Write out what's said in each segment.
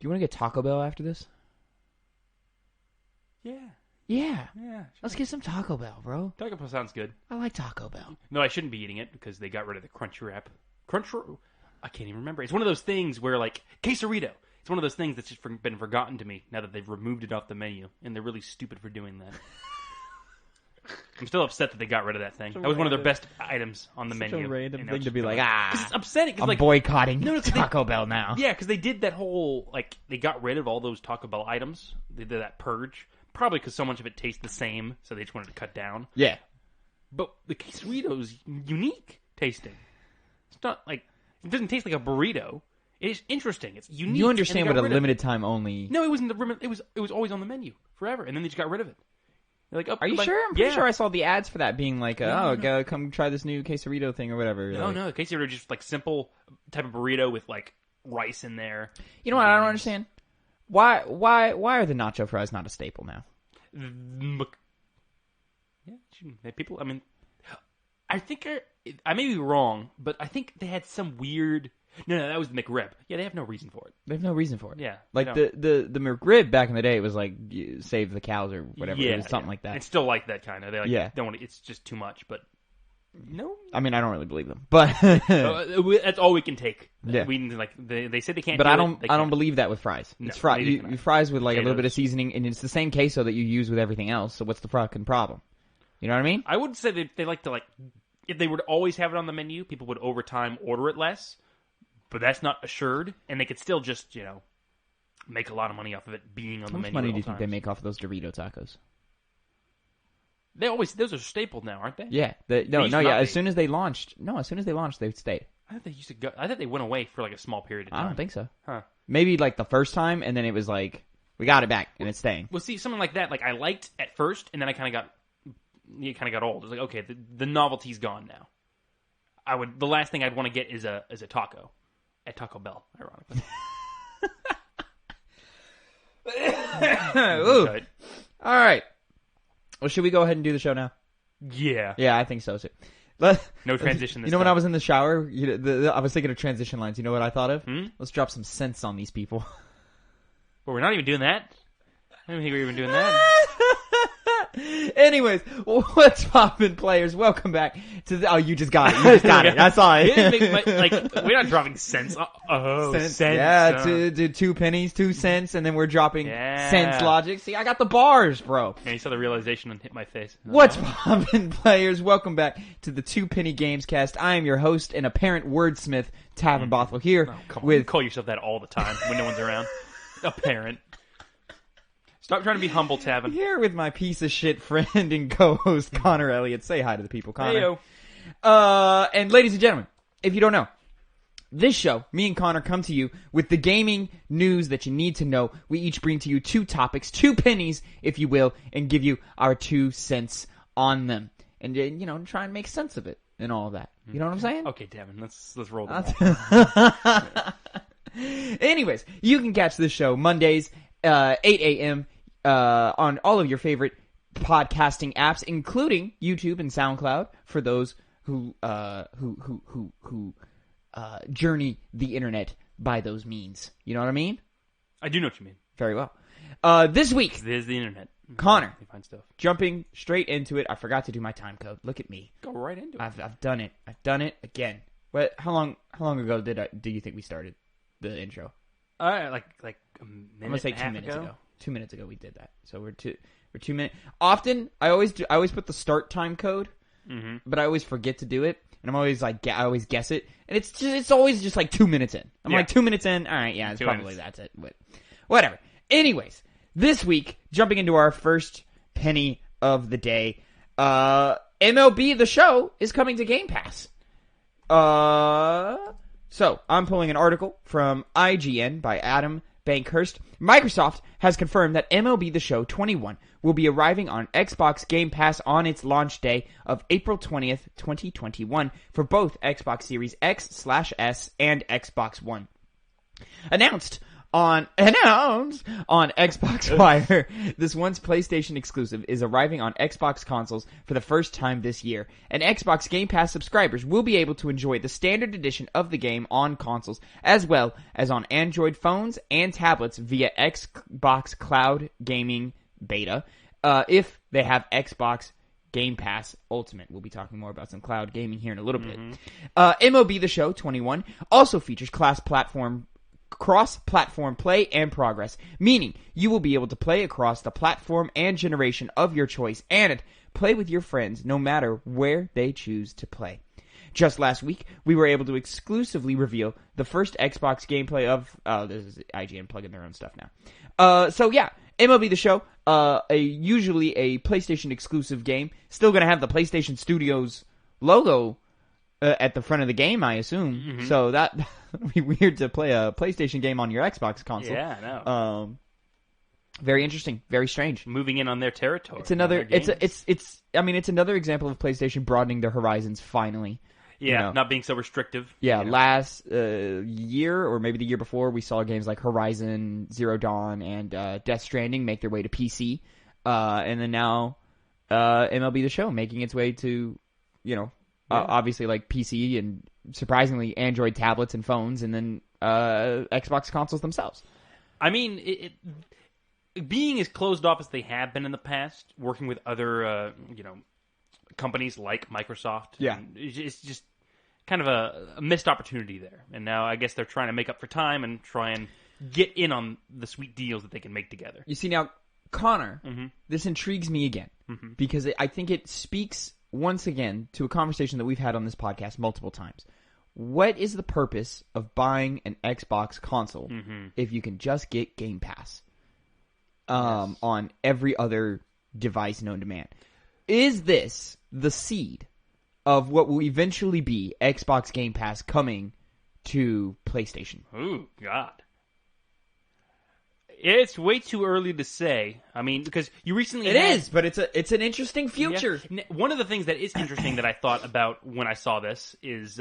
you want to get Taco Bell after this? Yeah. Yeah. Yeah. Sure. Let's get some Taco Bell, bro. Taco Bell sounds good. I like Taco Bell. No, I shouldn't be eating it because they got rid of the crunch wrap. I can't even remember. It's one of those things where, like, quesarito. It's one of those things that's just been forgotten to me now that they've removed it off the menu, and they're really stupid for doing that. I'm still upset that they got rid of that thing. That was one of their best items on the menu. Such a random thing it's to be like, Because it's upsetting. I'm like, boycotting Taco Bell now. Yeah, because they did that whole, like, they got rid of all those Taco Bell items. They did that purge. Probably because so much of it tastes the same, so they just wanted to cut down. Yeah. But the quesarito's unique tasting. It's not like, it doesn't taste like a burrito. It's interesting. It's unique. You understand what a limited time only... No, it wasn't. It was always on the menu forever, and then they just got rid of it. They're like, Are you sure? I'm pretty sure I saw the ads for that being like, go come try this new quesarito thing or whatever. No, the quesarito is just like simple type of burrito with like rice in there. You know what? I don't understand. Why are the nacho fries not a staple now? Yeah, people. I mean, I think I may be wrong, but I think they had some weird. No, that was the McRib. Yeah, they have no reason for it. They have no reason for it. Yeah, like the McRib back in the day, it was like save the cows or whatever. Yeah, it was something like that. It's still like that kind of. They like, don't want. It's just too much, but. No, I mean I don't really believe them, but that's all we can take. Yeah, they said they can't. But I don't believe that with fries. No, it's fries. You fries with like a little bit of seasoning, and it's the same queso that you use with everything else. So what's the fucking problem? You know what I mean? I would say they like to if they would always have it on the menu, people would over time order it less. But that's not assured, and they could still just make a lot of money off of it being on the menu. How much money do you think they make off of those Dorito tacos? Those are stapled now, aren't they? Yeah. As soon as they launched, they stayed. I thought they used to go. I thought they went away for like a small period of time. I don't think so. Huh? Maybe like the first time, and then it was like we got it back, and it's staying. Well, see, something like that, like I liked at first, and then it kind of got old. It was like, okay, the novelty's gone now. The last thing I'd want to get is a taco at Taco Bell, ironically. Ooh. All right. Well, should we go ahead and do the show now? Yeah. Yeah, I think so, too. No transition this You know, time. when I was in the shower, I was thinking of transition lines. You know what I thought of? Let's drop some sense on these people. Well, we're not even doing that. I don't think we're even doing that. Anyways, what's poppin', players? Welcome back to the... Oh, you just got it. You just got it. I saw it. We're not dropping cents. Cents. Yeah, 2 pennies, 2 cents, and then we're dropping cents logic. See, I got the bars, bro. Yeah, you saw the realization and hit my face. What's poppin', players? Welcome back to the 2 Penny Gamescast. I am your host and apparent wordsmith, Tavin Bothel, here. Oh, come on. You call yourself that all the time when no one's around. Apparent. Stop trying to be humble, Tavin. Here with my piece of shit friend and co-host, Connor Elliott. Say hi to the people, Connor. Heyo. And ladies and gentlemen, if you don't know, this show, me and Connor come to you with the gaming news that you need to know. We each bring to you 2 topics, 2 pennies, if you will, and give you our 2 cents on them. And, try and make sense of it and all of that. You know what I'm saying? Okay, Tavin, let's roll the ball. Anyways, you can catch this show Mondays, 8 a.m., on all of your favorite podcasting apps, including YouTube and SoundCloud, for those who journey the internet by those means. You know what I mean? I do know what you mean. Very well. This week, there's the internet. Connor, find stuff. Jumping straight into it. I forgot to do my time code. Look at me. Go right into it. I've done it. I've done it again. What? How long ago do you think we started the intro? Like a minute. I'm gonna say 2 minutes ago. 2 minutes ago we did that. So we're 2 minutes. Often I always put the start time code, but I always forget to do it, and I'm always like I always guess it, and it's always just like 2 minutes in. I'm like 2 minutes in. All right, yeah, it's probably that's it. But whatever. Anyways, this week jumping into our first penny of the day, MLB the Show is coming to Game Pass. So I'm pulling an article from IGN by Adam Bankhurst. Microsoft has confirmed that MLB The Show 21 will be arriving on Xbox Game Pass on its launch day of April 20th, 2021 for both Xbox Series X/S and Xbox One. Announced announced on Xbox Wire, this once PlayStation exclusive is arriving on Xbox consoles for the first time this year, and Xbox Game Pass subscribers will be able to enjoy the standard edition of the game on consoles, as well as on Android phones and tablets via Xbox Cloud Gaming Beta, if they have Xbox Game Pass Ultimate. We'll be talking more about some cloud gaming here in a little bit. MLB The Show 21 also features cross-platform play and progress, meaning you will be able to play across the platform and generation of your choice and play with your friends no matter where they choose to play. Just last week, we were able to exclusively reveal the first Xbox gameplay of... this is IGN plugging their own stuff now. So yeah, MLB The Show, usually a PlayStation exclusive game, still going to have the PlayStation Studios logo at the front of the game, I assume. So that would be weird to play a PlayStation game on your Xbox console. Yeah, I know. Very interesting, very strange. Moving in on their territory. It's another. It's another example of PlayStation broadening their horizons finally. Yeah, not being so restrictive. Yeah, last year or maybe the year before, we saw games like Horizon Zero Dawn and Death Stranding make their way to PC, and then now MLB The Show making its way to, obviously like PC and surprisingly Android tablets and phones, and then Xbox consoles themselves. I mean, being as closed off as they have been in the past, working with other, companies like Microsoft. Yeah. It's just kind of a missed opportunity there. And now I guess they're trying to make up for time and try and get in on the sweet deals that they can make together. You see, now, Connor, this intrigues me again, because I think it speaks once again to a conversation that we've had on this podcast multiple times. What is the purpose of buying an Xbox console if you can just get Game Pass on every other device known to man? Is this the seed of what will eventually be Xbox Game Pass coming to PlayStation? Oh, God. It's way too early to say. I mean, because you recently but it's an interesting future. Yeah. One of the things that is interesting that I thought about when I saw this is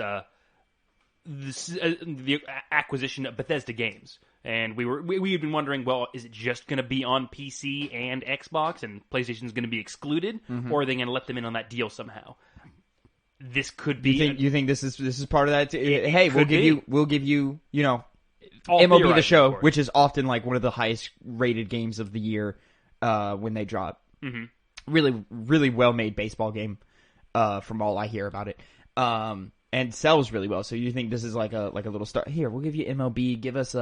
the acquisition of Bethesda games. And we had been wondering, well, is it just going to be on PC and Xbox, and PlayStation's going to be excluded, or are they going to let them in on that deal somehow? This could be. You think this is part of that? Hey, we'll give you All MLB The Show, which is often like one of the highest rated games of the year when they drop. Really, really well made baseball game, from all I hear about it. And sells really well. So you think this is like a little start? Here, we'll give you MLB. Give us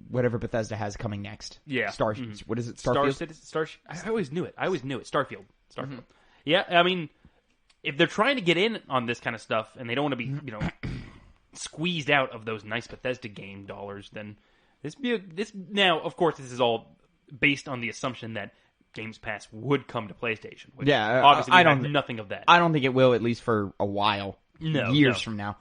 whatever Bethesda has coming next. Yeah. What is it? Starfield? I always knew it. Starfield. Yeah, I mean, if they're trying to get in on this kind of stuff and they don't want to be, squeezed out of those nice Bethesda game dollars, then now, of course, this is all based on the assumption that Games Pass would come to PlayStation. Which obviously, I don't have nothing of that. I don't think it will, at least for a while. Years from now.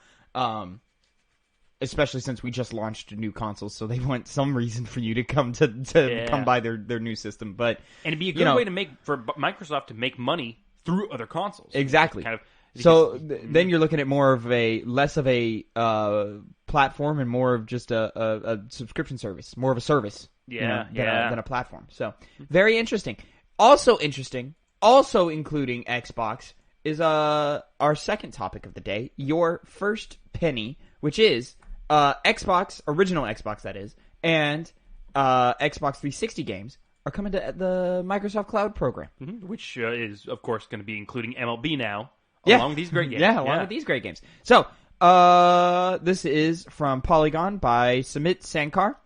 Especially since we just launched new consoles, so they want some reason for you to come come buy their new system. But and it'd be a good way for Microsoft to make money through other consoles. Exactly. Then you're looking at less of a platform and more of just a subscription service, more of a service. Than a platform. So very interesting. Also interesting, also including Xbox, is our second topic of the day. Your first penny, which is original Xbox that is, and Xbox 360 games are coming to the Microsoft Cloud program, which is of course going to be including MLB now, along with these great games. Along with these great games. So this is from Polygon by Sumit Sarkar.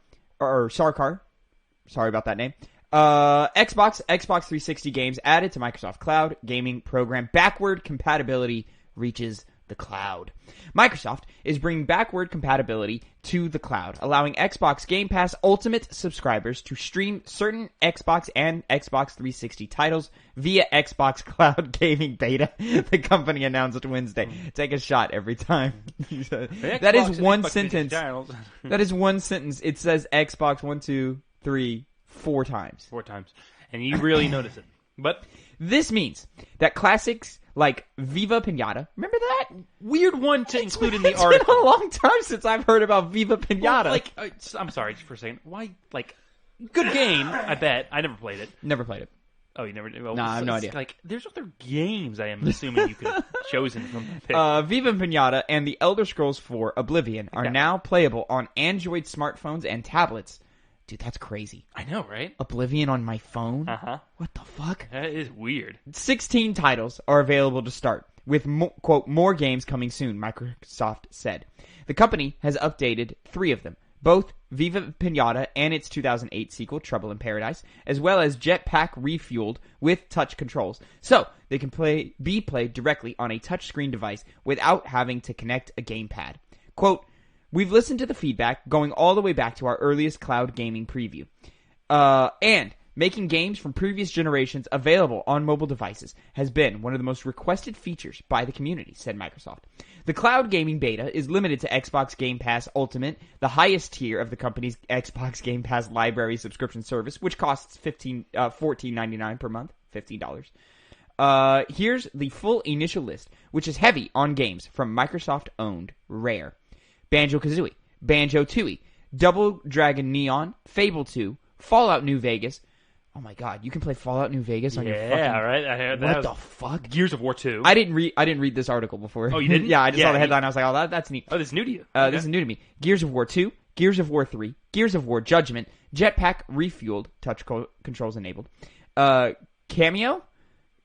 Sorry about that name. Xbox 360 games added to Microsoft Cloud Gaming Program. Backward compatibility reaches the cloud. Microsoft is bringing backward compatibility to the cloud, allowing Xbox Game Pass Ultimate subscribers to stream certain Xbox and Xbox 360 titles via Xbox Cloud Gaming Beta, the company announced Wednesday. Take a shot every time. That is one sentence. That is one sentence. It says Xbox 1, 2, 3, 4 times. 4 times. And you really notice it. But this means that classics like Viva Pinata. Remember that? Weird one to include in the It's article. been a long time since I've heard about Viva Pinata. Well, I'm sorry for a second. Why, good game, I bet. I never played it. Never played it. Oh, you never did? Well, Nah, I have no idea. There's other games I am assuming you could have chosen from the pick. Viva Pinata and The Elder Scrolls 4 Oblivion are now playable on Android smartphones and tablets. Dude, that's crazy. I know, right? Oblivion on my phone? Uh-huh. What the fuck? That is weird. 16 titles are available to start, with, quote, more games coming soon, Microsoft said. The company has updated 3 of them, both Viva Pinata and its 2008 sequel, Trouble in Paradise, as well as Jetpack Refueled with touch controls, so they can be played directly on a touchscreen device without having to connect a gamepad. Quote, we've listened to the feedback going all the way back to our earliest cloud gaming preview. And making games from previous generations available on mobile devices has been one of the most requested features by the community, said Microsoft. The cloud gaming beta is limited to Xbox Game Pass Ultimate, the highest tier of the company's Xbox Game Pass library subscription service, which costs $14.99 per month, $15. Here's the full initial list, which is heavy on games from Microsoft-owned Rare. Banjo-Kazooie, Banjo-Tooie, Double Dragon Neon, Fable 2, Fallout New Vegas. Oh my god, you can play Fallout New Vegas on your fucking... Yeah, right? I heard that. What the fuck? Gears of War 2. I didn't read this article before. Oh, you didn't? Yeah, I just saw the headline. I was like, oh, that's neat. Oh, this is new to you. This is new to me. Gears of War 2, Gears of War 3, Gears of War Judgment, Jetpack Refueled, touch controls enabled, Cameo,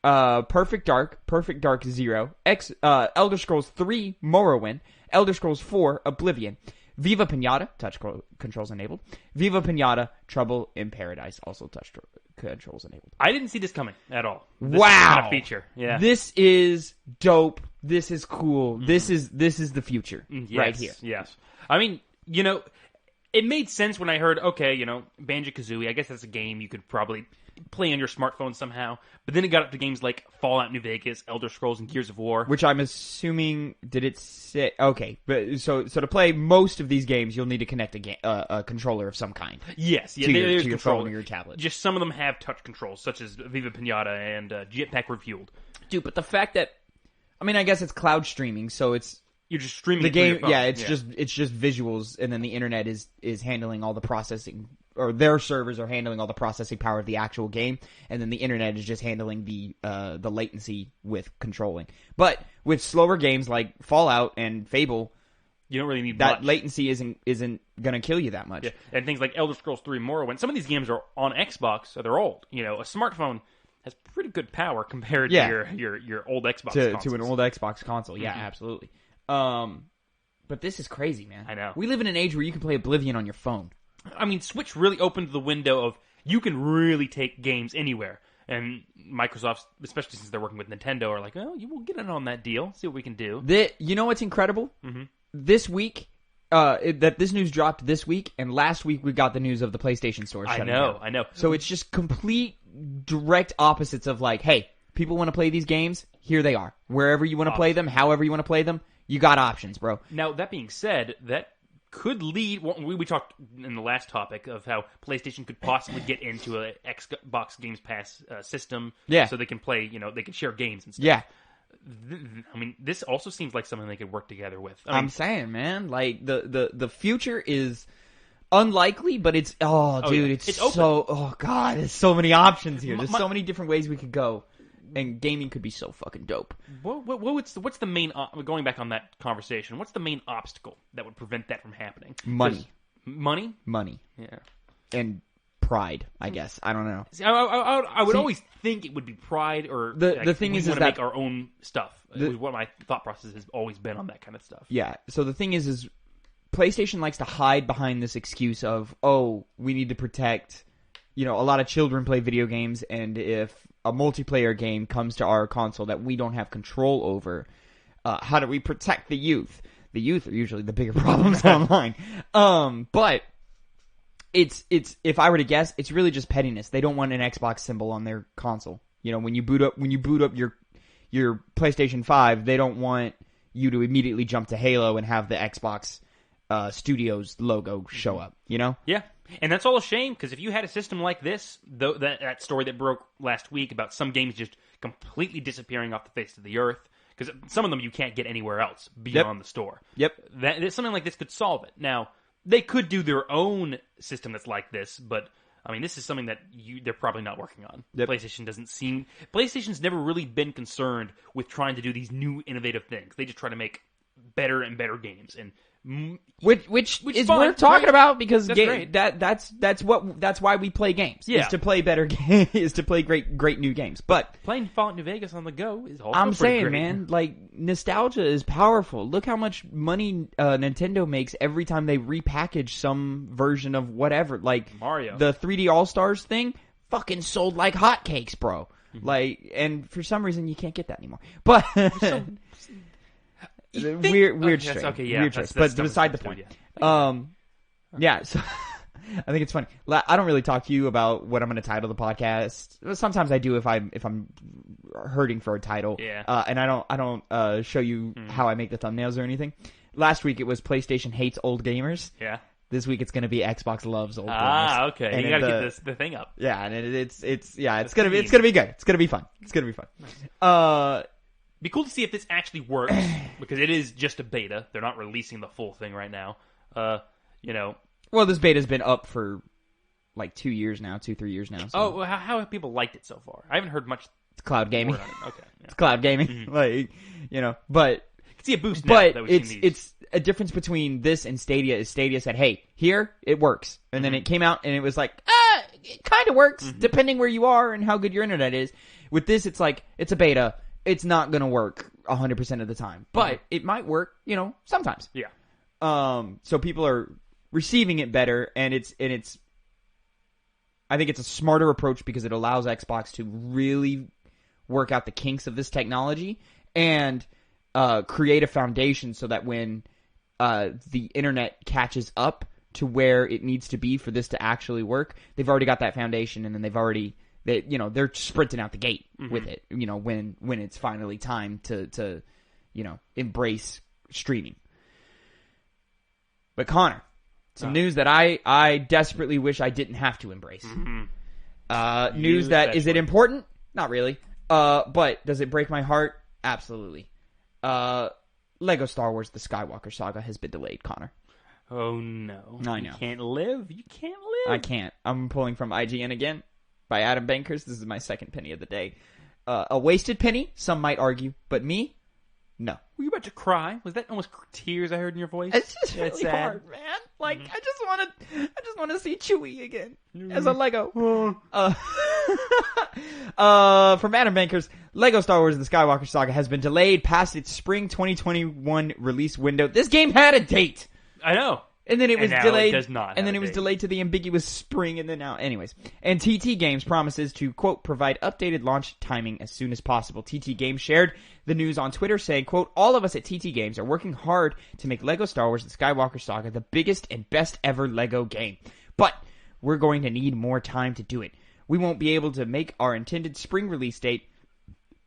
Perfect Dark Zero, Elder Scrolls 3 Morrowind, Elder Scrolls 4 Oblivion, Viva Pinata, touch controls enabled, Viva Pinata Trouble in Paradise, also touch controls enabled. I didn't see this coming at all. This wow, kind of feature. Yeah, this is dope. This is cool. Mm-hmm. This is the future right here. Yes, I mean, it made sense when I heard, okay, Banjo-Kazooie, I guess that's a game you could probably play on your smartphone somehow. But then it got up to games like Fallout New Vegas, Elder Scrolls, and Gears of War. Which I'm assuming, did it say... Okay, but so to play most of these games, you'll need to connect a controller of some kind. Yes, yeah, to your phone or your tablet. Just some of them have touch controls, such as Viva Pinata and Jetpack Refueled. Dude, but the fact that... I mean, I guess it's cloud streaming, so it's... You're just streaming the game. Your phone. Yeah, it's just visuals, and then the internet is handling all the processing, or their servers are handling all the processing power of the actual game, and then the internet is just handling the latency with controlling. But with slower games like Fallout and Fable, you don't really need that much. latency isn't gonna kill you that much. Yeah. And things like Elder Scrolls 3 Morrowind. Some of these games are on Xbox, so they're old. A smartphone has pretty good power compared to your old Xbox to an old Xbox console. Yeah, absolutely. But this is crazy, man. I know. We live in an age where you can play Oblivion on your phone. I mean, Switch really opened the window of you can really take games anywhere. And Microsoft, especially since they're working with Nintendo, are like, oh, you will get in on that deal. See what we can do. You know what's incredible? Mm-hmm. This week, that this news dropped this week, and last week we got the news of the PlayStation Store shutting down. I know. So it's just complete direct opposites of like, hey, people want to play these games, here they are. Wherever you want to play them, however you want to play them, you got options, bro. Now, that being said, that could lead... We talked in the last topic of how PlayStation could possibly get into an Xbox Games Pass system. Yeah. So they can play, they can share games and stuff. Yeah. I mean, this also seems like something they could work together with. I'm saying, man, like, the future is unlikely, but it's... It's open. There's so many options here. There's so many different ways we could go. And gaming could be so fucking dope. What's the main... going back on that conversation, what's the main obstacle that would prevent that from happening? Money. Money? Money. Yeah. And pride, I guess. I don't know. See, I would always think it would be pride or... The thing is that... make our own stuff. It was what my thought process has always been on that kind of stuff. Yeah. So the thing is PlayStation likes to hide behind this excuse of, we need to protect... a lot of children play video games, and if a multiplayer game comes to our console that we don't have control over, how do we protect the youth? The youth are usually the bigger problems online. But it's if I were to guess, it's really just pettiness. They don't want an Xbox symbol on their console. When you boot up your PlayStation 5, they don't want you to immediately jump to Halo and have the Xbox Studios logo show up. Yeah. And that's all a shame, because if you had a system like this, that story that broke last week about some games just completely disappearing off the face of the earth. Because some of them you can't get anywhere else beyond the store. Yep. Something like this could solve it. Now, they could do their own system that's like this, but I mean, this is something that they're probably not working on. Yep. PlayStation's never really been concerned with trying to do these new innovative things. They just try to make better and better games, and which is fine, worth talking great. about because That's great. that's why we play games. Yeah. Is to play better games, is to play great new games. But playing Fallout New Vegas on the go is also I'm pretty saying, great. man, like nostalgia is powerful. Look how much money Nintendo makes every time they repackage some version of whatever. Like Mario, the 3D All Stars thing, fucking sold like hotcakes, bro. Like, and for some reason you can't get that anymore. But weird choice. Okay, yeah, weird choice. But beside the point. Yeah. So I think it's funny. I don't really talk to you about what I'm going to title the podcast. Sometimes I do if I'm hurting for a title. Yeah. And I don't show you how I make the thumbnails or anything. Last week it was PlayStation hates old gamers. Yeah. This week it's going to be Xbox loves old gamers. Ah, okay. And you got to keep the thing up. Yeah, and it's going to be good. It's going to be fun. It's going to be fun. Be cool to see if this actually works because it is just a beta. They're not releasing the full thing right now. Well, this beta's been up for like 3 years now. So. Oh, well, how have people liked it so far? I haven't heard much. It's cloud gaming. Word on it. Okay, yeah. It's cloud gaming. Like, but I can see a boost now. but that we've seen these. it's a difference between this and Stadia. Is Stadia said, "Hey, here it works," and then it came out and it was like, it kind of works depending where you are and how good your internet is. With this, it's like it's a beta. It's not going to work 100% of the time, but it might work, sometimes. Yeah. So people are receiving it better, and it's. I think it's a smarter approach because it allows Xbox to really work out the kinks of this technology and create a foundation so that when the internet catches up to where it needs to be for this to actually work, they've already got that foundation, and then they're sprinting out the gate with it, when it's finally time to embrace streaming. But Connor, some news that I desperately wish I didn't have to embrace. News that, is it important? Not really. But does it break my heart? Absolutely. Lego Star Wars The Skywalker Saga has been delayed, Connor. Oh no. I know. You can't live. I can't. I'm pulling from IGN again. By Adam Bankers. This is my second penny of the day. A wasted penny, some might argue, but me, no. Were you about to cry? Was that almost tears I heard in your voice? It's just really hard, man. Like I just want to see Chewie again as a Lego. From Adam Bankers, Lego Star Wars: The Skywalker Saga has been delayed past its spring 2021 release window. This game had a date. I know. And then it was delayed. It does not. And then it was delayed to the ambiguous spring, and then now, anyways. And TT Games promises to, quote, provide updated launch timing as soon as possible. TT Games shared the news on Twitter saying, quote, all of us at TT Games are working hard to make Lego Star Wars: The Skywalker Saga the biggest and best ever Lego game. But we're going to need more time to do it. We won't be able to make our intended spring release date,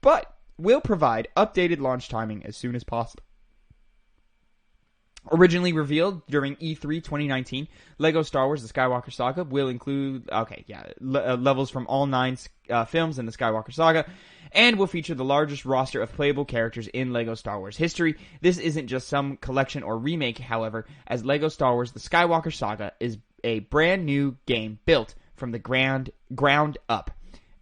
but we'll provide updated launch timing as soon as possible. Originally revealed during E3 2019, Lego Star Wars: The Skywalker Saga will include, levels from all 9 films in the Skywalker Saga, and will feature the largest roster of playable characters in Lego Star Wars history. This isn't just some collection or remake, however, as Lego Star Wars: The Skywalker Saga is a brand new game built from the ground up,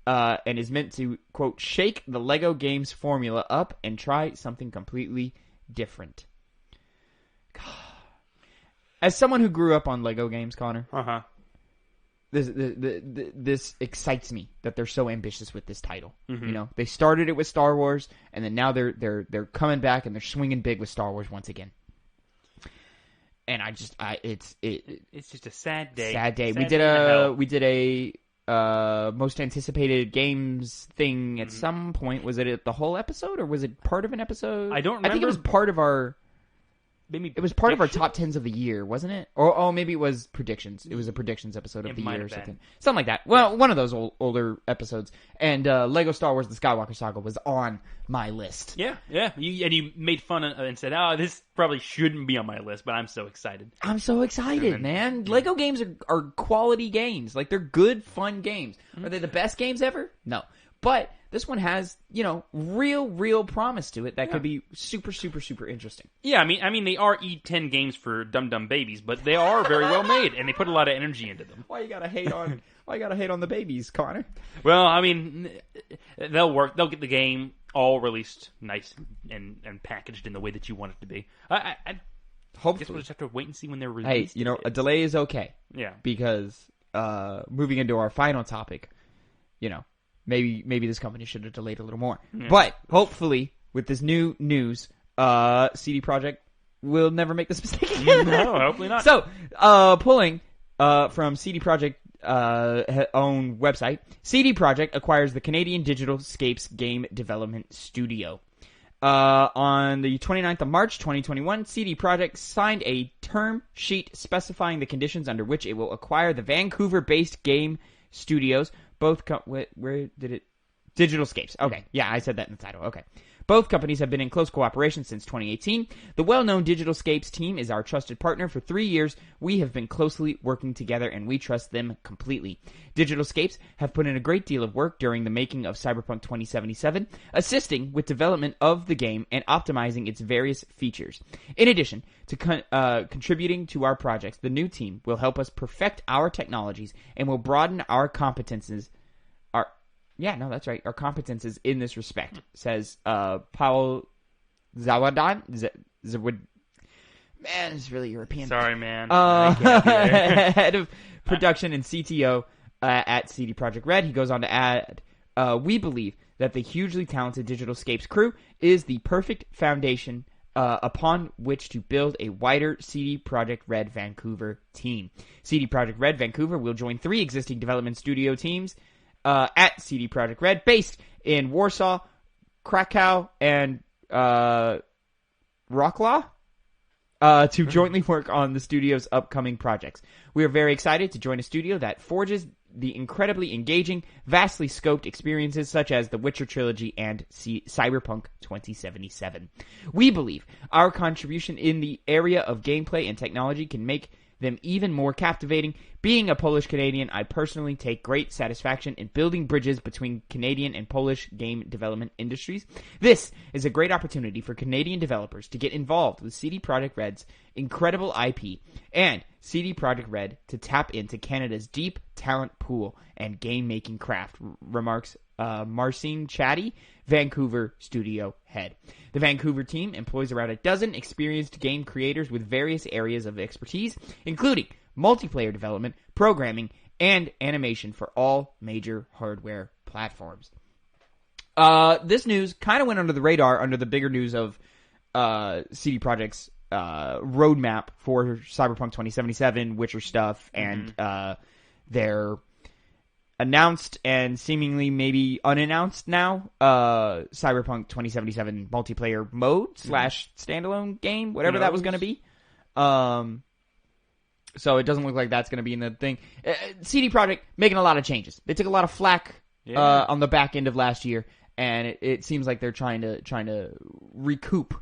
and is meant to, quote, shake the Lego games formula up and try something completely different. As someone who grew up on Lego games, Connor, this excites me that they're so ambitious with this title. They started it with Star Wars, and then now they're coming back and they're swinging big with Star Wars once again. And it's just a sad day. Sad day. Sad We did a most anticipated games thing at some point. Was it the whole episode or was it part of an episode? I don't remember. I think it was part of our. Maybe it was part of our top 10s of the year, wasn't it? Or maybe it was predictions. It was a predictions episode of the year or something. Something like that. Well, one of those older episodes. And Lego Star Wars: The Skywalker Saga was on my list. Yeah. You made fun and said, this probably shouldn't be on my list, but I'm so excited. I'm so excited, man. Lego games are quality games. Like, they're good, fun games. Are they the best games ever? No. But this one has, real promise to it that could be super, super, super interesting. Yeah, I mean, they are E10 games for dumb babies, but they are very well made, and they put a lot of energy into them. Why you gotta hate on the babies, Connor? Well, I mean, they'll work. They'll get the game all released nice and packaged in the way that you want it to be. I Hopefully. guess we'll just have to wait and see when they're released. Hey, a delay is okay. Yeah. Because moving into our final topic, maybe this company should have delayed a little more. Yeah. But hopefully, with this new news, CD Projekt will never make this mistake again. No, hopefully not. So, pulling from CD Projekt own website, CD Projekt acquires the Canadian Digital Scapes game development studio. On the 29th of March 2021, CD Projekt signed a term sheet specifying the conditions under which it will acquire the Vancouver-based game studios. Where did it? Digital Scapes. Okay, yeah, I said that in the title. Okay. Both companies have been in close cooperation since 2018. The well-known Digital Scapes team is our trusted partner for 3 years. We have been closely working together, and we trust them completely. Digital Scapes have put in a great deal of work during the making of Cyberpunk 2077, assisting with development of the game and optimizing its various features. In addition to contributing to our projects, the new team will help us perfect our technologies and will broaden our competences. That's right. Our competences in this respect, says Paul Zawadan. Man, it's really European. Sorry, man. Head of production and CTO at CD Projekt Red. He goes on to add, we believe that the hugely talented Digital Scapes crew is the perfect foundation upon which to build a wider CD Projekt Red Vancouver team. CD Projekt Red Vancouver will join 3 existing development studio teams at CD Projekt Red, based in Warsaw, Krakow, and Wrocław, to jointly work on the studio's upcoming projects. We are very excited to join a studio that forges the incredibly engaging, vastly scoped experiences such as The Witcher Trilogy and Cyberpunk 2077. We believe our contribution in the area of gameplay and technology can make them even more captivating. Being a Polish Canadian, I personally take great satisfaction in building bridges between Canadian and Polish game development industries. This is a great opportunity for Canadian developers to get involved with CD Projekt Red's incredible IP and CD Projekt Red to tap into Canada's deep talent pool and game-making craft, remarks Marcin Chatty, Vancouver studio head. The Vancouver team employs around a dozen experienced game creators with various areas of expertise, including multiplayer development, programming, and animation for all major hardware platforms. This news kind of went under the radar under the bigger news of CD Projekt's roadmap for Cyberpunk 2077, Witcher stuff, and their announced and seemingly maybe unannounced now Cyberpunk 2077 multiplayer mode / standalone game, whatever that was going to be. So it doesn't look like that's going to be in the thing. CD Projekt making a lot of changes. They took a lot of flack on the back end of last year, and it seems like they're trying to recoup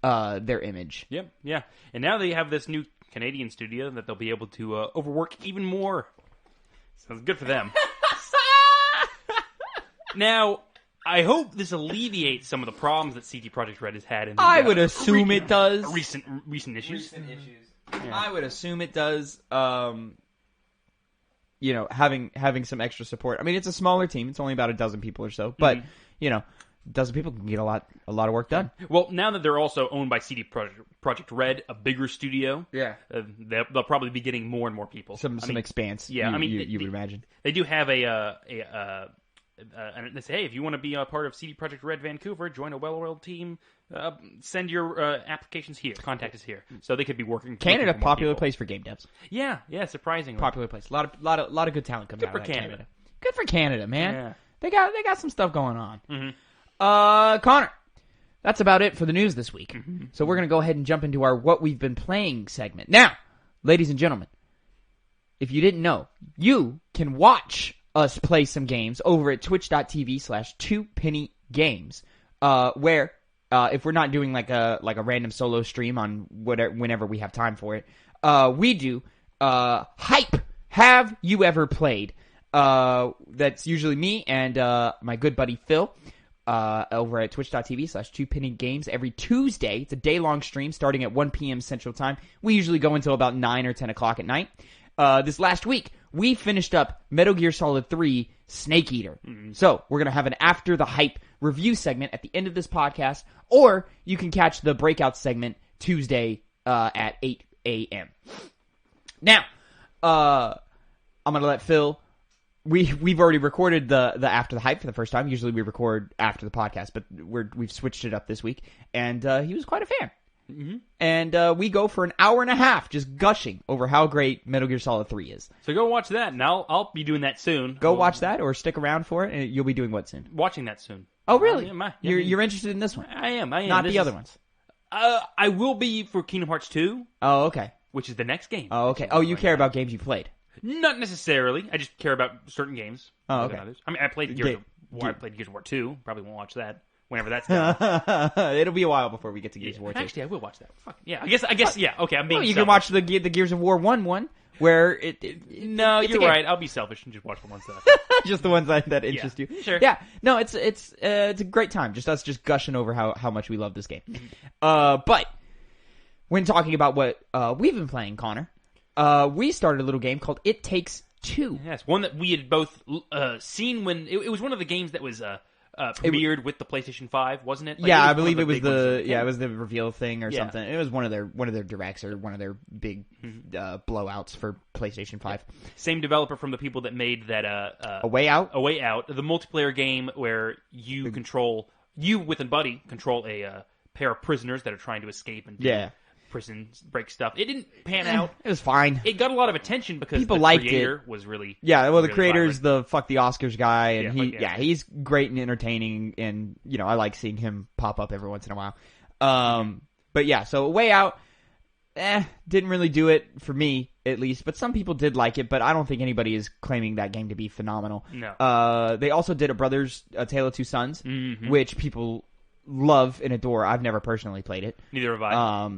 their image. Yep, yeah. And now they have this new Canadian studio that they'll be able to overwork even more. Sounds good for them. Now, I hope this alleviates some of the problems that CD Projekt Red has had in the I would assume it does. Recent issues. Yeah. I would assume it does. Having some extra support. I mean, it's a smaller team. It's only about a dozen people or so, but a dozen people can get a lot of work done. Well, now that they're also owned by CD Projekt Red, a bigger studio, they'll probably be getting more and more people. Some expanse. Yeah, you would imagine they do have and they say, hey, if you want to be a part of CD Projekt Red Vancouver, join a well-oiled team. Send your applications here. Contact us here. So they could be working. Canada, popular place for game devs. Yeah, surprisingly popular place. A lot of good talent coming out of Canada. Good for Canada, man. Yeah. They got some stuff going on. Connor, that's about it for the news this week. So we're gonna go ahead and jump into our what we've been playing segment. Now, ladies and gentlemen, if you didn't know, you can watch us play some games over at twitch.tv/2pennygames, where if we're not doing like a random solo stream on whenever we have time for it, we do hype. Have you ever played? That's usually me and my good buddy Phil over at twitch.tv/2pennygames every Tuesday. It's a day-long stream starting at 1 p.m. Central Time. We usually go until about 9 or 10 o'clock at night. This last week, we finished up Metal Gear Solid 3 Snake Eater. So, we're going to have an After the Hype review segment at the end of this podcast, or you can catch the breakout segment Tuesday at 8 a.m. Now, I'm going to let Phil... We've already recorded the After the Hype for the first time. Usually we record after the podcast, but we've switched it up this week, and he was quite a fan. Mm-hmm. And we go for an hour and a half just gushing over how great Metal Gear Solid 3 is. So go watch that, and I'll be doing that soon. Go watch that, or stick around for it, and you'll be doing what soon? Watching that soon. Oh, really? You're interested in this one? I am. Not the other ones. I will be for Kingdom Hearts 2. Oh, okay. Which is the next game. Oh, okay. Oh, you care about games you played? Not necessarily. I just care about certain games. Oh, okay. I mean, I played Gears of War 2. Probably won't watch that whenever that's done. It'll be a while before we get to Gears of War 2. Actually, I will watch that. Fuck. Yeah, I guess. Yeah. Okay, I'm being. You selfish. can watch the Gears of War 1 where No, you're right. I'll be selfish and just watch the ones that. Just the ones that interest you. Sure. Yeah. No, it's a great time. Just us gushing over how much we love this game. But when talking about what we've been playing, Connor, we started a little game called It Takes Two. Yes, one that we had both seen when it was one of the games that was premiered with the PlayStation 5, wasn't it? Like, I believe it was it was the reveal thing or something. It was one of their directs or one of their big blowouts for PlayStation 5. Same developer from the people that made that A Way Out, the multiplayer game where you with a buddy control a pair of prisoners that are trying to escape and prison break stuff. It didn't pan out. It was fine. It got a lot of attention because people the liked creator it. Was really the really creator's vibrant. the fuck the Oscars guy, and he's great and entertaining, and I like seeing him pop up every once in a while. But yeah, so A Way Out, didn't really do it for me at least, but some people did like it. But I don't think anybody is claiming that game to be phenomenal. No. They also did A Tale of Two Sons, which people love and adore. I've never personally played it. Neither have I.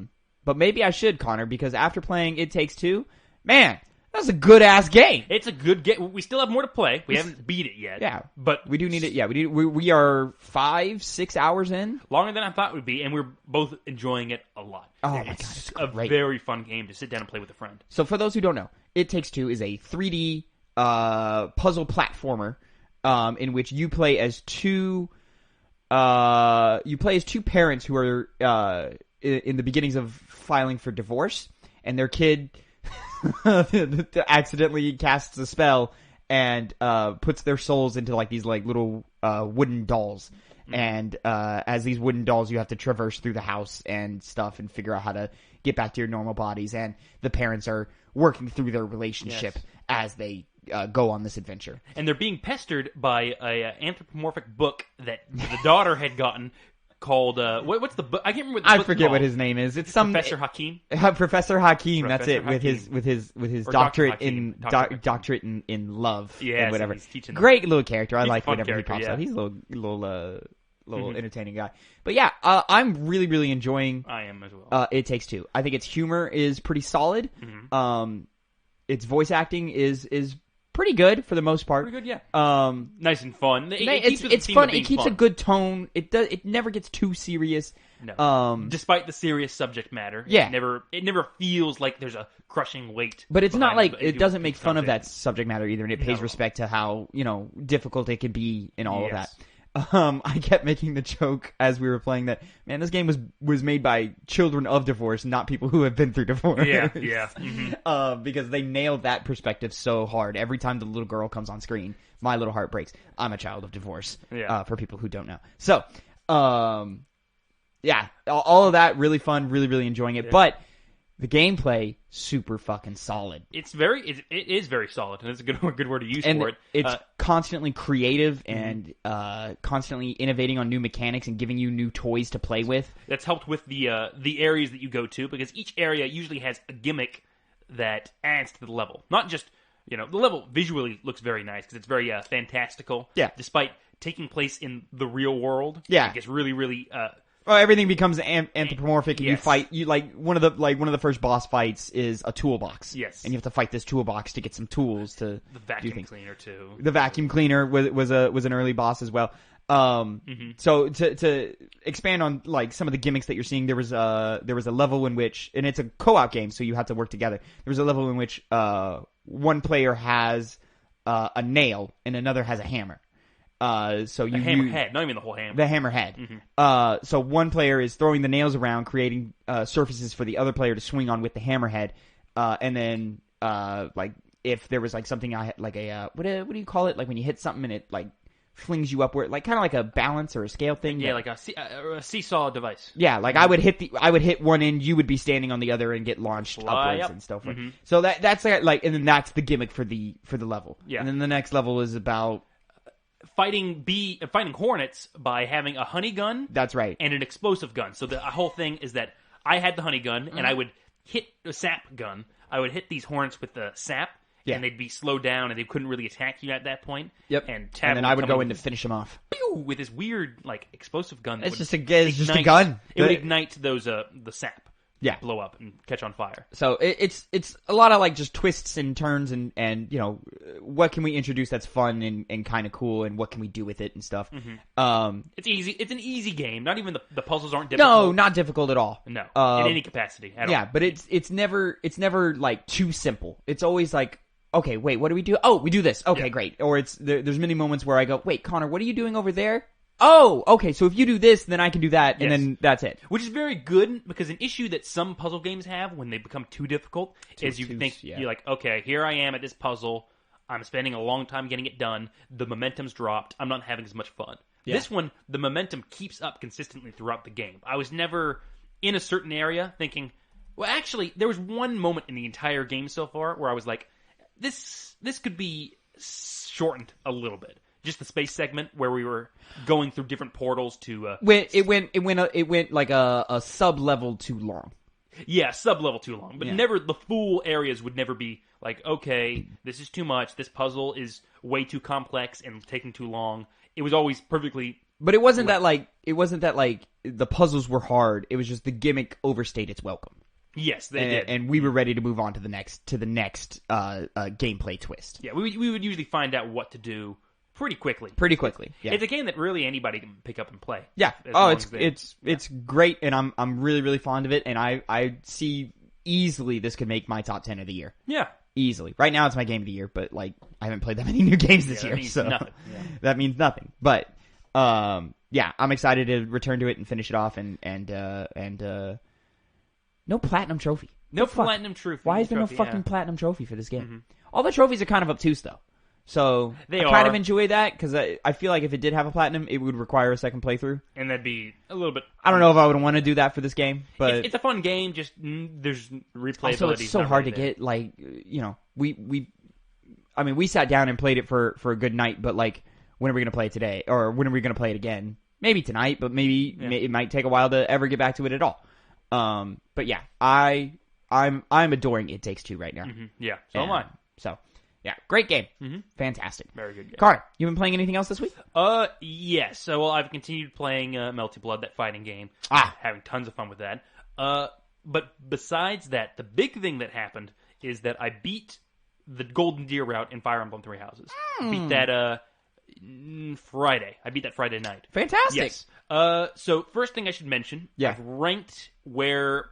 But maybe I should, Connor, because after playing It Takes Two, man, that's a good-ass game. It's a good game. We still have more to play. We haven't beat it yet. Yeah. But we do need it. Yeah, we are 5-6 hours in. Longer than I thought it would be, and we're both enjoying it a lot. Oh, my God. It's a very fun game to sit down and play with a friend. So for those who don't know, It Takes Two is a 3D puzzle platformer in which you play as two parents who are in the beginnings of filing for divorce, and their kid accidentally casts a spell and puts their souls into like these like little wooden dolls. And as these wooden dolls, you have to traverse through the house and stuff and figure out how to get back to your normal bodies. And the parents are working through their relationship as they go on this adventure. And they're being pestered by a anthropomorphic book that the daughter had gotten called what's the book? I can't remember. I forget what his name is. It's some Professor Hakim. Professor Hakim. That's it. Hakim. With his Or doctorate Dr. doctorate in love and whatever. He's teaching Great little character. I He's like a fun whenever character, he pops yeah. up. He's a little entertaining guy. But yeah, I'm really really enjoying. I am as well. It Takes Two. I think its humor is pretty solid. Its voice acting is pretty good for the most part. Pretty good, yeah. Nice and fun. It's fun. It keeps a good tone. It never gets too serious. No. Despite the serious subject matter. Yeah. It never feels like there's a crushing weight. But it's not like it doesn't make fun of in. that subject matter either, and it pays respect to how difficult it can be and all of that. Yes. I kept making the joke as we were playing that, man, this game was made by children of divorce, not people who have been through divorce. Yeah. Mm-hmm. Because they nailed that perspective so hard. Every time the little girl comes on screen, my little heart breaks. I'm a child of divorce. Yeah. For people who don't know. So, yeah, all of that really fun, really really enjoying it. Yeah. But the gameplay, super fucking solid. It is very solid, and it's a good word to use for it. It's constantly creative and constantly innovating on new mechanics and giving you new toys to play with. That's helped with the areas that you go to, because each area usually has a gimmick that adds to the level. Not just, the level visually looks very nice because it's very fantastical. Yeah. Despite taking place in the real world. Yeah. It gets really, really Well, everything becomes anthropomorphic, and yes. you fight. You one of the first boss fights is a toolbox. Yes. And you have to fight this toolbox to get some tools to The vacuum do things. cleaner too. The vacuum cleaner was an early boss as well. So to expand on like some of the gimmicks that you're seeing, there was a level in which, and it's a co-op game, so you have to work together. There was a level in which one player has a nail and another has a hammer. So you hammerhead, not even the whole hammer. The hammerhead. So one player is throwing the nails around, creating surfaces for the other player to swing on with the hammerhead, and then like if there was like something what do you call it? Like when you hit something and it like flings you upward, like kind of like a balance or a scale thing. Yeah, like a seesaw device. Yeah, like I would hit one end, you would be standing on the other and get launched upwards and stuff. So that's like, and then that's the gimmick for the level. Yeah, and then the next level is about fighting hornets by having a honey gun. That's right. And an explosive gun. So the whole thing is that I had the honey gun, and I would hit the sap gun. I would hit these hornets with the sap, and they'd be slowed down, and they couldn't really attack you at that point. Yep. And then I would go in to finish them off. Pew, with this weird like explosive gun. It's just a gun. It would ignite those the sap. Yeah. Blow up and catch on fire. So it's a lot of like just twists and turns and you know, what can we introduce that's fun and kind of cool, and what can we do with it and stuff. It's easy. It's an easy game. Not even the puzzles aren't difficult. No, not difficult at all. No, in any capacity at all. Yeah, but it's never like too simple. It's always like, okay, wait, what do we do? Oh, we do this. Okay, great. Or there's many moments where I go, wait, Connor, what are you doing over there? Oh, okay, so if you do this, then I can do that, and then that's it. Which is very good, because an issue that some puzzle games have when they become too difficult is you're like, okay, here I am at this puzzle, I'm spending a long time getting it done, the momentum's dropped, I'm not having as much fun. Yeah. This one, the momentum keeps up consistently throughout the game. I was never in a certain area thinking, well, actually, there was one moment in the entire game so far where I was like, this could be shortened a little bit. Just the space segment where we were going through different portals to. It went like a sub level too long. Yeah, sub level too long, but never the full areas would never be like, okay, this is too much. This puzzle is way too complex and taking too long. It was always perfectly. But it wasn't that like the puzzles were hard. It was just the gimmick overstayed its welcome. Yes, they did, and we were ready to move on to the next gameplay twist. Yeah, we would usually find out what to do. Pretty quickly. Yeah. It's a game that really anybody can pick up and play. Yeah. It's great, and I'm really, really fond of it, and I see easily this could make my top 10 of the year. Yeah. Easily. Right now it's my game of the year, but like I haven't played that many new games this year, so nothing. Yeah. That means nothing. But yeah, I'm excited to return to it and finish it off, and no platinum trophy. No platinum trophy. Why is there no fucking platinum trophy for this game? All the trophies are kind of obtuse though. So I kind of enjoy that, because I feel like if it did have a platinum, it would require a second playthrough. And that'd be a little bit. I don't know if I would want to do that for this game, but it's a fun game. Just there's replayability. Also, it's so hard to get. Like, you know, we sat down and played it for a good night, but like, when are we going to play it today, or when are we going to play it again? Maybe tonight, but maybe it might take a while to ever get back to it at all. But yeah, I'm adoring It Takes Two right now. Yeah, so am I. So. Yeah, great game. Fantastic. Very good game. Connor, you been playing anything else this week? Yes. So I've continued playing Melty Blood, that fighting game. Having tons of fun with that. But besides that, the big thing that happened is that I beat the Golden Deer route in Fire Emblem Three Houses. Beat that Friday. I beat that Friday night. Fantastic. Yes. So first thing I should mention, I've ranked where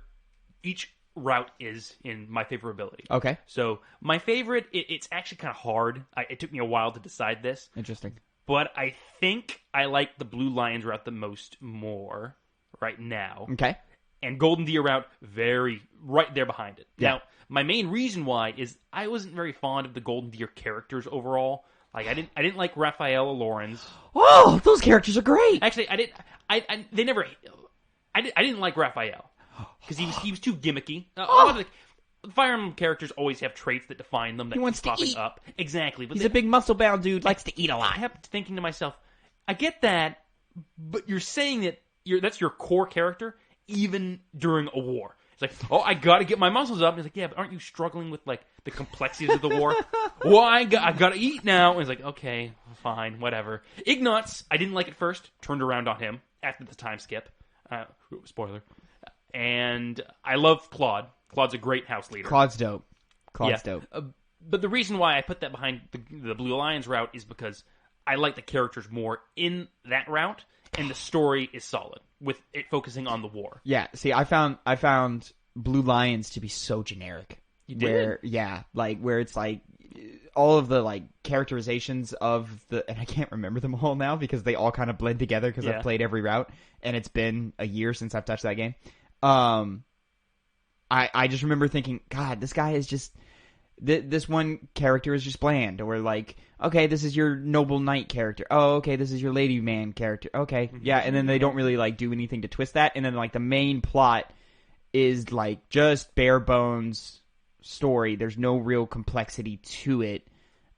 each route is in my favorability. Okay. So my favorite, it's actually kind of hard. It took me a while to decide this. Interesting. But I think I like the Blue Lions route the more right now. Okay. And Golden Deer route right there behind it. Yeah. Now, my main reason why is I wasn't very fond of the Golden Deer characters overall. Like I didn't like Raphael or Lorenz. Oh, those characters are great. Actually, I didn't like Raphael. Because he was too gimmicky. A lot of the Fire Emblem characters always have traits that define them. That he wants keep popping to eat. Up. Exactly. But He's a big muscle-bound dude, likes to eat a lot. I kept thinking to myself, I get that, but you're saying that that's your core character, even during a war. It's like, oh, I got to get my muscles up. And he's like, yeah, but aren't you struggling with like the complexities of the war? Well, I got to eat now. And he's like, okay, fine, whatever. Ignatz, I didn't like at first. Turned around on him after the time skip. Spoiler. And I love Claude. Claude's a great house leader. Claude's dope. Dope. But the reason why I put that behind the Blue Alliance route is because I like the characters more in that route, and the story is solid with it focusing on the war. Yeah. See, I found Blue Lions to be so generic. You did? Where it's like all of the like characterizations of and I can't remember them all now because they all kind of blend together because I've played every route and it's been a year since I've touched that game. I just remember thinking, God, this guy is just this one character is just bland, or like, okay, this is your noble knight character. Oh, okay, this is your lady man character. Okay, yeah, and then they don't really like do anything to twist that, and then like the main plot is like just bare bones story. There's no real complexity to it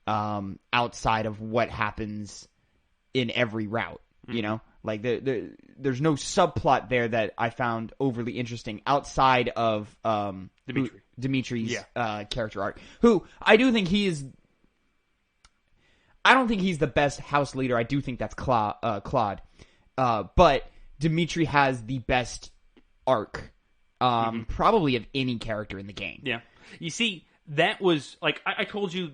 outside of what happens in every route. You know, like there's no subplot there that I found overly interesting outside of Dimitri's character arc. Who I do think he is. I don't think he's the best house leader. I do think that's Claude. But Dimitri has the best arc, probably of any character in the game. Yeah. You see, that was, like, I told you,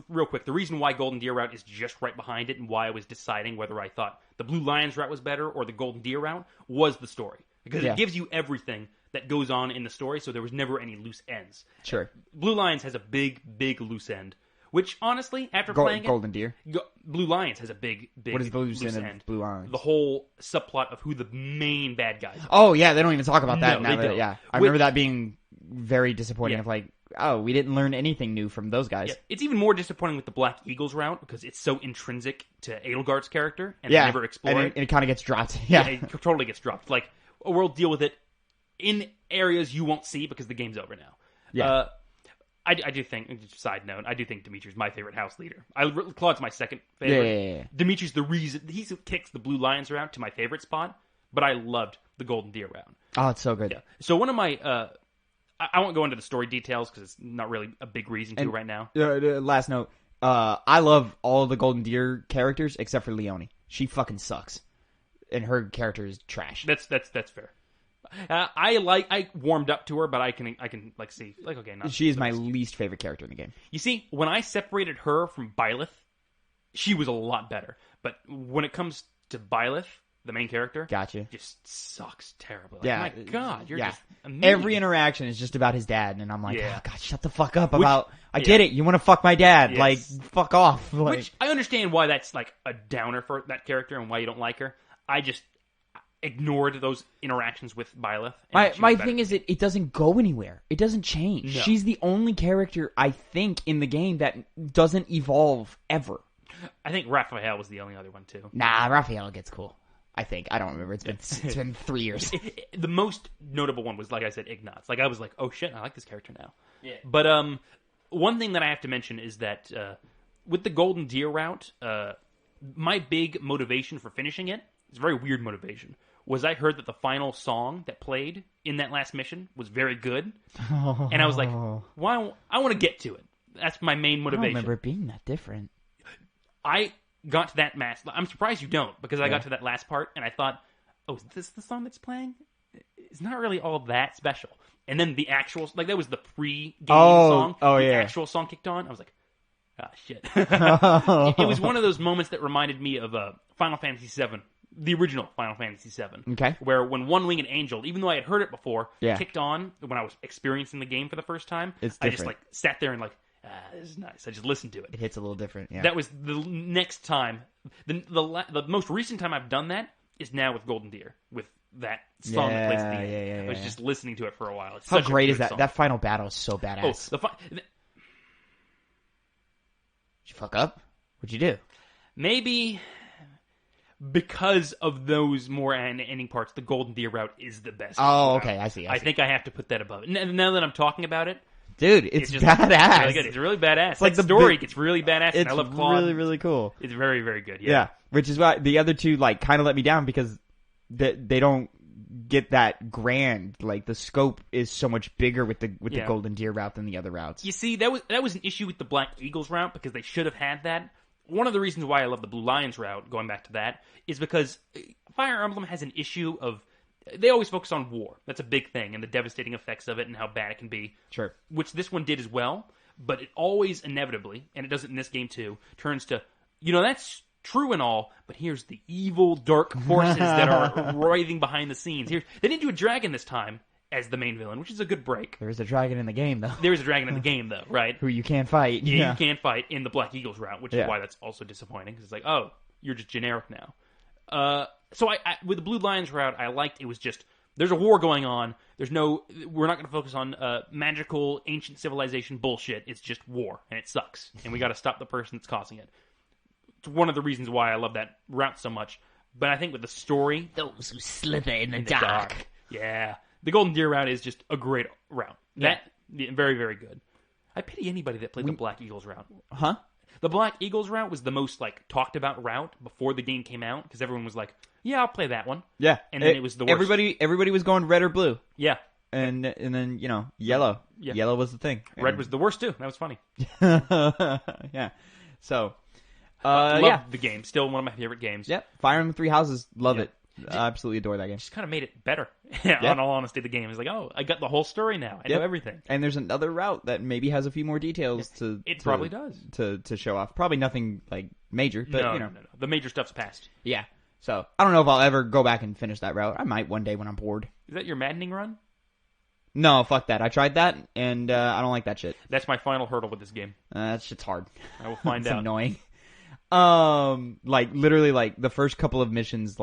real quick, the reason why Golden Deer route is just right behind it and why I was deciding whether I thought the Blue Lions route was better or the Golden Deer route was the story. Because it gives you everything that goes on in the story, so there was never any loose ends. Sure. Blue Lions has a big, big loose end, which, honestly, after playing Golden Deer? Blue Lions has a big, big What is the loose end end? of Blue Lions? The whole subplot of who the main bad guys are. Oh, yeah, they don't even talk about that. No, they don't. Yeah, I remember that being very disappointing. Of like, oh, we didn't learn anything new from those guys. Yeah. It's even more disappointing with the Black Eagles route because it's so intrinsic to Edelgard's character and they never explore it. And it kind of gets dropped. Yeah, it totally gets dropped. Like, we'll deal with it in areas you won't see because the game's over now. Yeah. I do think, side note, I do think Dimitri's my favorite house leader. Claude's my second favorite. Yeah. Dimitri's the reason, he kicks the Blue Lions route to my favorite spot, but I loved the Golden Deer route. Oh, it's so good. Yeah. So one of my, I won't go into the story details because it's not really a big reason to right now. Last note, I love all of the Golden Deer characters except for Leone. She fucking sucks, and her character is trash. That's fair. I warmed up to her, but I can like see like okay. She is my least favorite character in the game. You see, when I separated her from Byleth, she was a lot better. But when it comes to Byleth, the main character, gotcha, just sucks terribly. Like, my God, you're just amazing. Every interaction is just about his dad, and I'm like, oh God, shut the fuck up about. I get it. You want to fuck my dad? Yes. Like, fuck off. Like, which I understand why that's like a downer for that character and why you don't like her. I just ignored those interactions with Byleth. My thing is it doesn't go anywhere. It doesn't change. No. She's the only character, I think, in the game that doesn't evolve ever. I think Raphael was the only other one, too. Nah, Raphael gets cool. I think. I don't remember. It's been 3 years. The most notable one was, like I said, Ignatz. Like, I was like, oh shit, I like this character now. Yeah. But one thing that I have to mention is that with the Golden Deer route, my big motivation for finishing it, it's a very weird motivation, was I heard that the final song that played in that last mission was very good. And I was like, why? I want to get to it. That's my main motivation. I don't remember it being that different. I got to that mass. I'm surprised you don't, because I got to that last part and I thought, oh, is this the song that's playing? It's not really all that special. And then the actual, like that was the pre-game song. Oh, the yeah. actual song kicked on. I was like, ah, shit. It was one of those moments that reminded me of Final Fantasy VII. The original Final Fantasy VII. Okay. Where when One Winged Angel, even though I had heard it before, Yeah. kicked on when I was experiencing the game for the first time, It's I just different. like sat there and like, this is nice. I just listened to it. It hits a little different, yeah. That was the next time. The most recent time I've done that is now with Golden Deer, with that song that plays at the end. I was just listening to it for a while. It's How such a great good is that? song. That final battle is so badass. Oh, Did you fuck up? What'd you do? maybe because of those more ending parts, the Golden Deer route is the best. Oh, route. okay, I see. I think I have to put that above it. Now that I'm talking about it, Dude, it's just badass. really good. It's really badass. It's like the the story big- gets really badass. It's and I love Claude. really, really cool. It's very, very good. Yeah, which is why the other two like kind of let me down because they don't get that grand. Like the scope is so much bigger with the Golden Deer route than the other routes. You see, that was an issue with the Black Eagles route because they should have had that. One of the reasons why I love the Blue Lions route, going back to that, is because Fire Emblem has an issue of they always focus on war. That's a big thing, and the devastating effects of it and how bad it can be. Sure. Which this one did as well, but it always inevitably, and it does it in this game too, turns to, that's true and all, but here's the evil, dark forces that are writhing behind the scenes. They didn't do a dragon this time as the main villain, which is a good break. There is a dragon in the game, though. There is a dragon in the game, though, right? Who you can't fight. Yeah, you can't fight in the Black Eagles route, which is why that's also disappointing. Because it's like, oh, you're just generic now. So I with the Blue Lions route, I liked it was just, there's a war going on. We're not going to focus on magical, ancient civilization bullshit. It's just war, and it sucks. And we got to stop the person that's causing it. It's one of the reasons why I love that route so much. But I think with the story... Those who slither in the dark. Yeah. The Golden Deer route is just a great route. Yeah. Very, very good. I pity anybody that played the Black Eagles route. Huh? The Black Eagles route was the most talked about route before the game came out, because everyone was like, yeah, I'll play that one. Yeah. And then it was the worst. Everybody was going red or blue. Yeah. And then, yellow. Yeah. Yellow was the thing. Red was the worst, too. That was funny. Yeah. So... Love the game. Still one of my favorite games. Yep. Fire Emblem Three Houses. Love it. I absolutely adore that game. Just kind of made it better. In all honesty, the game is like, oh, I got the whole story now. I know everything. And there's another route that maybe has a few more details probably does to show off. Probably nothing major, but no. The major stuff's past. Yeah. So I don't know if I'll ever go back and finish that route. I might one day when I'm bored. Is that your maddening run? No, fuck that. I tried that, and I don't like that shit. That's my final hurdle with this game. That shit's hard. I will find it's out. Annoying. Literally, the first couple of missions,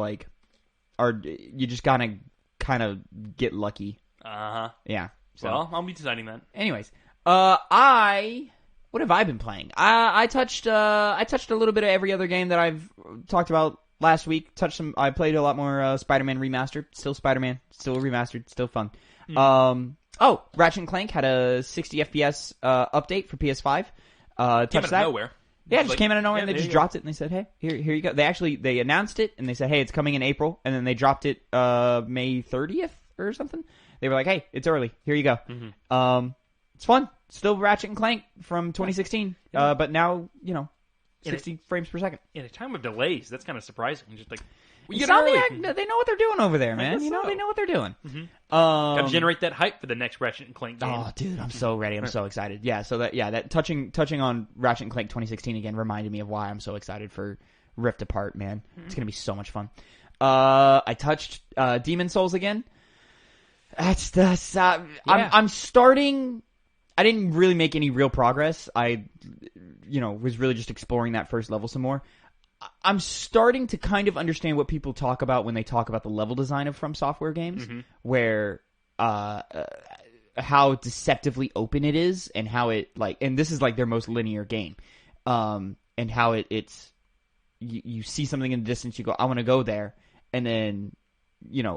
are you just gotta kind of get lucky. Yeah. So. Well, I'll be deciding that. Anyways, what have I been playing? I touched a little bit of every other game that I've talked about last week. I played a lot more Spider-Man Remastered. Still Spider-Man. Still remastered. Still fun. Ratchet and Clank had a 60 FPS update for PS5. Touched that. Nowhere. Yeah, it just came out of nowhere, and they just dropped it, and they said, hey, here you go. They announced it, and they said, hey, it's coming in April, and then they dropped it May 30th or something. They were like, hey, it's early. Here you go. Mm-hmm. It's fun. Still Ratchet and Clank from 2016, but now, 60 frames per second. In a time of delays, that's kind of surprising. Just like, they know what they're doing over there, man. They know what they're doing. Mm-hmm. Got to generate that hype for the next Ratchet and Clank game. Oh, dude, I'm so ready. I'm so excited. Yeah, so that touching on Ratchet and Clank 2016 again reminded me of why I'm so excited for Rift Apart, man. Mm-hmm. It's gonna be so much fun. I touched Demon Souls again. I'm starting. I didn't really make any real progress. I, was really just exploring that first level some more. I'm starting to kind of understand what people talk about when they talk about the level design of From Software games, where how deceptively open it is, and how it and this is their most linear game, and how it's you see something in the distance, you go, I want to go there, and then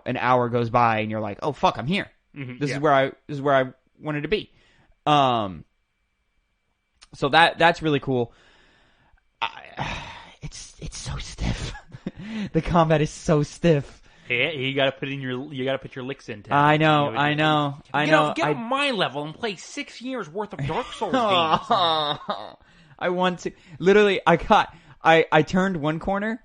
an hour goes by, and you're like, oh fuck, I'm here. Mm-hmm, this is where I wanted to be. So that's really cool. It's so stiff. The combat is so stiff. Yeah, you gotta put your licks in. I know. Get on my level and play 6 years worth of Dark Souls games. I want to. Literally, I turned one corner,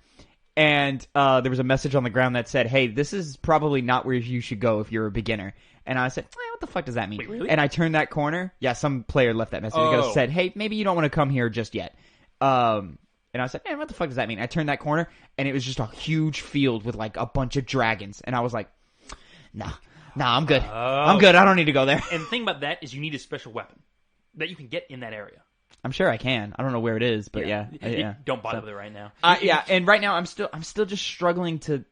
and there was a message on the ground that said, "Hey, this is probably not where you should go if you're a beginner." And I said, what the fuck does that mean? Wait, really? And I turned that corner. Yeah, some player left that message. It said, hey, maybe you don't want to come here just yet. And I said, what the fuck does that mean? I turned that corner, and it was just a huge field with a bunch of dragons. And I was like, nah, I'm good. I'm good. I don't need to go there. And the thing about that is you need a special weapon that you can get in that area. I'm sure I can. I don't know where it is, but yeah. Don't bother with it right now. And right now I'm still just struggling to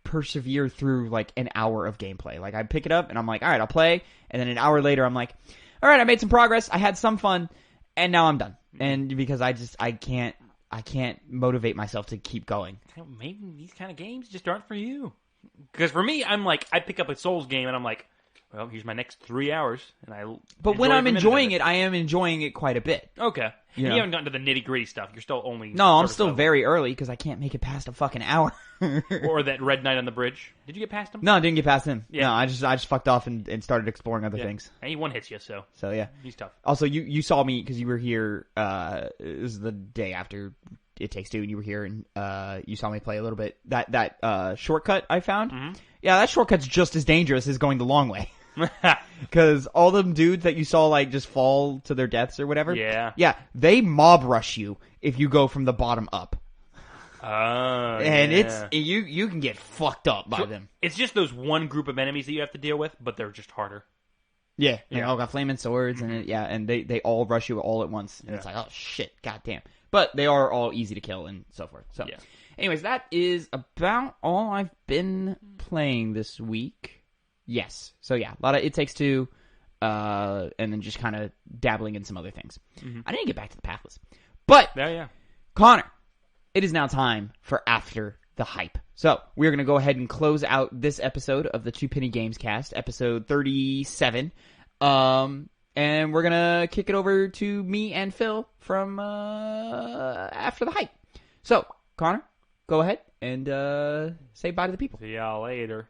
persevere through an hour of gameplay. I pick it up and I'm like, all right, I'll play, and then an hour later I'm like, all right, I made some progress, I had some fun, and now I'm done. And because I can't motivate myself to keep going. Maybe these kind of games just aren't for you. Because for me, I'm like, I pick up a Souls game and I'm like, well, here's my next 3 hours, and But when I'm enjoying it, I am enjoying it quite a bit. Okay. You haven't gotten to the nitty-gritty stuff. You're still only... No, I'm still very early, because I can't make it past a fucking hour. Or that Red Knight on the bridge. Did you get past him? No, I didn't get past him. Yeah. No, I just fucked off and started exploring other things. And he one-hits you, so... So, yeah. He's tough. Also, you saw me, because you were here, it was the day after It Takes Two, and you were here, and you saw me play a little bit. That shortcut I found, yeah, that shortcut's just as dangerous as going the long way. Because all them dudes that you saw like just fall to their deaths or whatever, yeah, they mob rush you if you go from the bottom up. And you can get fucked up by them. It's just those one group of enemies that you have to deal with, but they're just harder. Yeah, they all got flaming swords, and they all rush you all at once, and it's like, oh shit, goddamn. But they are all easy to kill and so forth. So, anyways, that is about all I've been playing this week. Yes, so yeah, a lot of It Takes Two, and then just kind of dabbling in some other things. I didn't get back to the Pathless, but Connor, it is now time for After the Hype. So, we're going to go ahead and close out this episode of the Two Penny Gamescast, episode 37. And we're going to kick it over to me and Phil from After the Hype. So, Connor, go ahead and say bye to the people. See y'all later.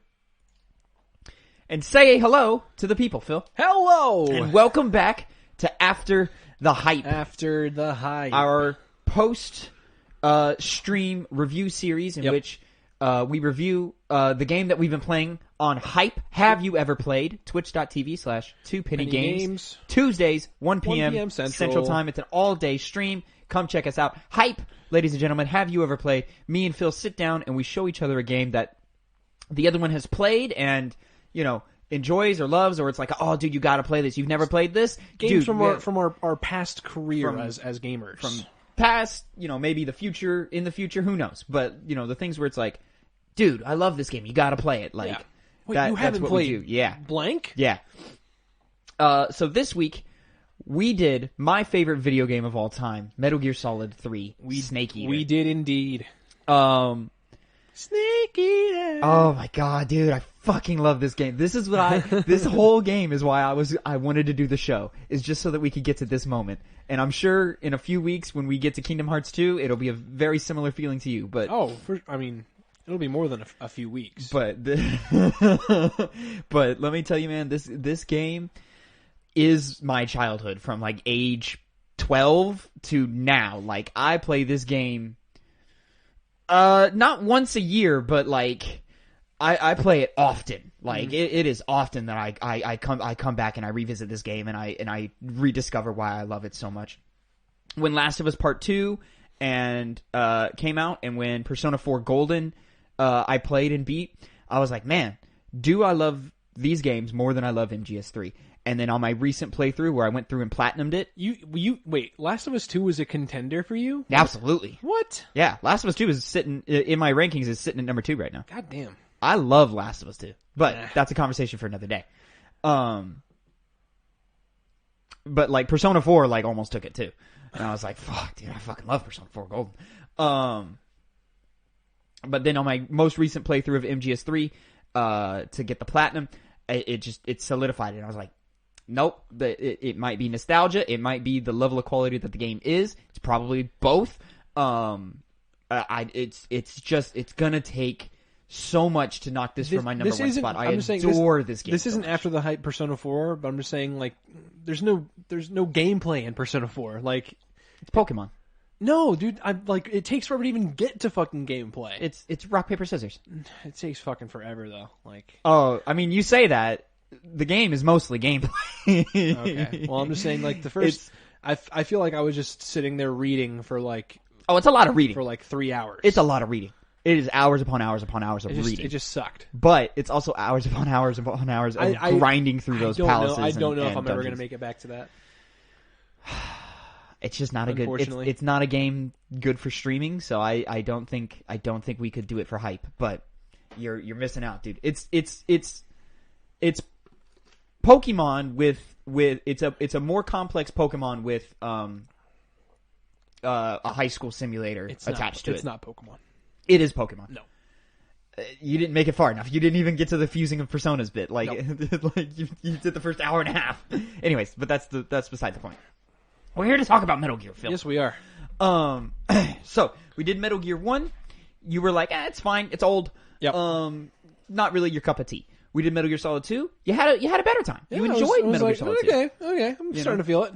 And say hello to the people, Phil. Hello! And welcome back to After the Hype. After the Hype. Our post-stream review series in which we review the game that we've been playing on Hype. Have you ever played? Twitch.tv/2pennygames. Tuesdays, 1 p.m. Central Time. It's an all-day stream. Come check us out. Hype, ladies and gentlemen. Have you ever played? Me and Phil sit down and we show each other a game that the other one has played and, enjoys or loves, or it's like, oh, dude, you got to play this. You've never played this? Games from our past career as gamers. From past, maybe in the future, who knows? But, the things where it's like, dude, I love this game. You got to play it. Like, Wait, you haven't played Blank? Yeah. So this week, we did my favorite video game of all time, Metal Gear Solid 3, Snake Eater. We did indeed. Snake Eater. Oh my god, dude, I fucking love this game. This is what this whole game is why I wanted to do the show, is just so that we could get to this moment. And I'm sure in a few weeks when we get to Kingdom Hearts 2, it'll be a very similar feeling to you, but it'll be more than a few weeks. But but let me tell you, man, this game is my childhood from like age 12 to now. Like, I play this game not once a year, but like I play it often. Like it is often that I come back and I revisit this game and I rediscover why I love it so much. When Last of Us Part 2 and came out, and when Persona 4 Golden I played and beat, I was like, man, do I love these games more than I love MGS3? And then on my recent playthrough where I went through and platinumed it. Wait, Last of Us 2 was a contender for you? Absolutely. What? Yeah, Last of Us 2 is sitting, in my rankings, is sitting at number 2 right now. God damn. I love Last of Us 2. But that's a conversation for another day. But like Persona 4 like almost took it too. And I was like, fuck, dude, I fucking love Persona 4 Golden. But then on my most recent playthrough of MGS3, to get the platinum, it solidified it. And I was like, nope, it might be nostalgia. It might be the level of quality that the game is. It's probably both. It's gonna take so much to knock this from my number one spot. I adore this game. This isn't After the Hype Persona 4, but I'm just saying, like, there's no gameplay in Persona 4. Like, it's Pokemon. No, dude, it takes forever to even get to fucking gameplay. It's rock, paper, scissors. It takes fucking forever, though. Like, oh, I mean, you say that. The game is mostly gameplay. Okay. Well, I'm just saying, like, the first... I feel like I was just sitting there reading for, like... Oh, it's a lot of reading. For, like, 3 hours. It's a lot of reading. It is hours upon hours upon hours of reading. It just sucked. But it's also hours upon hours upon hours of grinding through those palaces. I don't know if I'm dungeons. ever going to make it back to that. It's just not a good... It's not a game good for streaming, so I don't think we could do it for hype. But you're missing out, dude. It's Pokemon with it's a more complex Pokemon with a high school simulator attached to it. It's not Pokemon. It is Pokemon. No. You didn't make it far enough. You didn't even get to the fusing of personas bit. Like, nope. like you did the first hour and a half. Anyways, but that's beside the point. We're here to talk about Metal Gear, Phil. Yes, we are. So we did Metal Gear 1. You were like, it's fine. It's old. Yep. Not really your cup of tea. We did Metal Gear Solid 2. You had a better time. Yeah, you enjoyed Metal Gear Solid 2. Okay. I'm starting to feel it.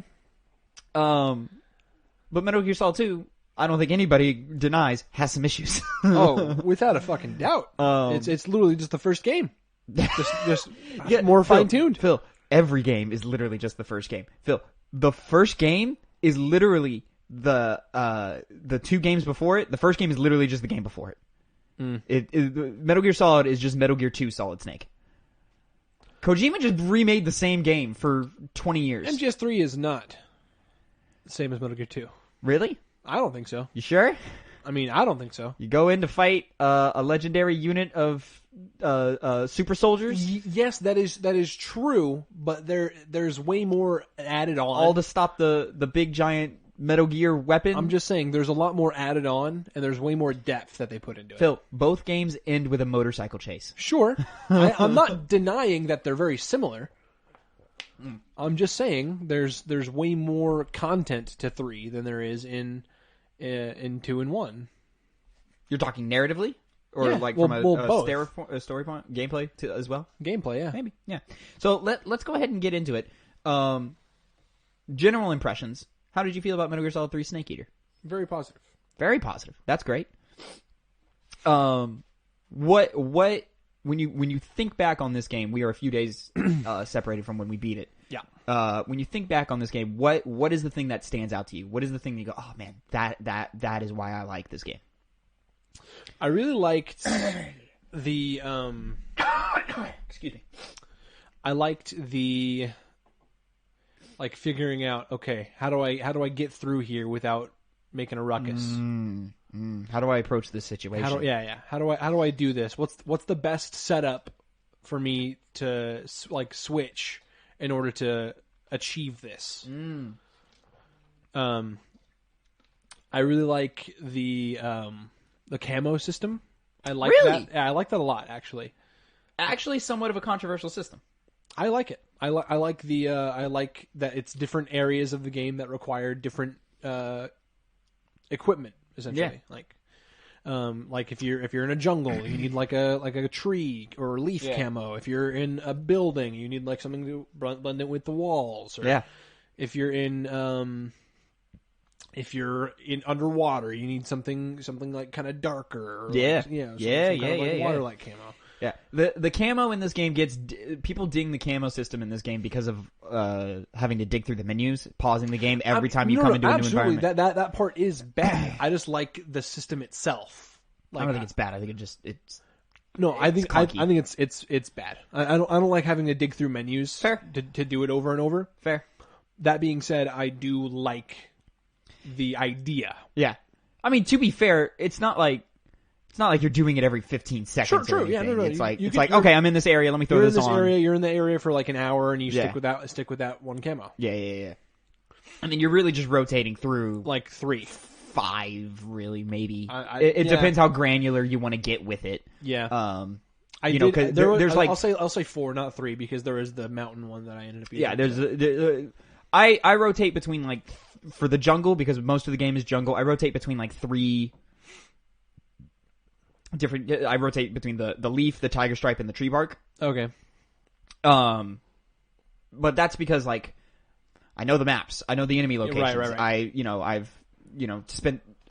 But Metal Gear Solid 2, I don't think anybody denies, has some issues. Oh, without a fucking doubt. It's literally just the first game. Just more fine-tuned. Phil, every game is literally just the first game. Phil, the first game is literally the 2 games before it. The first game is literally just the game before it. Metal Gear Solid is just Metal Gear 2 Solid Snake. Kojima just remade the same game for 20 years. MGS3 is not the same as Metal Gear 2. Really? I don't think so. You sure? I mean, I don't think so. You go in to fight a legendary unit of super soldiers? Yes, that is true, but there's way more added on. All to stop the big giant Metal Gear weapon? I'm just saying there's a lot more added on, and there's way more depth that they put into it. Phil, both games end with a motorcycle chase. Sure. I'm not denying that they're very similar. I'm just saying there's way more content to 3 than there is in 2 and 1. You're talking narratively? Or Yeah, from both. a story point, gameplay as well? Gameplay, yeah. Maybe, yeah. So let's go ahead and get into it. General impressions. How did you feel about Metal Gear Solid 3 Snake Eater? Very positive. Very positive. That's great. What when you think back on this game, we are a few days separated from when we beat it. Yeah. When you think back on this game, what is the thing that stands out to you? What is the thing that you go, oh man, that is why I like this game? I really liked the Excuse me. I liked the figuring out, okay, how do I get through here without making a ruckus? How do I approach this situation? How do I do this? What's the best setup for me to switch in order to achieve this? I really like the camo system. I like that. Yeah, I like that a lot, actually. Actually, somewhat of a controversial system. I like it. I like that it's different areas of the game that require different equipment, essentially. Yeah. Like if you're in a jungle, you need like a tree or leaf camo. If you're in a building, you need like something to blend it with the walls. Or if you're in underwater, you need something like kind of darker. Or water like camo. Yeah, the camo in this game people ding the camo system in this game because of having to dig through the menus, pausing the game every time you come into a new environment. That part is bad. I just like the system itself. I don't think it's bad. I think it's no. I think clunky. it's bad. I don't like having to dig through menus. Fair. To do it over and over. Fair. That being said, I do like the idea. Yeah, I mean, to be fair, it's not like you're doing it every 15 seconds. Sure, yeah, no. It's like okay, I'm in this area. Let me throw this on. You're in the area for like an hour, and you stick with that one camo. Yeah. And then you're really just rotating through like 3, 5, really, maybe. It depends how granular you want to get with it. Yeah. There's like I'll say 4, not 3, because there is the mountain one that I ended up using. Yeah, I rotate between like for the jungle, because most of the game is jungle. I rotate between like 3 different. I rotate between the leaf, the tiger stripe, and the tree bark. Okay. But that's because like I know the maps, I know the enemy locations. Right.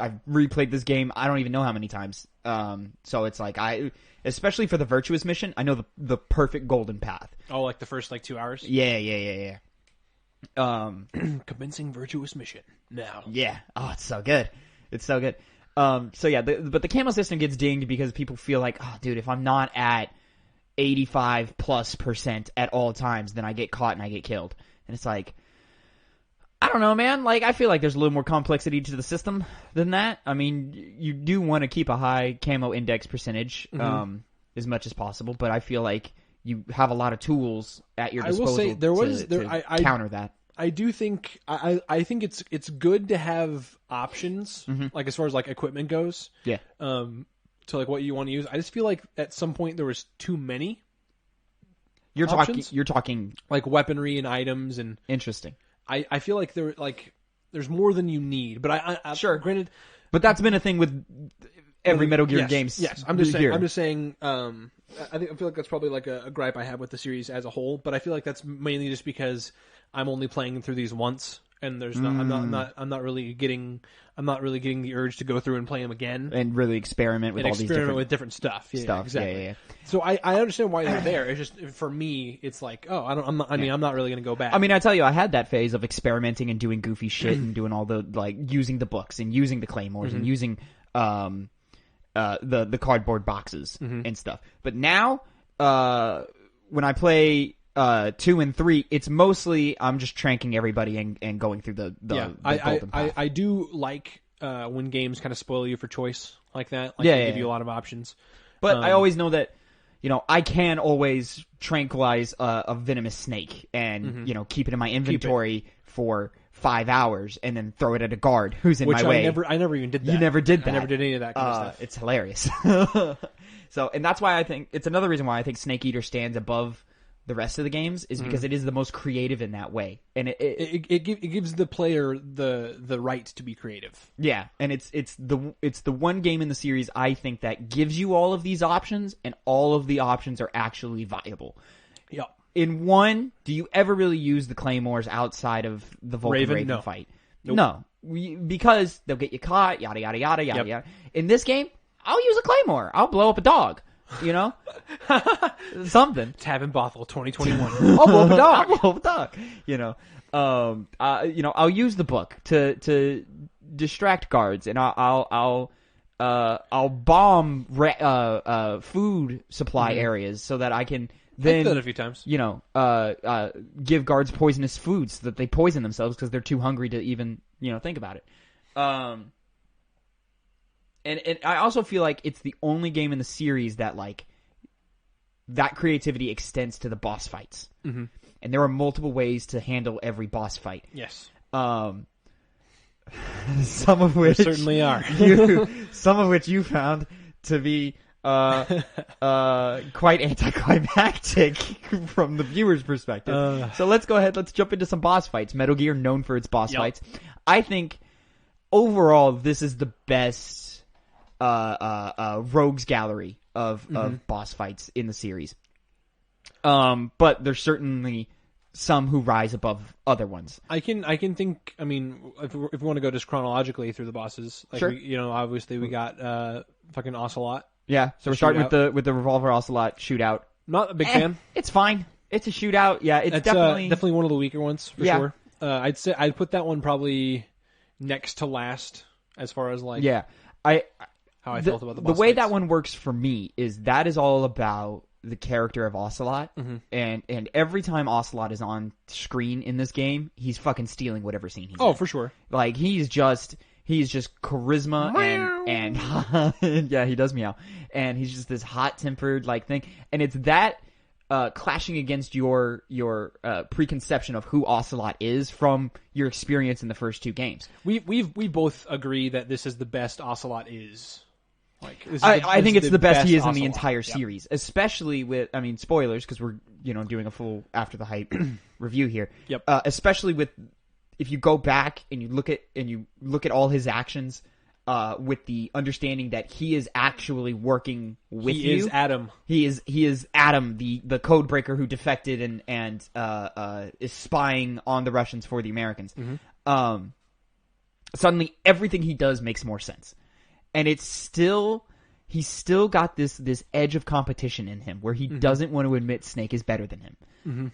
I've replayed this game I don't even know how many times. So it's like especially for the virtuous mission, I know the perfect golden path. Oh, like the first 2 hours? Yeah. Commencing virtuous mission now. Yeah. Oh, it's so good. So yeah, but the camo system gets dinged because people feel like, oh, dude, if I'm not at 85+% at all times, then I get caught and I get killed. And it's like, I don't know, man. Like, I feel like there's a little more complexity to the system than that. I mean, you do want to keep a high camo index percentage, as much as possible, but I feel like you have a lot of tools at your disposal. I will say to counter that. I do think I think it's good to have options, like as far as like equipment goes. Yeah. To like what you want to use. I just feel like at some point there was too many. You're talking like weaponry and items and interesting. I feel like there's more than you need, but I sure, granted, but that's been a thing with every Metal Gear games. Yes, I'm just saying. I feel like that's probably like a gripe I have with the series as a whole, but I feel like that's mainly just because I'm only playing through these once, and there's not. I'm not really getting the urge to go through and play them again and really experiment with different stuff. Yeah, stuff. Exactly. Yeah. So I understand why they're there. It's just for me, it's like, oh, I'm not really going to go back. I mean, I tell you, I had that phase of experimenting and doing goofy shit and doing all the using the books and using the claymores and using the cardboard boxes and stuff. But now, when I play 2 and 3, it's mostly I'm just tranking everybody and going through the golden path. I do like when games kind of spoil you for choice like that. Like they give you a lot of options. But I always know that, I can always tranquilize a venomous snake and, keep it in my inventory for 5 hours and then throw it at a guard who's in my way. I never even did that. You never did that. I never did any of that kind of stuff. It's hilarious. So, and that's why I think it's another reason why I think Snake Eater stands above the rest of the games is because it is the most creative in that way, and it gives the player the right to be creative. Yeah, and it's the one game in the series I think that gives you all of these options, and all of the options are actually viable. Yeah. In 1, do you ever really use the claymores outside of the Vulcan Raven fight? Nope. No, because they'll get you caught. Yada yada yada yada yada. In this game, I'll use a claymore. I'll blow up a dog. Something. Tavin Bothel, 2021. I'll blow up a dog. I'll blow up a dog. I'll use the book to distract guards, and I'll bomb food supply areas so that I can then I've done it a few times. Give guards poisonous foods so that they poison themselves because they're too hungry to even think about it. And I also feel like it's the only game in the series that that creativity extends to the boss fights. Mm-hmm. And there are multiple ways to handle every boss fight. Yes. Some of which there certainly are. Some of which you found to be quite anticlimactic from the viewer's perspective. So let's go ahead. Let's jump into some boss fights. Metal Gear, known for its boss fights. I think overall this is the best rogues gallery of boss fights in the series. But there's certainly some who rise above other ones. I can think. I mean, if we want to go just chronologically through the bosses, sure. Obviously we got fucking Ocelot. Yeah, so we're starting with the Revolver Ocelot shootout. Not a big fan. It's fine. It's a shootout. Yeah, it's definitely one of the weaker ones for sure. I'd say I'd put that one probably next to last as far as how I felt about the boss way fights. That one works for me is that is all about the character of Ocelot, and every time Ocelot is on screen in this game, he's fucking stealing whatever scene he's in. For sure. He's just charisma and yeah, he does meow, and he's just this hot-tempered thing, and it's that clashing against your preconception of who Ocelot is from your experience in the first 2 games. We both agree that this is the best Ocelot is. I think it's the best he is in the entire series, especially with, spoilers, because we're, doing a full after the hype review here. Yep. Especially with, if you go back and you look at all his actions, with the understanding that he is actually working with you. He is Adam. He is Adam, the code breaker who defected and is spying on the Russians for the Americans. Mm-hmm. Suddenly everything he does makes more sense. And he's still got this edge of competition in him where he doesn't want to admit Snake is better than him. Mm-hmm.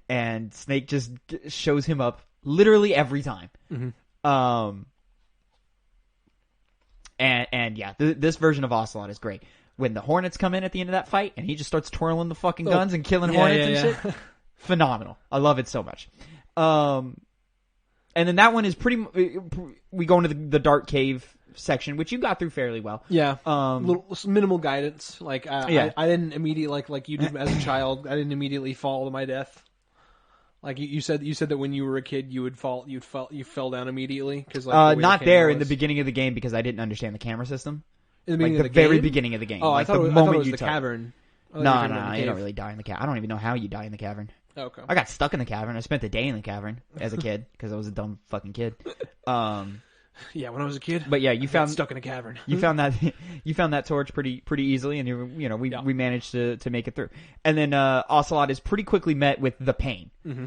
And Snake just shows him up literally every time. Mm-hmm. This version of Ocelot is great. When the Hornets come in at the end of that fight and he just starts twirling the fucking guns and killing Hornets and shit. Phenomenal. I love it so much. And then that one is we go into the dark cave section, which you got through fairly well. Yeah. Little minimal guidance. I didn't immediately like you did as a child. I didn't immediately fall to my death. Like you said that when you were a kid you fell down immediately because not there in the beginning of the game because I didn't understand the camera system. In the beginning of the very beginning of the game. Oh, I thought it was the cavern. No, you don't really die in the cavern. I don't even know how you die in the cavern. Oh, okay. I got stuck in the cavern. I spent the day in the cavern as a kid because I was a dumb fucking kid. Yeah, when I was a kid. But yeah, you found stuck in a cavern. You found that torch pretty easily, and we managed to make it through. And then Ocelot is pretty quickly met with the pain. Mm-hmm.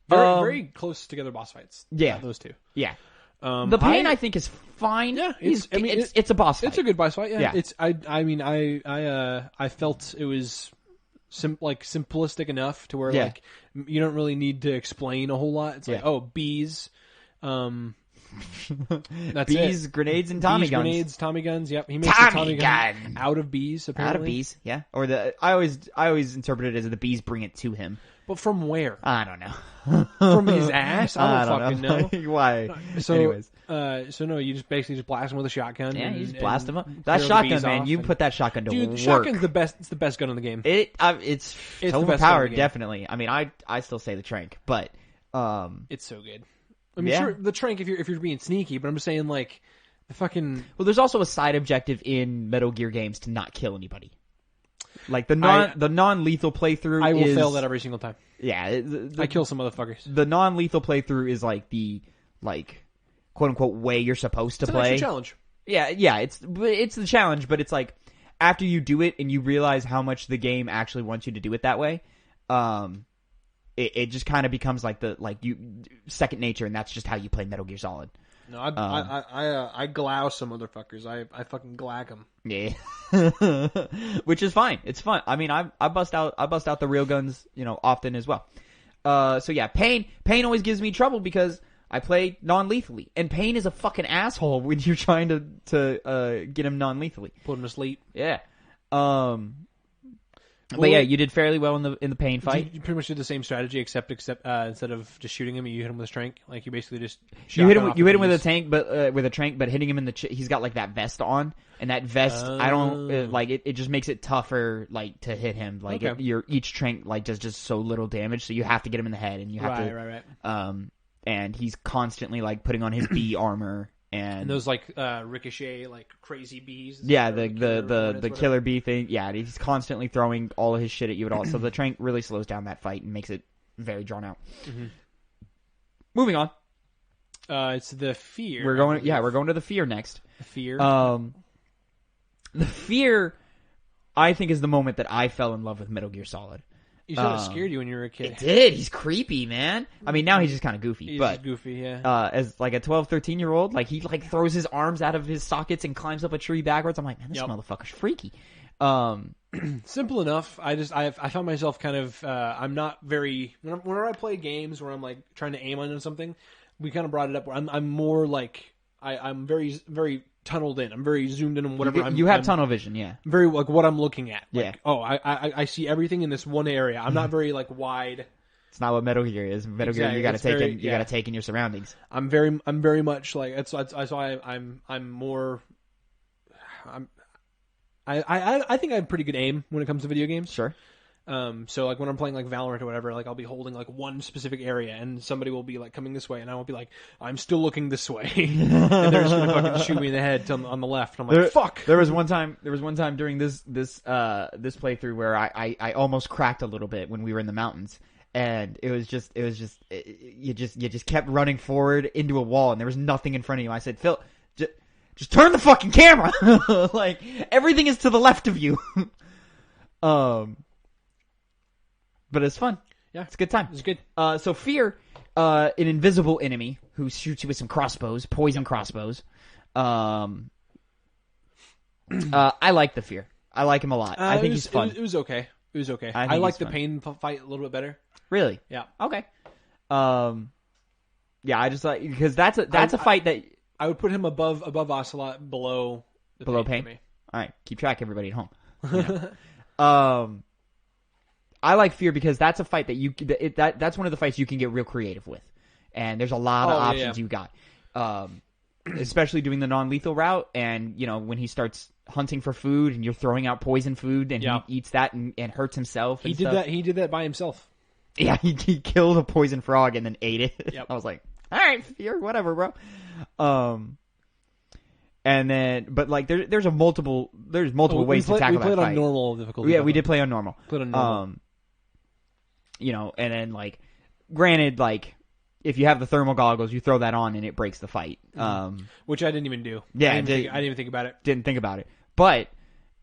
Very close together boss fights. Yeah. Those two. Yeah. The Pain I think is fine. Yeah, it's a boss fight. It's a good boss fight. Yeah. Yeah. I felt it was simplistic enough to where Yeah. like you don't really need to explain a whole lot. It's like, Yeah. oh, bees. That's bees, it. grenades, and Tommy Bees, guns. Grenades, Tommy guns. Yep, he makes Tommy the Tommy gun out of bees. Apparently, Out of bees, yeah. Or I always interpret it as the bees bring it to him. But from where? I don't know. From his ass? I don't fucking know. Why? So, anyways, so no, you just basically just blast him with a shotgun. yeah, you just and blast him up. clear That the shotgun, bees man. off You and- put that shotgun to Dude, work. the shotgun's the best. It's the best gun in the game. It's It's the best gun in overpowered, the game. definitely. I mean, I still say the trank, but It's so good. I mean, Yeah. sure, the trank if you're being sneaky, but I'm just saying like the fucking. well, there's also a side objective in Metal Gear games to not kill anybody. Like the non-lethal playthrough. I will is, fail that every single time. Yeah, I kill some motherfuckers. the non-lethal playthrough is like the quote unquote way you're supposed to It's an play. extra challenge. Yeah, it's the challenge, but it's like after you do it and you realize how much the game actually wants you to do it that way, it just kind of becomes like second nature, and that's just how you play Metal Gear Solid. No, I glouse some motherfuckers. I fucking glack them. Yeah, which is fine. It's fun. I mean, I bust out the real guns, often as well. So yeah, Pain always gives me trouble because I play non-lethally, and Pain is a fucking asshole when you're trying to get him non-lethally. Put him to sleep. Yeah. But yeah, you did fairly well in the Pain fight. You pretty much did the same strategy, except instead of just shooting him, you hit him with a trank. Like you basically just You hit him with a tank, but with a trank, but hitting him in the he's got like that vest on, and that vest I don't it just makes it tougher like to hit him. Like Okay. each trank like does just so little damage, so you have to get him in the head, and you have to right. and he's constantly like putting on his bee armor And those like ricochet like crazy bees. Yeah, the killer bee thing. Yeah, he's constantly throwing all of his shit at you at all. So the trank really slows down that fight and makes it very drawn out. Mm-hmm. Moving on. It's the fear. We're going to the fear next. The fear. The fear, I think, is the moment that I fell in love with Metal Gear Solid. You said it scared you when you were a kid. It did. He's creepy, man. I mean, now he's just kind of goofy. He's but goofy, yeah. As like a 12, 13-year-old, like he like throws his arms out of his sockets and climbs up a tree backwards. I'm like, man, this motherfucker's freaky. Simple enough. I found myself kind of I'm not very whenever I play games where I'm like trying to aim on something. We kind of brought it up where I'm more like I'm very very tunneled in. I'm very zoomed in on whatever. You have tunnel vision, yeah. Very like what I'm looking at. Like, yeah. Oh, I see everything in this one area. I'm not very like wide. It's not what Metal Gear is. Metal Gear, you got to take in. You got to take in your surroundings. I'm very much like that's why I'm more. I think I have pretty good aim when it comes to video games. Sure. So like when I'm playing like Valorant or whatever, like I'll be holding like one specific area and somebody will be like coming this way and I will be like, I'm still looking this way. And they're just gonna fucking shoot me in the head on the left. And I'm like, fuck. There was one time during this playthrough where I almost cracked a little bit when we were in the mountains. And it was just you just kept running forward into a wall and there was nothing in front of you. I said, Phil, just turn the fucking camera. Like everything is to the left of you. But it's fun. Yeah. It's a good time. It's good. So Fear, an invisible enemy who shoots you with some crossbows, poison crossbows. I like the Fear. I like him a lot. I think he's fun. It was okay. It was okay. I like the Pain fight a little bit better. Really? Yeah. Okay. Yeah, I just like because that's a fight that I would put him above Ocelot, below Pain. For me. All right, keep track, everybody at home. Yeah. I like Fear because that's a fight that that's one of the fights you can get real creative with, and there's a lot of options you got, especially doing the non-lethal route. And when he starts hunting for food and you're throwing out poison food and he eats that and hurts himself. He did that by himself. Yeah, he killed a poison frog and then ate it. Yep. I was like, all right, Fear, whatever, bro. And then, but like there's multiple ways to tackle that fight. We played on normal difficulty. Yeah, we did play on normal. Played on normal. And then like, granted, like if you have the thermal goggles, you throw that on and it breaks the fight. Which I didn't even do. Yeah, I didn't even think about it. Didn't think about it, but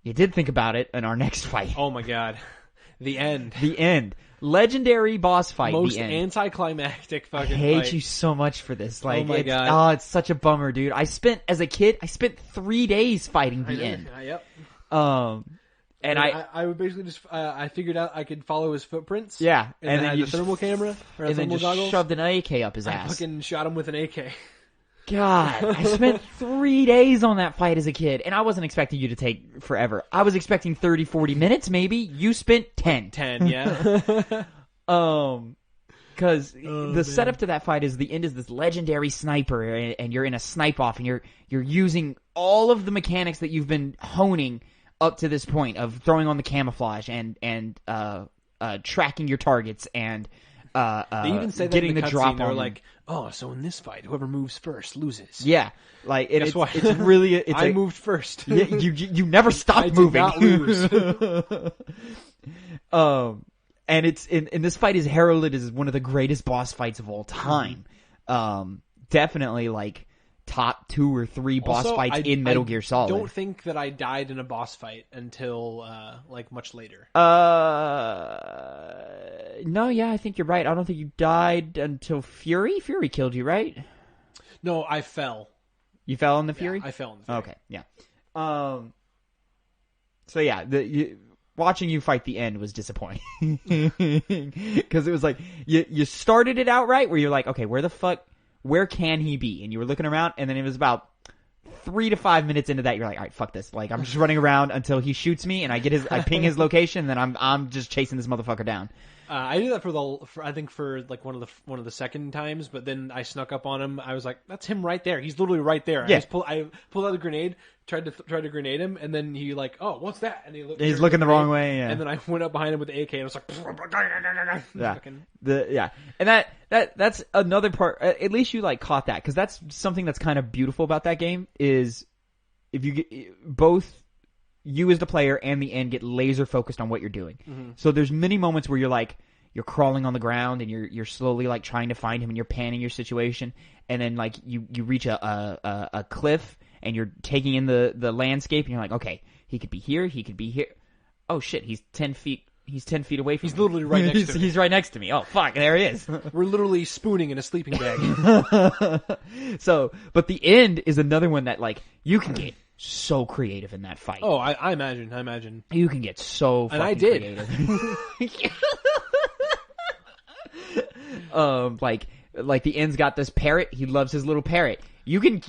you did think about it in our next fight. Oh my god, The end. The end. Legendary boss fight. Most the end. anticlimactic fucking I hate fight. you so much for this. Like, Oh my it's, God. it's such a bummer, dude. As a kid, I spent 3 days fighting the end. Yep. And I would basically just I figured out I could follow his footprints. yeah, and then I had you the thermal camera or and then thermal just goggles. shoved an AK up his I ass. fucking shot him with an AK. God, I spent 3 days on that fight as a kid, and I wasn't expecting you to take forever. I was expecting 30, 40 minutes, maybe. You spent 10. 10, yeah. Because the setup to that fight is the end is this legendary sniper, and you're in a snipe off, and you're using all of the mechanics that you've been honing up to this point of throwing on the camouflage and tracking your targets and They even say that getting in the drop cutscene. They were on like, "Oh, so in this fight, whoever moves first loses." yeah, like Guess it's what? it's really it's I moved first. Yeah, you never stopped I did moving. not lose. And it's in this fight is heralded as one of the greatest boss fights of all time. Definitely like top 2 or 3 boss Also, fights in Metal Gear Solid. I don't think that I died in a boss fight until like much later. No, yeah, I think you're right. I don't think you died until Fury. Fury killed you, right? No, I fell. You fell in the Fury? I fell in the Fury. Okay, yeah. So yeah, watching you fight the end was disappointing because it was like you started it out right where you're like, okay, where can he be? And you were looking around, and then it was about 3 to 5 minutes into that, you're like, all right, fuck this. Like, I'm just running around until he shoots me, and I ping his location, and then I'm just chasing this motherfucker down. I did that for like one of the second times, but then I snuck up on him. I was like, "That's him right there. He's literally right there." Yeah. I pulled out the grenade, tried to grenade him, and then he like, "Oh, what's that?" And He's looking the wrong way. Yeah. And then I went up behind him with the AK, and I was like, yeah. And that's another part. At least you like caught that, because that's something that's kind of beautiful about that game is if you get both. You as the player and the end get laser focused on what you're doing. Mm-hmm. So there's many moments where you're crawling on the ground and you're slowly like trying to find him and you're panning your situation, and then like you reach a cliff and you're taking in the landscape and you're like, okay, he could be here, he could be here. Oh shit, he's 10 feet away from me. He's literally right next to me. He's right next to me. Oh fuck, there he is. We're literally spooning in a sleeping bag. So, but the end is another one that like you can get so creative in that fight. Oh, I imagine. You can get so fucking and I did. Creative. Like the end's got this parrot. He loves his little parrot. You can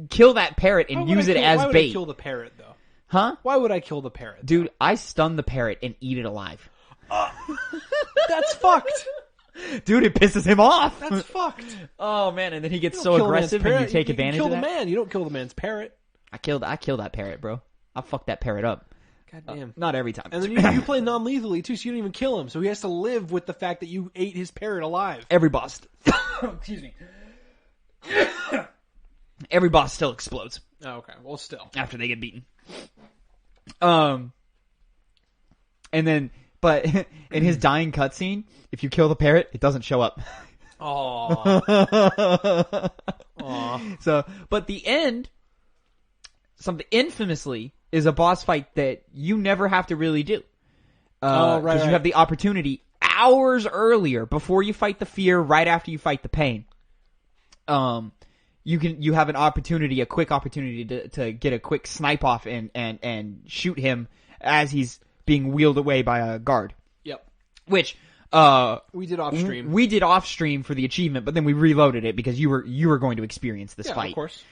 kill that parrot and use it as why would bait. I kill the parrot though? Huh? Why would I kill the parrot? Dude, I stun the parrot and eat it alive. That's fucked. Dude, it pisses him off. That's fucked. Oh man, and then he gets so aggressive and you take advantage of that. You kill the man. You don't kill the man's parrot. I killed that parrot, bro. I fucked that parrot up. God damn. Not every time. And then you play non-lethally too, so you don't even kill him. So he has to live with the fact that you ate his parrot alive. Every boss. Excuse me. Every boss still explodes. Oh, okay. Well, still. After they get beaten. And then, but in his dying cutscene, if you kill the parrot, it doesn't show up. Aww. So, but the end, something infamously, is a boss fight that you never have to really do. Because you have the opportunity hours earlier, before you fight the fear, right after you fight the pain. You have a quick opportunity to get a quick snipe off and shoot him as he's being wheeled away by a guard. Yep. Which we did off stream. We did off stream for the achievement, but then we reloaded it because you were going to experience this fight. Of course.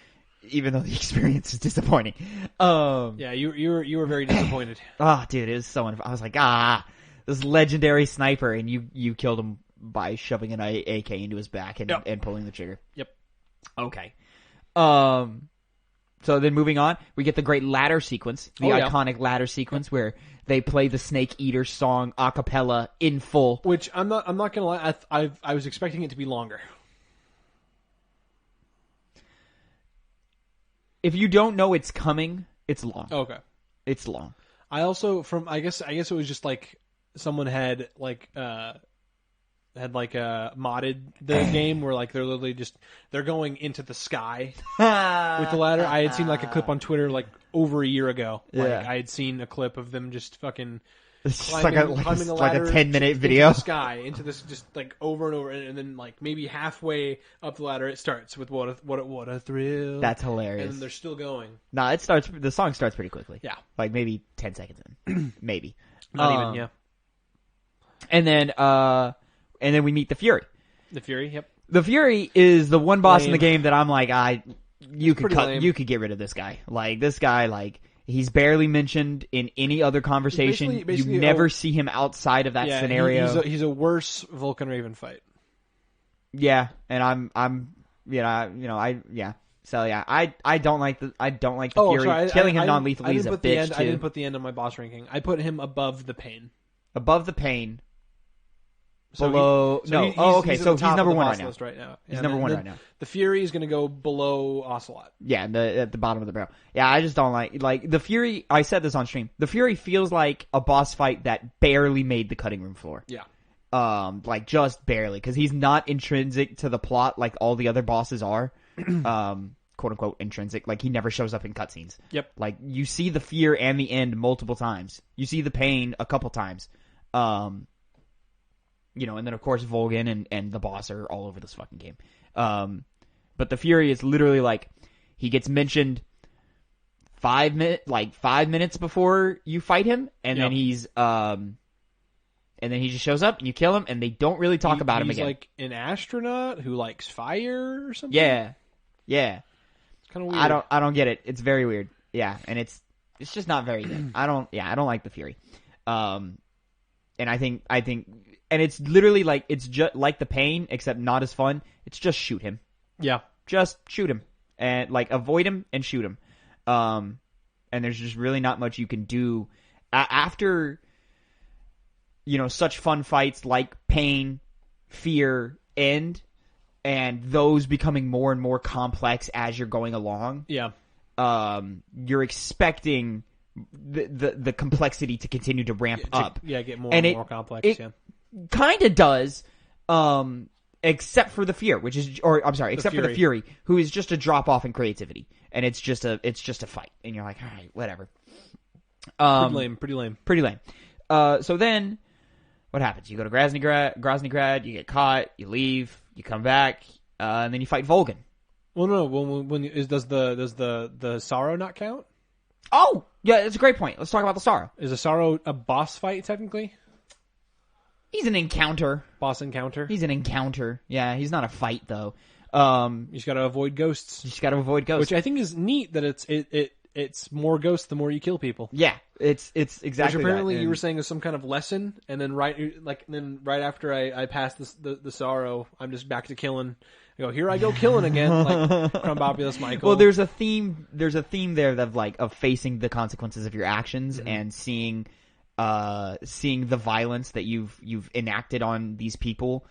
Even though the experience is disappointing. Yeah, you were very disappointed. Dude, it was so I was like, this legendary sniper, and you killed him by shoving an AK into his back and pulling the trigger. Yep. Okay. So then moving on, we get the great ladder sequence, the iconic ladder sequence where they play the Snake Eater song a cappella in full. Which I'm not gonna lie, I was expecting it to be longer. If you don't know it's coming, it's long. Okay. It's long. I also I guess it was just like someone had modded the game where like they're literally they're going into the sky with the ladder. I had seen like a clip on Twitter like over a year ago. Like I had seen a clip of them just fucking It's just climbing a like a ladder 10-minute video. into the sky, into this just like over and over, and then like maybe halfway up the ladder, it starts with what a thrill. That's hilarious. And then they're still going. Nah, the song starts pretty quickly. Yeah, like maybe 10 seconds in, maybe not even. Yeah, and then we meet the Fury. The Fury. Yep. The Fury is the one boss Lame. in the game that I'm like, you could lame. you could get rid of this guy. Like this guy, like he's barely mentioned in any other conversation. Basically, you never see him outside of that scenario. He's a worse Vulcan Raven fight. Yeah, and I'm So yeah, I don't like the Fury. Sorry, Killing him non-lethally is a bitch too. I didn't put the end on my boss ranking. I put him above the Pain. Above the Pain. So below he's number one right now. Right now. He's number one right now. The Fury is going to go below Ocelot. Yeah, at the bottom of the barrel. Yeah, I just don't like the Fury. I said this on stream. The Fury feels like a boss fight that barely made the cutting room floor. Yeah. Like just barely, because he's not intrinsic to the plot like all the other bosses are. Quote unquote intrinsic. Like he never shows up in cutscenes. Yep. Like you see the fear and the end multiple times. You see the pain a couple times. And then of course Volgan and the boss are all over this fucking game. But the Fury is literally like he gets mentioned 5 minutes before you fight him, and then he's and then he just shows up and you kill him, and they don't really talk about him again. He's like an astronaut who likes fire or something. Yeah. It's kind of weird. I don't get it. It's very weird. Yeah, and it's just not very good. I don't like the Fury. And I think and it's literally like it's just like the Pain, except not as fun. It's just shoot him. Yeah. Just shoot him and like avoid him and shoot him. And there's just really not much you can do after such fun fights like Pain, Fear end, and those becoming more and more complex as you're going along. Yeah. You're expecting the complexity to continue to ramp up. Get more and more complex. It kind of does, except for the Fear, except for the Fury, who is just a drop off in creativity, and it's just a fight, and you're like, all right, whatever. Pretty lame. So then, what happens? You go to Groznygrad, you get caught, you leave, you come back, and then you fight Volgan. Well, no. Does the Sorrow not count? Oh, yeah, that's a great point. Let's talk about the Sorrow. Is a Sorrow a boss fight technically? He's an encounter. Boss encounter. He's an encounter. Yeah, he's not a fight though. You just got to avoid ghosts. Which I think is neat that it's more ghosts the more you kill people. Yeah, it's exactly. Which apparently that. You were saying is some kind of lesson, and then right after I passed the Sorrow, I'm just back to killing. I go, here I go killing again, like Crumbopulous Michael. Well, there's a theme there of facing the consequences of your actions and seeing the violence that you've enacted on these people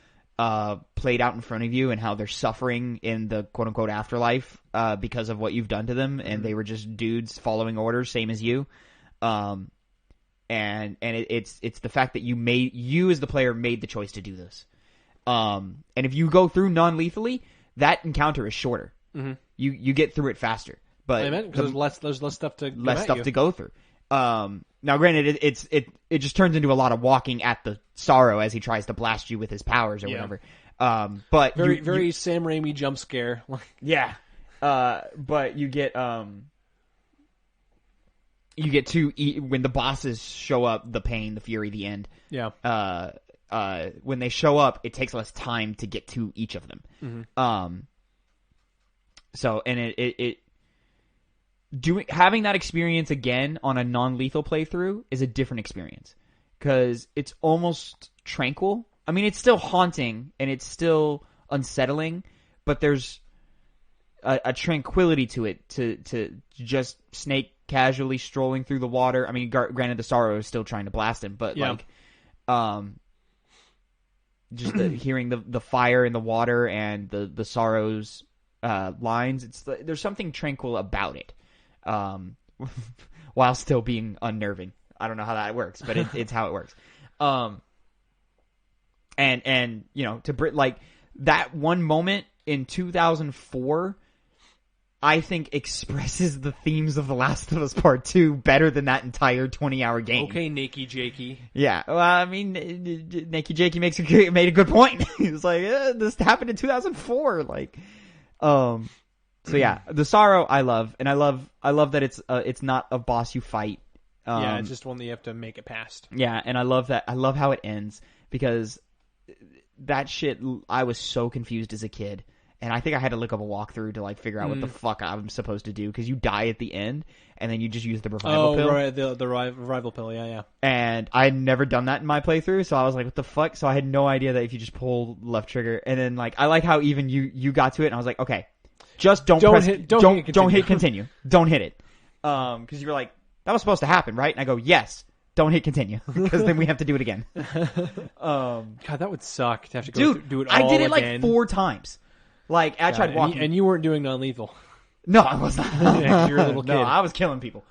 played out in front of you, and how they're suffering in the quote unquote afterlife because of what you've done to them, and they were just dudes following orders, same as you. And it's the fact that you as the player made the choice to do this. And if you go through non-lethally, that encounter is shorter. Mm-hmm. You get through it faster, but because there's less stuff to to go through. Now, granted, it just turns into a lot of walking at the Sorrow as he tries to blast you with his powers or whatever. But very Sam Raimi jump scare. Yeah. But you get to when the bosses show up, the Pain, the Fury, the End. Yeah. When they show up, it takes less time to get to each of them. Mm-hmm. So, and having that experience again on a non-lethal playthrough is a different experience, because it's almost tranquil. I mean, it's still haunting and it's still unsettling, but there's a tranquility to it, to just Snake casually strolling through the water. I mean, granted, the Sorrow is still trying to blast him, but just hearing the fire in the water and the Sorrow's lines, there's something tranquil about it, while still being unnerving. I don't know how that works, but it's how it works. And to like that one moment in 2004, I think expresses the themes of The Last of Us Part 2 better than that entire 20-hour game. Okay, Nakey Jakey. Yeah, well, I mean, Nakey Jakey made a good point. He was like, this happened in 2004, like, so yeah, the sorrow I love, and I love that it's not a boss you fight. Yeah, it's just one that you have to make it past. Yeah, and I love that. I love how it ends, because that shit, I was so confused as a kid. And I think I had to look up a walkthrough to like figure out what the fuck I'm supposed to do, because you die at the end and then you just use the revival pill. Oh, right, the revival pill, yeah. And I had never done that in my playthrough, so I was like, what the fuck? So I had no idea that if you just pull left trigger, and then like I like how even you got to it, and I was like, okay, just don't hit continue. Don't hit it. Because you were like, that was supposed to happen, right? And I go, yes. Don't hit continue, because then we have to do it again. God, that would suck to have to go do it all I did it again. like 4 times. Like, I tried walking. And you weren't doing non-lethal. No, I was not. Yeah, you're a little kid. No, I was killing people.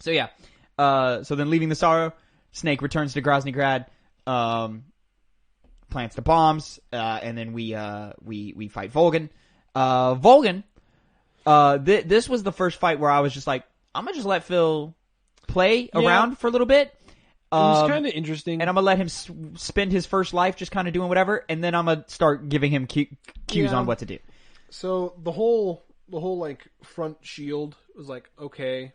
So yeah. So then leaving the sorrow, Snake returns to Groznygrad, plants the bombs, and then we fight Volgin. Volgin, this was the first fight where I was just like, I'm gonna just let Phil play around for a little bit. It was kind of interesting. And I'm going to let him spend his first life just kind of doing whatever, and then I'm going to start giving him cues on what to do. So the whole like front shield was like, okay,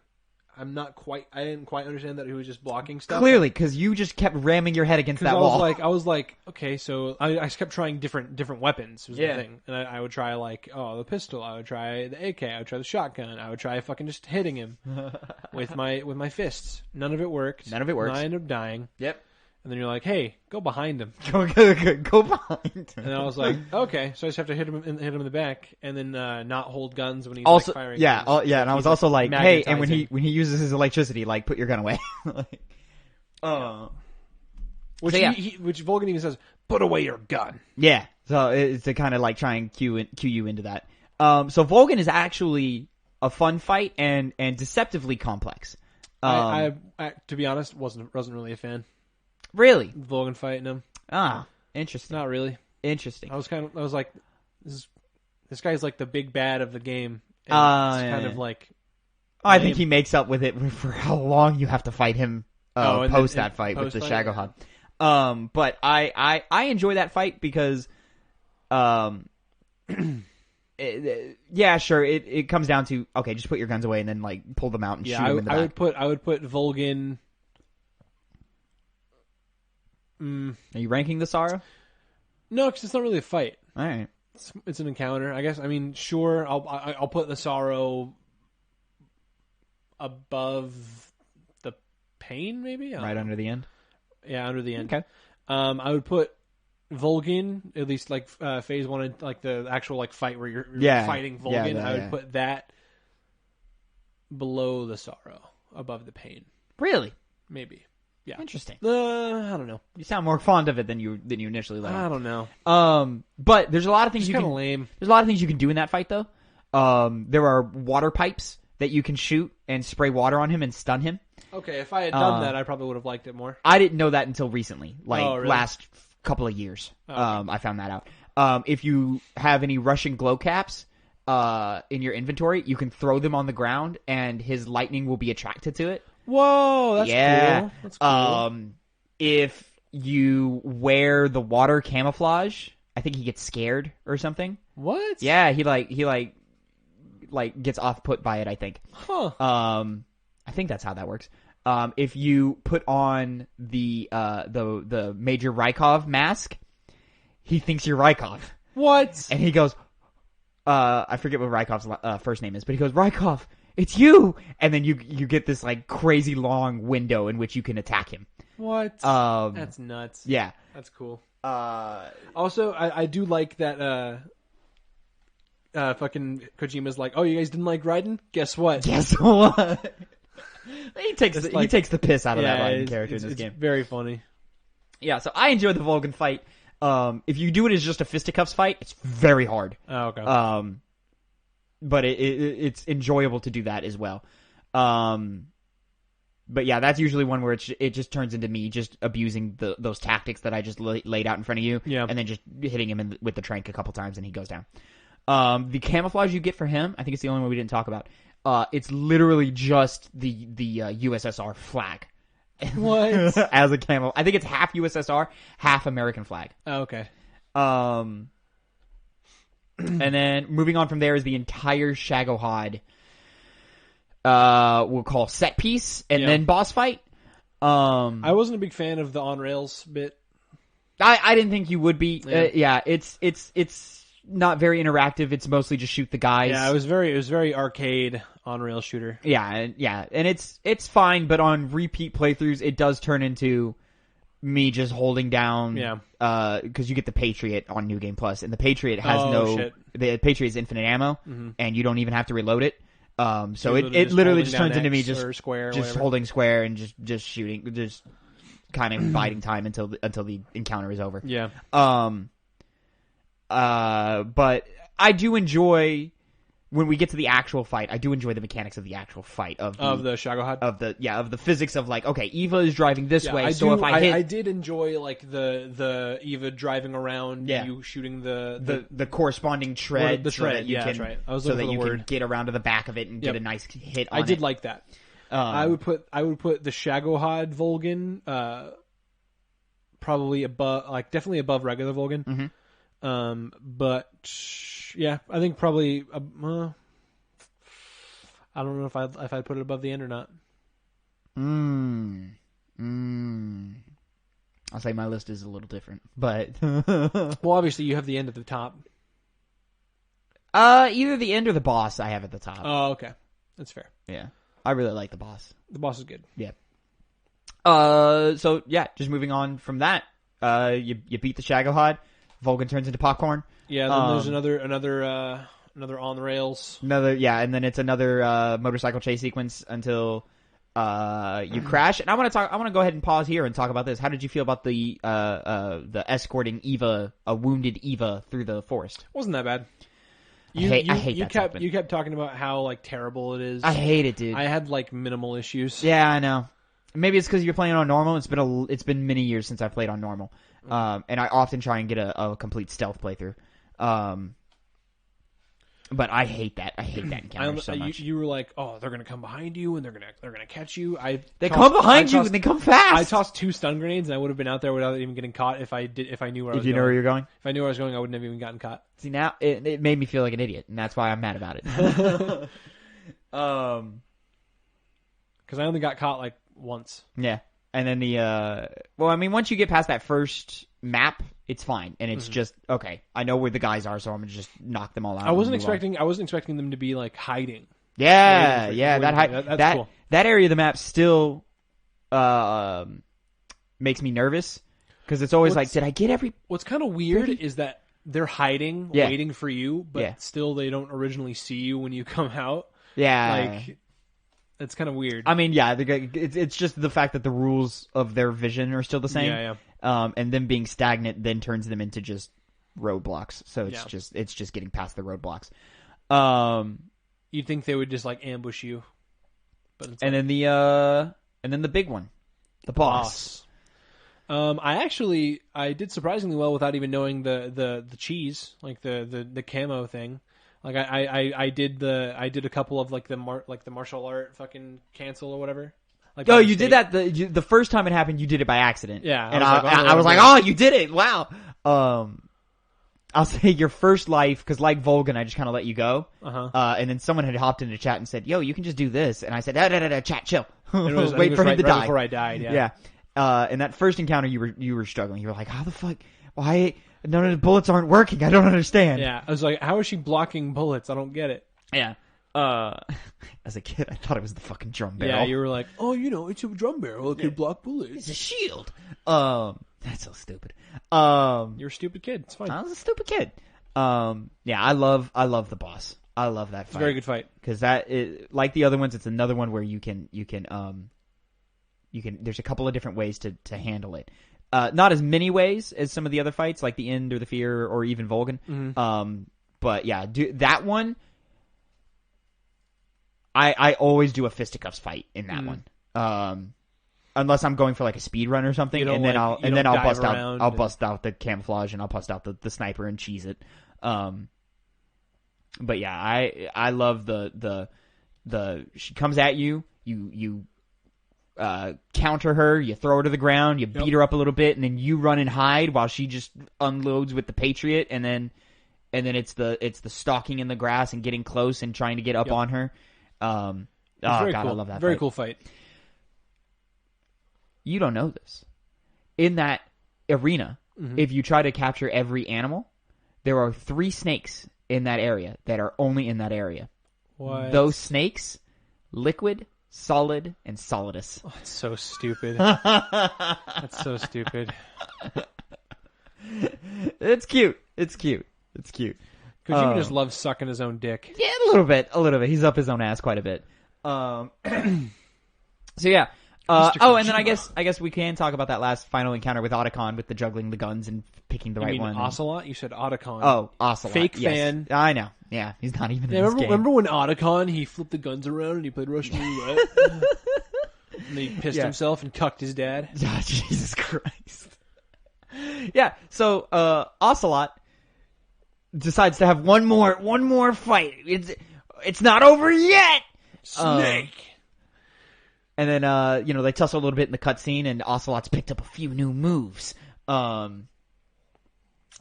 I didn't quite understand that he was just blocking stuff. Clearly, because you just kept ramming your head against that wall. I was like, okay, so I kept trying different weapons was the thing. And I would try like, the pistol, I would try the AK, I would try the shotgun, I would try fucking just hitting him with my fists. None of it worked. None of it works. And I ended up dying. Yep. And then you're like, hey, go behind him. Go behind him. And I was like, okay, so I just have to hit him in the back, and then not hold guns when he's also, like, firing. Yeah, and I was also like, hey, and when magnetizing. he uses his electricity, like, put your gun away. Which Volgin even says, put away your gun. Yeah, so it's to kind of like try and cue you into that. So Volgin is actually a fun fight and deceptively complex. I to be honest, wasn't really a fan. Really? Volgin fighting him. Ah, interesting. Not really. Interesting. I was like, this guy's like the big bad of the game. And it's kind of like. I think he makes up with it for how long you have to fight him post that fight with the Shagohod. But I enjoy that fight because, yeah, sure. It comes down to, okay, just put your guns away and then like pull them out and shoot them in the back. I would put Volgin. Are you ranking the sorrow? No, because it's not really a fight. All right, it's an encounter, I guess. I mean, sure, I'll put the sorrow above the pain, maybe. Right under the end. Yeah, under the end. Okay. I would put Volgin, at least like phase 1, like the actual like fight where you're fighting Volgin. I would put that below the sorrow, above the pain. Really? Maybe. Yeah. Interesting. I don't know. You sound more fond of it than you initially let on. I don't know. But there's a lot of things it's kind of lame. There's a lot of things you can do in that fight though. There are water pipes that you can shoot and spray water on him and stun him. Okay, if I had done that, I probably would have liked it more. I didn't know that until recently, really? last couple of years. Okay. I found that out. If you have any Russian glow caps in your inventory, you can throw them on the ground and his lightning will be attracted to it. Whoa, that's cool. That's cool. If you wear the water camouflage, I think he gets scared or something. What? Yeah, he gets off put by it, I think. Huh. I think that's how that works. If you put on the Major Rykov mask, he thinks you're Rykov. What? And he goes, I forget what Rykov's first name is, but he goes, Rykov, it's you! And then you get this like crazy long window in which you can attack him. What? That's nuts. Yeah. That's cool. Also, I do like that fucking Kojima's like, oh, you guys didn't like Raiden? Guess what? Guess what? He takes the piss out of that Raiden character in this game. It's very funny. Yeah, so I enjoyed the Volgin fight. If you do it as just a fisticuffs fight, it's very hard. Oh, okay. But it's enjoyable to do that as well. But yeah, that's usually one where it just turns into me just abusing those tactics that I just laid out in front of you, yeah, and then just hitting him with the trank a couple times and he goes down. The camouflage you get for him, I think it's the only one we didn't talk about. It's literally just the USSR flag. What? As a camo. I think it's half USSR, half American flag. Oh, okay. And then moving on from there is the entire Shagohod, we'll call set piece, and then boss fight. I wasn't a big fan of the on rails bit. I didn't think you would be. It's not very interactive. It's mostly just shoot the guys. Yeah, it was very arcade on rail shooter. Yeah, and it's fine, but on repeat playthroughs, it does turn into me just holding down. Yeah. Because you get the Patriot on New Game Plus, and the Patriot has the Patriot is infinite ammo, and you don't even have to reload it. So it literally just turns into me just holding square and just shooting, just kind of biding time until the encounter is over. Yeah. But I do enjoy when we get to the actual fight. I do enjoy the mechanics of the actual fight of the Shagohod, of the physics of like, okay, Eva is driving this way, if I did enjoy like the Eva driving around, you shooting the corresponding tread, the tread. That's right. I was looking for the word. Can get around to the back of it and get a nice hit on it. I did like that. I would put the Shagohod Volgan probably above, like definitely above regular Volgan. Mm-hmm. But yeah, I think probably I don't know if I'd put it above the end or not. I'll say my list is a little different, but well, obviously you have the end at the top. Either the end or the boss I have at the top. Oh, okay, that's fair. Yeah, I really like the boss. The boss is good. Yeah. So yeah, just moving on from that, you beat the Shagohod. Volgan turns into popcorn. Yeah, then there's another on the rails. And then it's another motorcycle chase sequence until you crash. And I want to go ahead and pause here and talk about this. How did you feel about the escorting Eva, a wounded Eva, through the forest? Wasn't that bad. I hate you that. You kept talking about how like terrible it is. I hate it, dude. I had like minimal issues. Yeah, I know. Maybe it's because you're playing on normal. It's been many years since I played on normal. And I often try and get a complete stealth playthrough. But I hate that. I hate that encounter so much. You were like, oh, they're gonna come behind you and they're gonna catch you. They come behind you and they come fast. I tossed 2 stun grenades and I would have been out there without even getting caught if I knew where I was going. Did you know where you're going? If I knew where I was going, I wouldn't have even gotten caught. See, now it made me feel like an idiot, and that's why I'm mad about it. Because I only got caught like once. Yeah. And then once you get past that first map, it's fine, and it's just okay. I know where the guys are, so I'm gonna just knock them all out. I wasn't expecting them to be like hiding. Yeah, that's cool. That area of the map still makes me nervous because it's always like, did I get every? What's kind of weird is that they're hiding, waiting for you, but still they don't originally see you when you come out. Yeah, like. It's kind of weird. I mean, yeah, it's just the fact that the rules of their vision are still the same. Yeah. And them being stagnant then turns them into just roadblocks. So it's just getting past the roadblocks. You'd think they would just like ambush you, but then the big one, the boss. I did surprisingly well without even knowing the cheese, like the camo thing. Like I did a couple of like the martial art fucking cancel or whatever. Like you did that the first time it happened. You did it by accident. Yeah, and I was like, oh, you did it! Wow. I'll say your first life because like Volgan, I just kind of let you go. And then someone had hopped into chat and said, "Yo, you can just do this," and I said, "Chat, chill. Wait for him to die." Before I died. Yeah. And that first encounter, you were struggling. You were like, "How the fuck? Why?" None of the bullets aren't working. I don't understand. Yeah, I was like, how is she blocking bullets? I don't get it. Yeah. As a kid, I thought it was the fucking drum barrel. Yeah, you were like, oh, it's a drum barrel. It could block bullets. It's a shield. That's so stupid. You're a stupid kid. It's fine. I was a stupid kid. Yeah, I love the boss. I love that fight. It's a very good fight. Because like the other ones, it's another one where you can there's a couple of different ways to handle it. Not as many ways as some of the other fights, like the End or the Fear or even Volgan. Mm-hmm. But yeah, that one, I always do a fisticuffs fight in that one. Unless I'm going for like a speed run or something, and then I'll bust out the camouflage and I'll bust out the sniper and cheese it. But yeah, I love the she comes at you, you counter her, you throw her to the ground, you beat her up a little bit, and then you run and hide while she just unloads with the Patriot, and then it's the stalking in the grass and getting close and trying to get up on her. Very God, cool. I love that. Very fight. cool fight. You don't know this. In that arena, if you try to capture every animal, there are 3 snakes in that area that are only in that area. What? Those snakes, Liquid, Solid, and Solidus. Oh, it's so stupid. That's so stupid. It's cute. It's cute. It's cute. Kojima just loves sucking his own dick. Yeah, a little bit. He's up his own ass quite a bit. So yeah. And then I guess we can talk about that last final encounter with Otacon with the juggling the guns and picking the right one. Ocelot? You said Otacon. Oh, Ocelot. Fake yes. fan. I know. Yeah, he's not even in this game. Remember when Otacon, he flipped the guns around and he played Russian roulette? And he pissed himself and cucked his dad? Oh, Jesus Christ. Yeah, so Ocelot decides to have one more fight. It's not over yet! Snake! And then, they tussle a little bit in the cutscene, and Ocelot's picked up a few new moves. And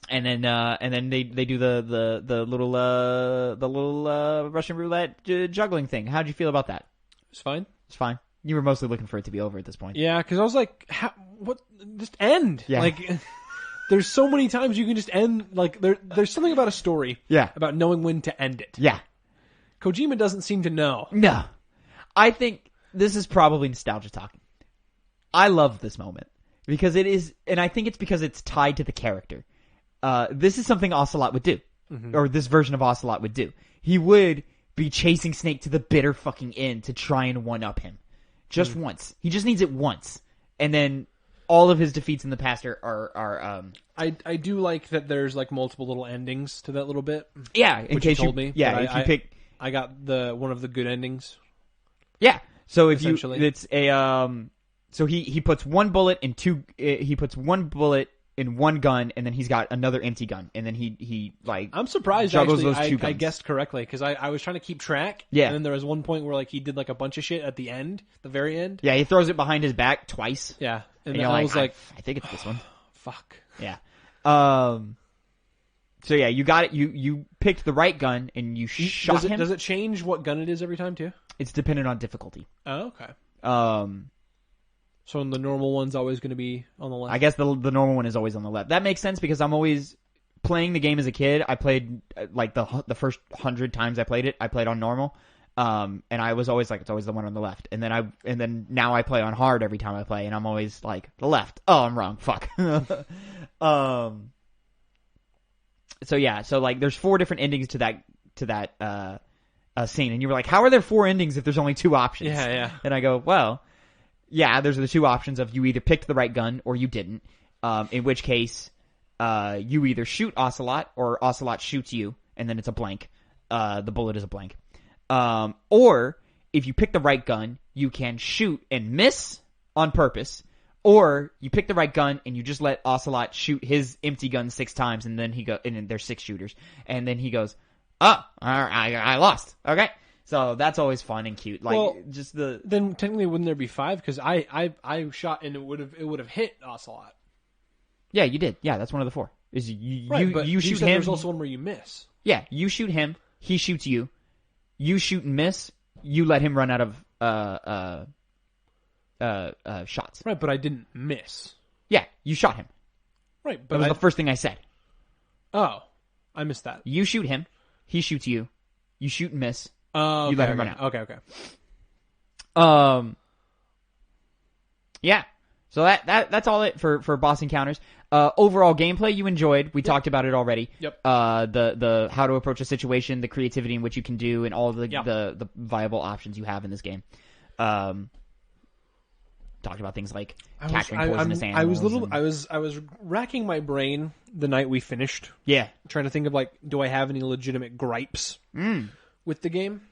then they do the little Russian roulette juggling thing. How'd you feel about that? It's fine. It's fine. You were mostly looking for it to be over at this point. Yeah, because I was like, what? Just end. Yeah. Like, there's so many times you can just end. Like, there's something about a story. Yeah. About knowing when to end it. Yeah. Kojima doesn't seem to know. No. I think this is probably nostalgia talking. I love this moment because it is, and I think it's because it's tied to the character. This is something Ocelot would do, or this version of Ocelot would do. He would be chasing Snake to the bitter fucking end to try and one-up him. Just once. He just needs it once. And then all of his defeats in the past are I do like that there's like multiple little endings to that little bit. Yeah, in case you told me. Yeah, if you pick... I got one of the good endings. Yeah. So if Essentially. it's a so he puts one bullet in one gun, and then he's got another empty gun, and then he I'm surprised juggles actually those two I guns. guessed correctly because I was trying to keep track. Yeah. And then there was one point where like he did like a bunch of shit at the end, the very end. Yeah, he throws it behind his back twice. Yeah. And And then you're I was like, I think it's this one. fuck. Yeah. So yeah, you got it. You picked the right gun and you shot him. Does it change what gun it is every time too? It's dependent on difficulty. Oh, okay. So the normal one's always going to be on the left. I guess the normal one is always on the left. That makes sense because I'm always playing the game as a kid. I played like the first 100 times I played it. I played on normal, and I was always like it's always the one on the left. And then now I play on hard every time I play, and I'm always like the left. Oh, I'm wrong. Fuck. So yeah, so like there's 4 different endings to that scene, and you were like, how are there 4 endings if there's only 2 options? Yeah. And I go, well, yeah, there's the 2 options of you either picked the right gun or you didn't. In which case, you either shoot Ocelot or Ocelot shoots you, and then it's a blank. The bullet is a blank. Or if you pick the right gun, you can shoot and miss on purpose. Or you pick the right gun and you just let Ocelot shoot his empty gun 6 times, and then and then there's 6 shooters, and then he goes, "Oh, I lost." Okay, so that's always fun and cute. Like then technically wouldn't there be 5? Because I shot and it would have hit Ocelot. Yeah, you did. Yeah, that's one of the 4. Is you shoot him? There's also one where you miss. Yeah, you shoot him. He shoots you. You shoot and miss. You let him run out of shots. Right, but I didn't miss. Yeah, you shot him. Right, but that was the first thing I said. Oh, I missed that. You shoot him. He shoots you. You shoot and miss. You let him run out. Okay. Yeah. So that's all it for boss encounters. Overall gameplay you enjoyed. We talked about it already. Yep. The how to approach a situation, the creativity in which you can do, and all the viable options you have in this game. Talked about things like capturing poisonous animals. I was racking my brain the night we finished. Yeah. Trying to think of like, do I have any legitimate gripes with the game?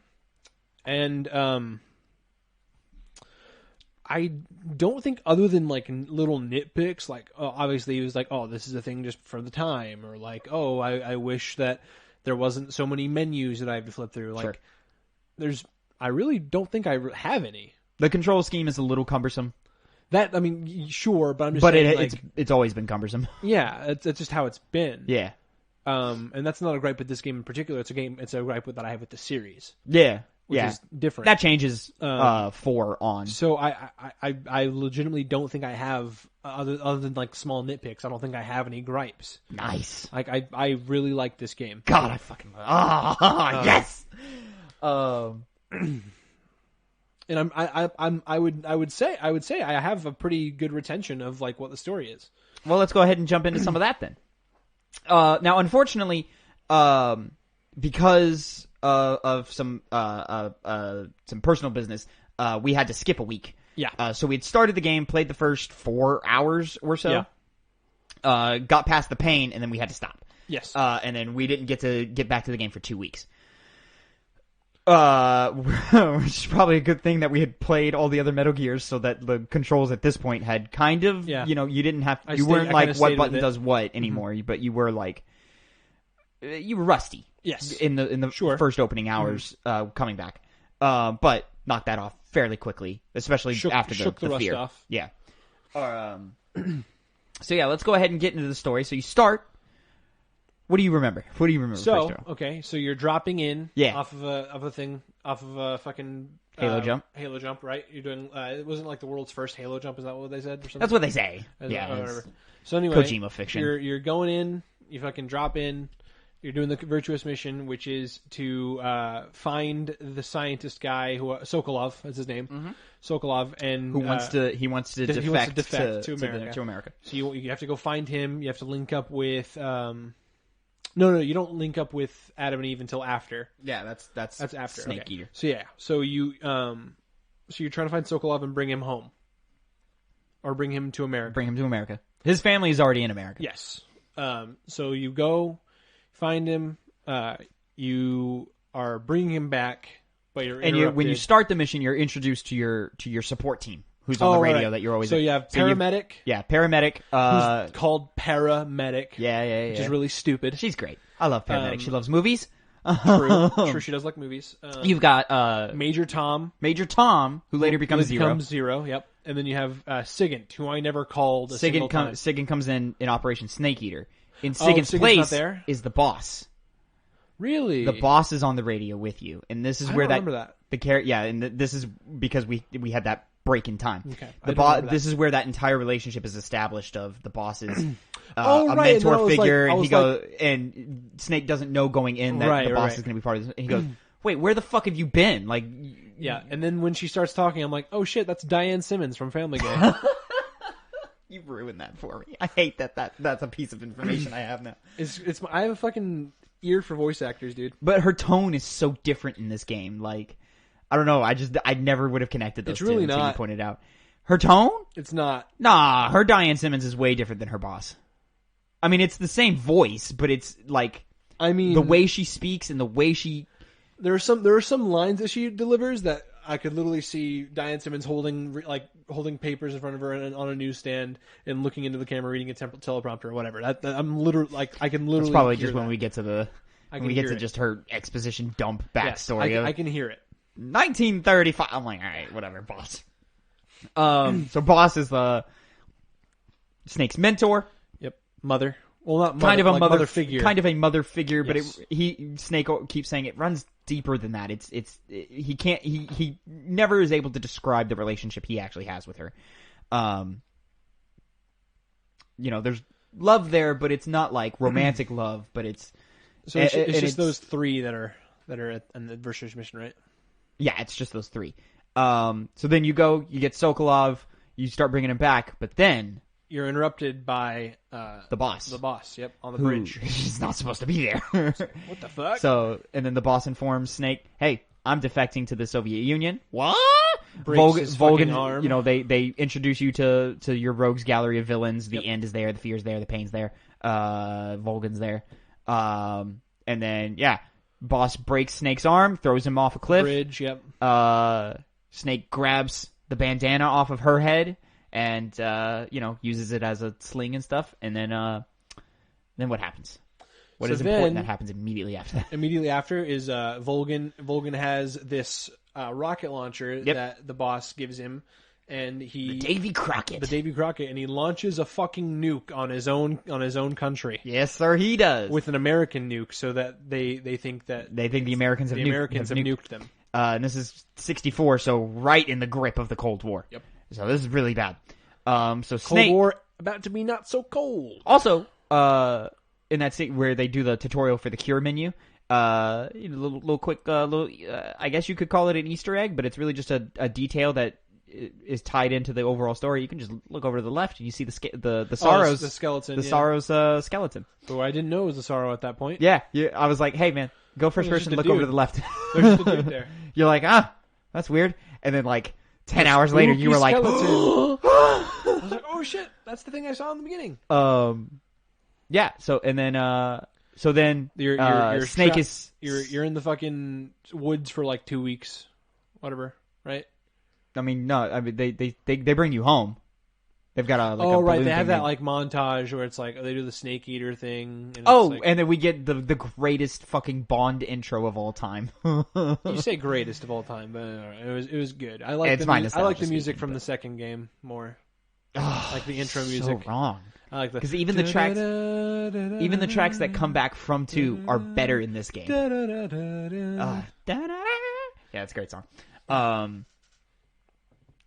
And I don't think, other than like little nitpicks, like obviously he was like, oh, this is a thing just for the time, or like, oh, I wish that There wasn't so many menus that I have to flip through. Like, Sure. I really don't think I have any. The control scheme is a little cumbersome. That, I mean, sure, but I'm just saying, like, it's always been cumbersome. Yeah, it's just how it's been. Yeah. And that's not a gripe with this game in particular. It's a gripe that I have with the series. Yeah. Which is different. That changes 4 on. So I legitimately don't think I have, other than like small nitpicks, I don't think I have any gripes. Nice. Like, I really like this game. God, I fucking love yes! And I would say I have a pretty good retention of like what the story is. Well, let's go ahead and jump into some of that then. Now, unfortunately, because of some personal business, we had to skip a week. Yeah. So we had started the game, played the first 4 hours or so, got past the pain, and then we had to stop. Yes. And then we didn't get back to the game for 2 weeks. Which is probably a good thing that we had played all the other Metal Gears, so that the controls at this point had kind of, you didn't have, you weren't like what button does what anymore, but you were like, you were rusty. Yes. In the first opening hours, coming back. But knocked that off fairly quickly, especially after the rust fear. off. Yeah. So yeah, let's go ahead and get into the story. So you start. What do you remember? So, okay, so you're dropping in off of a fucking Halo jump. Halo jump, right? You're doing it wasn't like the world's first Halo jump, is that what they said or something? That's what they say. Whatever. So anyway, Kojima fiction. You're going in, you fucking drop in, you're doing the virtuous mission, which is to find the scientist guy who Sokolov, that's his name. Mm-hmm. Sokolov, and who wants to defect to America. To America. So you have to go find him. You have to link up with No, you don't link up with Adam and Eve until after. Yeah, that's after Snake okay. Eater. So yeah, so you're trying to find Sokolov and bring him home, or bring him to America. His family is already in America. Yes. So you go find him. You are bringing him back, but when you start the mission, you're introduced to your support team. Who's on the radio that you're always... So you have paramedic. Paramedic. Who's called Paramedic. Yeah. Which is really stupid. She's great. I love Paramedic. She loves movies. True, she does like movies. You've got... Major Tom, who later becomes Zero. Yep. And then you have Sigint, who I never called a single time. Sigint comes in Operation Snake Eater. In Sigint's place is the boss. Really? The boss is on the radio with you. And this is where remember that. This is because we had that break in time. Okay. This is where that entire relationship is established of the boss's a mentor figure, and Snake doesn't know going in that the boss is going to be part of this. And he goes, "Wait, where the fuck have you been?" Like, yeah. And then when she starts talking, I'm like, "Oh shit, that's Diane Simmons from Family Guy." You ruined that for me. I hate that's a piece of information I have now. I have a fucking ear for voice actors, dude. But her tone is so different in this game. Like, I don't know. I never would have connected those two until you pointed out. Her tone? It's not. Nah, her Diane Simmons is way different than her boss. I mean, it's the same voice, but it's like... I mean... The way she speaks and the way she... There are some lines that she delivers that I could literally see Diane Simmons holding papers in front of her on a newsstand and looking into the camera, reading a teleprompter or whatever. I'm literally... Like, I can literally... It's probably just when we get to the... When we get to just her exposition dump backstory. Yes, I can hear it. 1935. I'm like, all right, whatever, boss. So boss is the Snake's mentor. Yep, mother. Well, not mother, kind of a mother figure. Kind of a mother figure, yes. But Snake keeps saying it runs deeper than that. He never is able to describe the relationship he actually has with her. There's love there, but it's not like romantic love, but it's just those three that are in the versus mission, right? Yeah, it's just those three. So then you get Sokolov, you start bringing him back, but then... You're interrupted by... the boss. The boss, yep, on the bridge. He's not supposed to be there. What the fuck? So, and then the boss informs Snake, hey, I'm defecting to the Soviet Union. What? Volgan arm. They introduce you to your rogues gallery of villains. The end is there, the fear's there, the pain's there. Volgan's there. And then, boss breaks Snake's arm, throws him off a cliff. Bridge, yep. Snake grabs the bandana off of her head and, uses it as a sling and stuff. And then what happens? What is important that happens immediately after that? Immediately after is Volgan. Volgan has this rocket launcher that the boss gives him, and the Davy Crockett, and he launches a fucking nuke on his own country. Yes, sir, he does, with an American nuke, so that they think the Americans have nuked them. And this is 1964, so right in the grip of the Cold War. Yep. So this is really bad. So Cold Snake War about to be not so cold. Also, in that scene where they do the tutorial for the cure menu, little quick, I guess you could call it an Easter egg, but it's really just a detail that is tied into the overall story. You can just look over to the left and you see the Sorrow's the skeleton, Sorrow's skeleton. Oh, I didn't know it was the Sorrow at that point. Yeah, I was like, hey man, go first person, look over to the left. There's just a dude there. You're like, that's weird. And then like 10 hours later, you were like, I was like, oh shit, that's the thing I saw in the beginning. Yeah. So then you're Snake is you're in the fucking woods for like 2 weeks, whatever, right? I mean, no. I mean, they bring you home. They've got a a right. They have that like montage where it's like they do the Snake Eater thing. And and then we get the greatest fucking Bond intro of all time. You say greatest of all time, but it was good. I like the music from the second game more. Like the intro music. So wrong. I like because even the tracks that come back from 2 are better in this game. Yeah, it's a great song.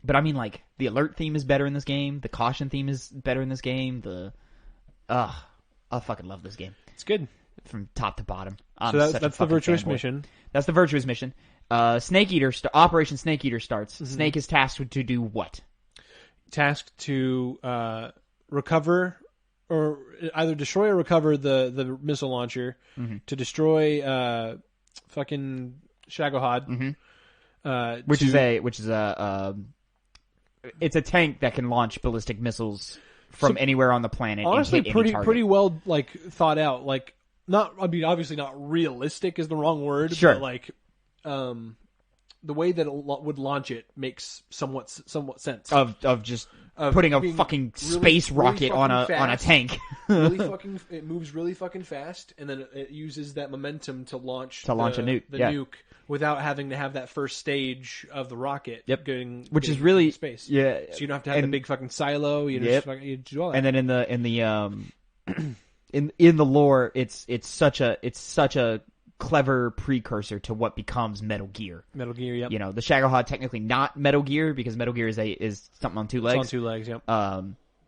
But I mean, like the alert theme is better in this game. The caution theme is better in this game. I fucking love this game. It's good from top to bottom. So that's the virtuous mission. That's the virtuous mission. Snake Eater Operation Snake Eater starts. Mm-hmm. Snake is tasked to do what? Tasked to recover, or either destroy or recover the missile launcher, mm-hmm. to destroy fucking Shagohod, mm-hmm. Which is a it's a tank that can launch ballistic missiles from anywhere on the planet. Honestly, and hit pretty well like thought out. Like obviously not realistic is the wrong word. Sure. But like the way that it would launch it makes somewhat sense. Of just putting a fucking space rocket on a tank. It moves really fucking fast, and then it uses that momentum to launch a nuke. Nuke without having to have that first stage of the rocket. Yep. Which is really space. Yeah. So you don't have to have the big fucking silo. You do all that. And then in the lore, it's such a clever precursor to what becomes Metal Gear. Metal Gear, yep. You know, the Shagohod technically not Metal Gear because Metal Gear is something on 2 legs. It's on 2 legs, yep.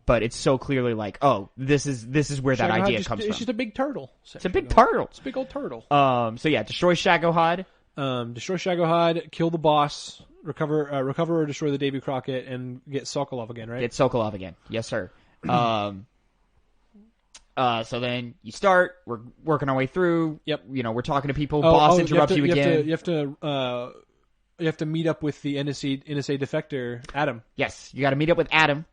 But it's so clearly like, this is where that idea comes from. It's just a big turtle. It's a big turtle. It's a big old turtle. So yeah, destroy Shagohod. Destroy Shagohod, kill the boss, recover or destroy the Davy Crockett, and get Sokolov again, right? Get Sokolov again. Yes, sir. So then you start. We're working our way through. Yep. You know, we're talking to people. Boss interrupts you again. You have to meet up with the NSA defector, Adam. Yes, you got to meet up with Adam.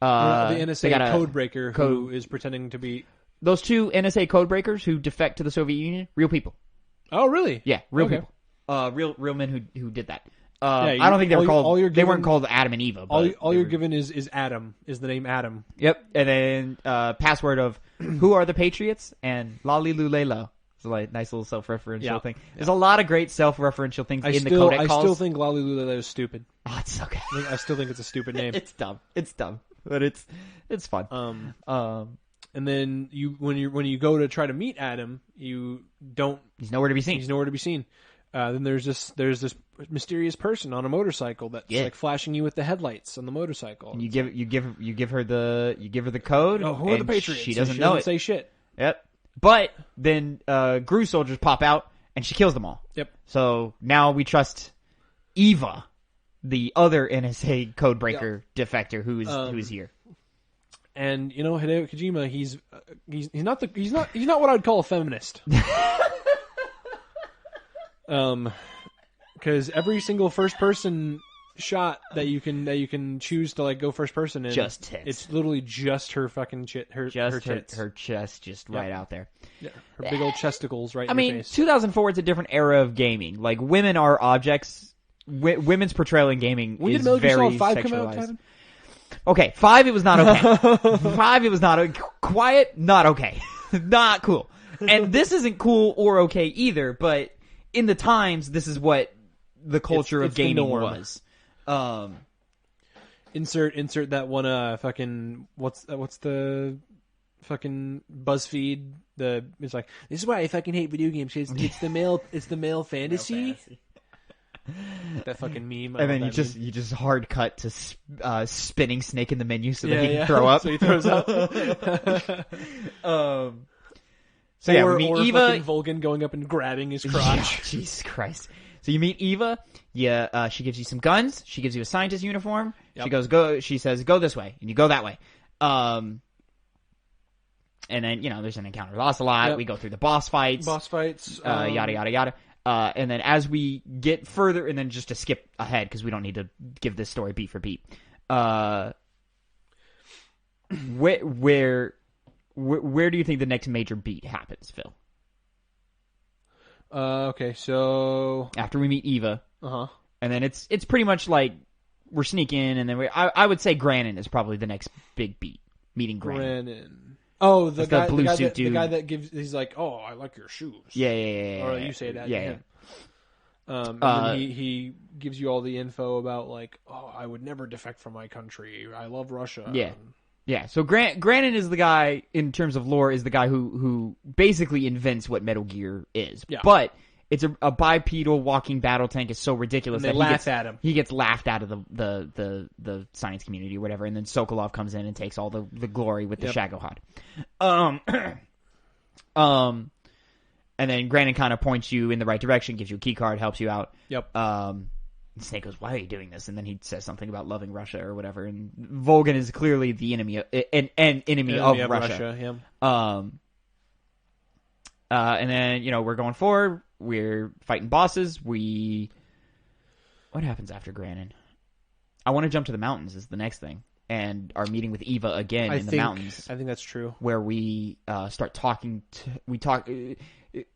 The NSA codebreaker who is pretending to be those 2 NSA codebreakers who defect to the Soviet Union. Real people. Oh, really? Yeah, real people. Real men who did that. I don't think they were called. They weren't called Adam and Eva. But all you're given is Adam. Is the name Adam? Yep. And then password of who are the Patriots and Lali Lulelo. It's a nice little self-referential thing. There's a lot of great self-referential things in the codec calls. I still think Lali Lulelo is stupid. Oh, it's so good. I still think it's a stupid name. It's dumb, but it's fun. And then when you go to try to meet Adam, you don't. He's nowhere to be seen. Then there's this mysterious person on a motorcycle that's like flashing you with the headlights on the motorcycle. And you give her the code. Oh, who are the Patriots? She doesn't know it. Say shit. Yep. But then GRU soldiers pop out and she kills them all. Yep. So now we trust Eva, the other NSA codebreaker defector who's here. And you know, Hideo Kojima, he's not what I'd call a feminist. Because every single first person shot that you can choose to like go first person in, just tits. It's literally just her fucking shit, her tits. Her chest just right out there. Yeah, her big old chesticles right. I mean, 2004 is a different era of gaming. Like women are objects. Women's portrayal in gaming when is did Metal Gear very Solid 5 sexualized. come out, Tavin? Okay, 5 it was not okay. 5 it was not quiet, not okay, not cool. And this isn't cool or okay either, but in the times, this is what the culture of gaming was. Insert that one. Fucking what's the fucking BuzzFeed? It's like, this is why I fucking hate video games. It's the male fantasy. That fucking meme. And then you just hard cut to spinning Snake in the menu so that he can throw up. So he throws up. So yeah, we meet Eva. Fucking Volgan going up and grabbing his crotch. Jesus Christ. So you meet Eva. Yeah, she gives you some guns. She gives you a scientist uniform. Yep. She says, go this way. And you go that way. And then, there's an encounter with Ocelot. Yep. We go through the boss fights. Yada, yada, yada. And then as we get further, and then just to skip ahead, because we don't need to give this story beat for beat. Where do you think the next major beat happens, Phil? Okay, so after we meet Eva, and then it's pretty much like we're sneaking, and then I would say Granin is probably the next big beat. Meeting Granin. Oh, the guy dude. The guy that gives. He's like, oh, I like your shoes. Yeah. Or you say that. Yeah. And then he gives you all the info about like, oh, I would never defect from my country. I love Russia. Yeah. Yeah, so Granin is the guy, in terms of lore, is the guy who basically invents what Metal Gear is. Yeah. But it's a bipedal walking battle tank is so ridiculous that laugh at him. He gets laughed out of the science community or whatever, and then Sokolov comes in and takes all the glory with the Shagohod. And then Granin kind of points you in the right direction, gives you a key card, helps you out. Yep. Snake goes, why are you doing this? And then he says something about loving Russia or whatever. And Volgan is clearly the enemy an enemy of Russia. And then, we're going forward. We're fighting bosses. What happens after Granin? I want to jump to the mountains is the next thing. And our meeting with Eva again in the mountains. I think that's true. Where we start talking.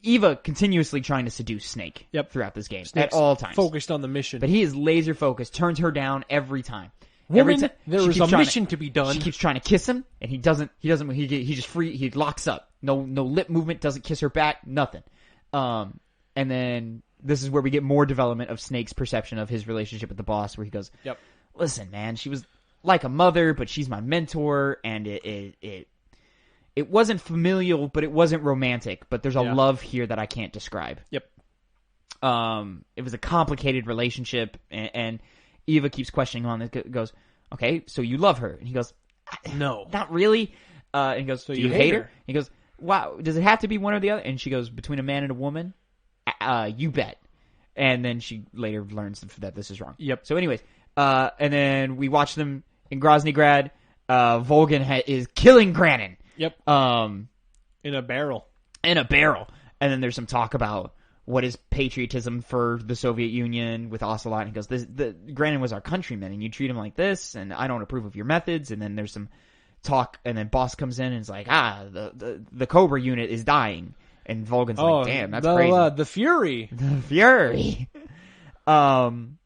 Eva continuously trying to seduce Snake throughout this game. Snake's at all times. Focused on the mission. But he is laser focused, turns her down every time. Woman, there is a mission to be done. She keeps trying to kiss him, and he doesn't, he locks up. No lip movement, doesn't kiss her back, nothing. And then this is where we get more development of Snake's perception of his relationship with the boss, where he goes, listen, man, she was like a mother, but she's my mentor, and it wasn't familial, but it wasn't romantic. But there's a love here that I can't describe. Yep. It was a complicated relationship, and Eva keeps questioning on it. Goes, okay, so you love her? And he goes, no, not really. And he goes, so do you hate her? He goes, wow, does it have to be one or the other? And she goes, between a man and a woman, you bet. And then she later learns that this is wrong. Yep. So anyways, and then we watch them in Grozny Grad. Volgan is killing Granin. Yep. In a barrel. And then there's some talk about what is patriotism for the Soviet Union with Ocelot. And he goes, Granin was our countryman, and you treat him like this, and I don't approve of your methods. And then there's some talk, and then Boss comes in and is like, the Cobra unit is dying. And Volgan's like, damn, that's crazy. The Fury. The Fury. And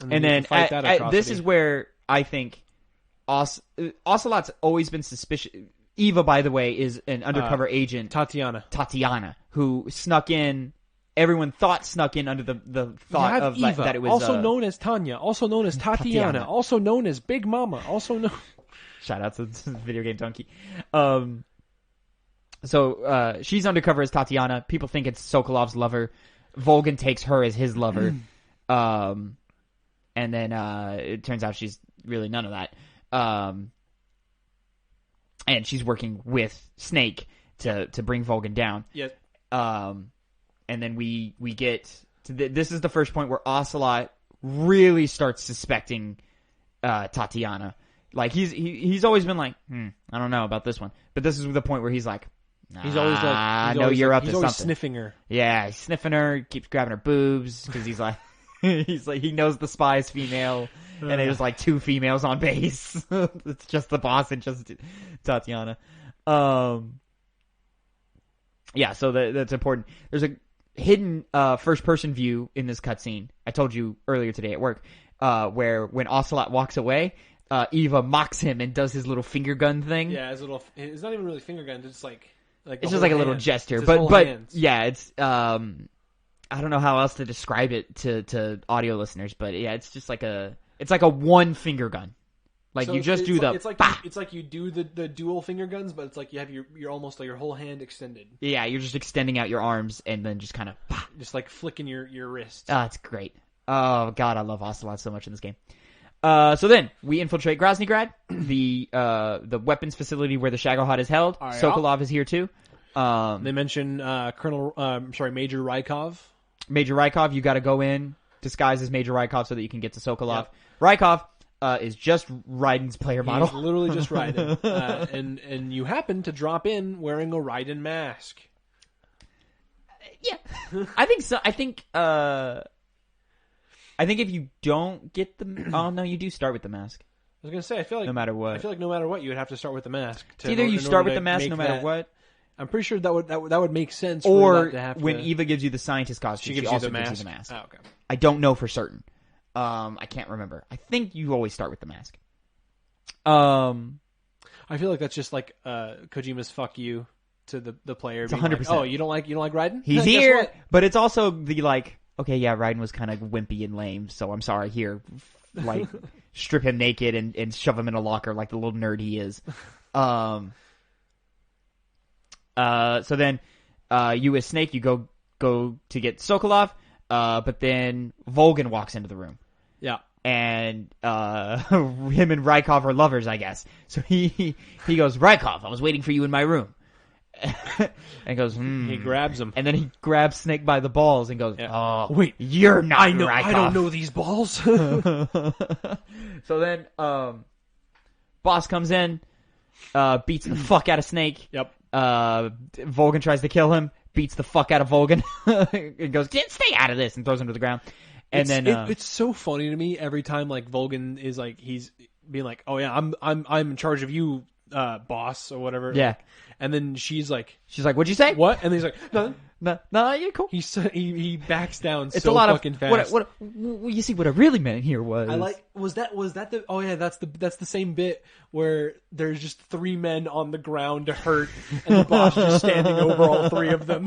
then this is where I think Ocelot's always been suspicious. Eva, by the way, is an undercover agent. Tatiana, who snuck in. Everyone thought snuck in under the thought of Eva, that it was also known as Tanya, also known as Tatiana, also known as Big Mama, also known. Shout out to Video Game Donkey. So she's undercover as Tatiana. People think it's Sokolov's lover. Volgan takes her as his lover. And then it turns out she's really none of that. And she's working with Snake to bring Volgan down. Yes. And then we get to this is the first point where Ocelot really starts suspecting Tatiana. Like he's always been like, I don't know about this one, but this is the point where he's like, he's always like, I know you're up to something. He's always sniffing her. Yeah, he's sniffing her, keeps grabbing her boobs because he's like, he knows the spy is female. And there's like two females on base. It's just the boss and just Tatiana. Yeah, so that's important. There's a hidden first-person view in this cutscene. I told you earlier today at work, where when Ocelot walks away, Eva mocks him and does his little finger gun thing. Yeah, it's not even really finger gun. It's like Like it's just like a little gesture, but yeah, it's I don't know how else to describe it to audio listeners, but yeah, it's just like it's like a one finger gun. Like, so you just do it's like you do the dual finger guns, but it's like you have your almost like your whole hand extended. Yeah, you're just extending out your arms and then just kind of just like flicking your wrist. Oh, it's great. Oh god, I love Ocelot so much in this game. So then we infiltrate Groznygrad, the weapons facility where the Shagohod is held. Right, Sokolov is here too. They mention Major Rykov. Major Rykov, you got to go in disguised as Major Rykov so that you can get to Sokolov. Yep. Rykov is just Raiden's player model. He's literally just Raiden, and you happen to drop in wearing a Raiden mask. Yeah, I think so. I think if you don't get the... Oh, no, you do start with the mask. I was going to say, I feel like... No matter what. I feel like no matter what, you would have to start with the mask. It's either you start with the mask no matter what. I'm pretty sure that would make sense. Or for to have when Eva gives you the scientist costume, she also gives you the mask. Oh, okay. I don't know for certain. I can't remember. I think you always start with the mask. I feel like that's just like Kojima's fuck you to the player. It's 100%. Like, oh, you don't like Raiden? He's here, but it's also the like... Okay, yeah, Raiden was kind of wimpy and lame, so I'm sorry. Here, like, strip him naked and shove him in a locker like the little nerd he is. So then, you as Snake, you go to get Sokolov, but then Volgin walks into the room. Yeah. And him and Rykov are lovers, I guess. So he goes, Rykov, I was waiting for you in my room. And goes, He grabs him. And then he grabs Snake by the balls and goes, yeah. Oh, wait, you're not Rykov. I don't know these balls. So then, Boss comes in, beats the fuck out of Snake. Yep. Volgin tries to kill him, beats the fuck out of Volgin. And goes, stay out of this, and throws him to the ground. And it's so funny to me every time like Volgin is like, he's being like, oh yeah, I'm in charge of you, boss, or whatever. Yeah. Like, and then she's like, what'd you say? What? And he's like, nothing. No, you're cool. He backs down it's so a lot fucking fast. What you see, what I really meant here was... Was that the... Oh yeah, that's the same bit where there's just three men on the ground hurt, and the boss just standing over all three of them.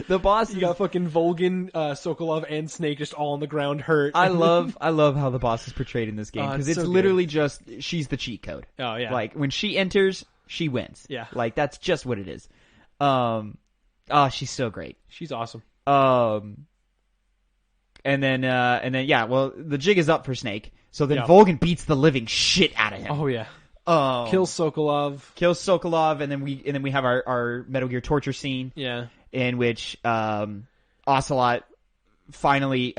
The boss... You got fucking Volgin, Sokolov, and Snake just all on the ground hurt. I love how the boss is portrayed in this game, because it's so literally just... She's the cheat code. Oh yeah. Like, when she enters, she wins. Yeah. Like, that's just what it is. Oh, she's so great. She's awesome. And then, yeah, well, the jig is up for Snake. So then Volgin beats the living shit out of him. Oh, yeah. Kills Sokolov, and then we have our Metal Gear torture scene. Yeah. In which, Ocelot finally,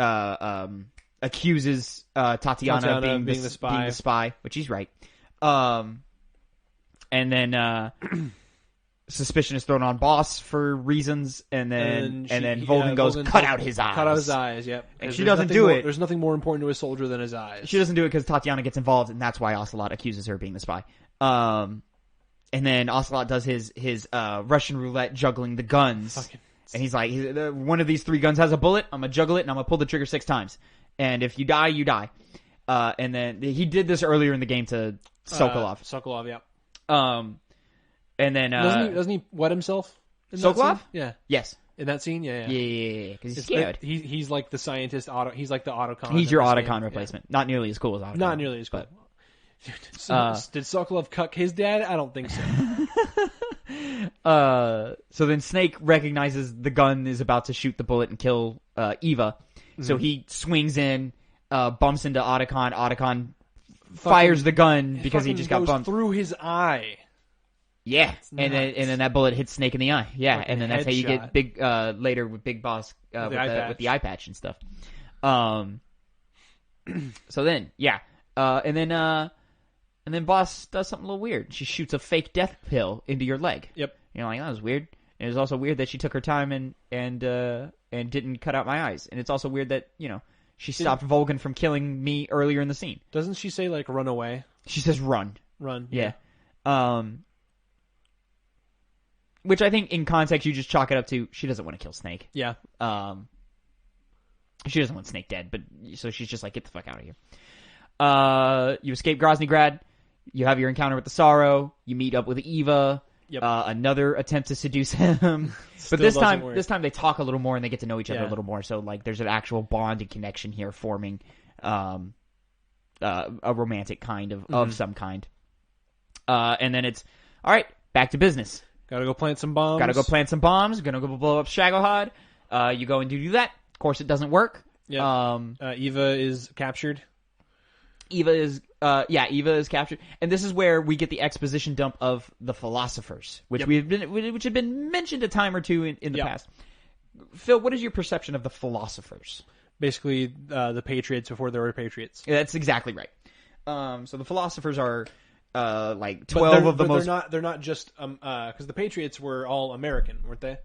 accuses, Tatiana of being the spy, which he's right. And then, suspicion is thrown on Boss for reasons, and then Volgin goes, cut out his eyes. Cut out his eyes, yep. And she doesn't do it. There's nothing more important to a soldier than his eyes. She doesn't do it because Tatiana gets involved, and that's why Ocelot accuses her of being the spy. And then Ocelot does his Russian roulette juggling the guns. And he's like, one of these three guns has a bullet, I'm going to juggle it, and I'm going to pull the trigger 6 times. And if you die, you die. And then he did this earlier in the game to Sokolov. Sokolov, yeah. And then doesn't he wet himself? In Sokolov? Yeah. Yes. In that scene, yeah. Because he's scared. He's like the scientist. He's like the Autocon. He's your Autocon replacement. Yeah. Not nearly as cool as Autocon. Not nearly as cool. But, did Sokolov cuck his dad? I don't think so. So then Snake recognizes the gun is about to shoot the bullet and kill Eva. Mm-hmm. So he swings in, bumps into Autocon. Autocon fires the gun because he just got bumped through his eye. Yeah, and then that bullet hits Snake in the eye. Yeah, and then that's how you get big later with Big Boss with the eye patch and stuff. So then, yeah, and then Boss does something a little weird. She shoots a fake death pill into your leg. Yep. You're like, that was weird. And it was also weird that she took her time and didn't cut out my eyes. And it's also weird that she stopped Volgin from killing me earlier in the scene. Doesn't she say like run away? She says run. Run. Yeah. Which I think in context you just chalk it up to she doesn't want to kill Snake. Yeah. She doesn't want Snake dead, but so she's just like, get the fuck out of here. You escape Groznygrad. You have your encounter with the Sorrow. You meet up with Eva. Yep. Another attempt to seduce him, but this time they talk a little more and they get to know each other a little more. So like, there's an actual bond and connection here forming, a romantic kind of some kind. And then it's all right, back to business. Gotta go plant some bombs. Gonna go blow up Shagohod. You go and do that. Of course, it doesn't work. Yeah. Eva is captured. Eva is captured, and this is where we get the exposition dump of the philosophers, which had been mentioned a time or two in the past. Phil, what is your perception of the philosophers? Basically, the Patriots before there were Patriots. Yeah, that's exactly right. So the philosophers are like 12 of the most. They're not just because the Patriots were all American, weren't they?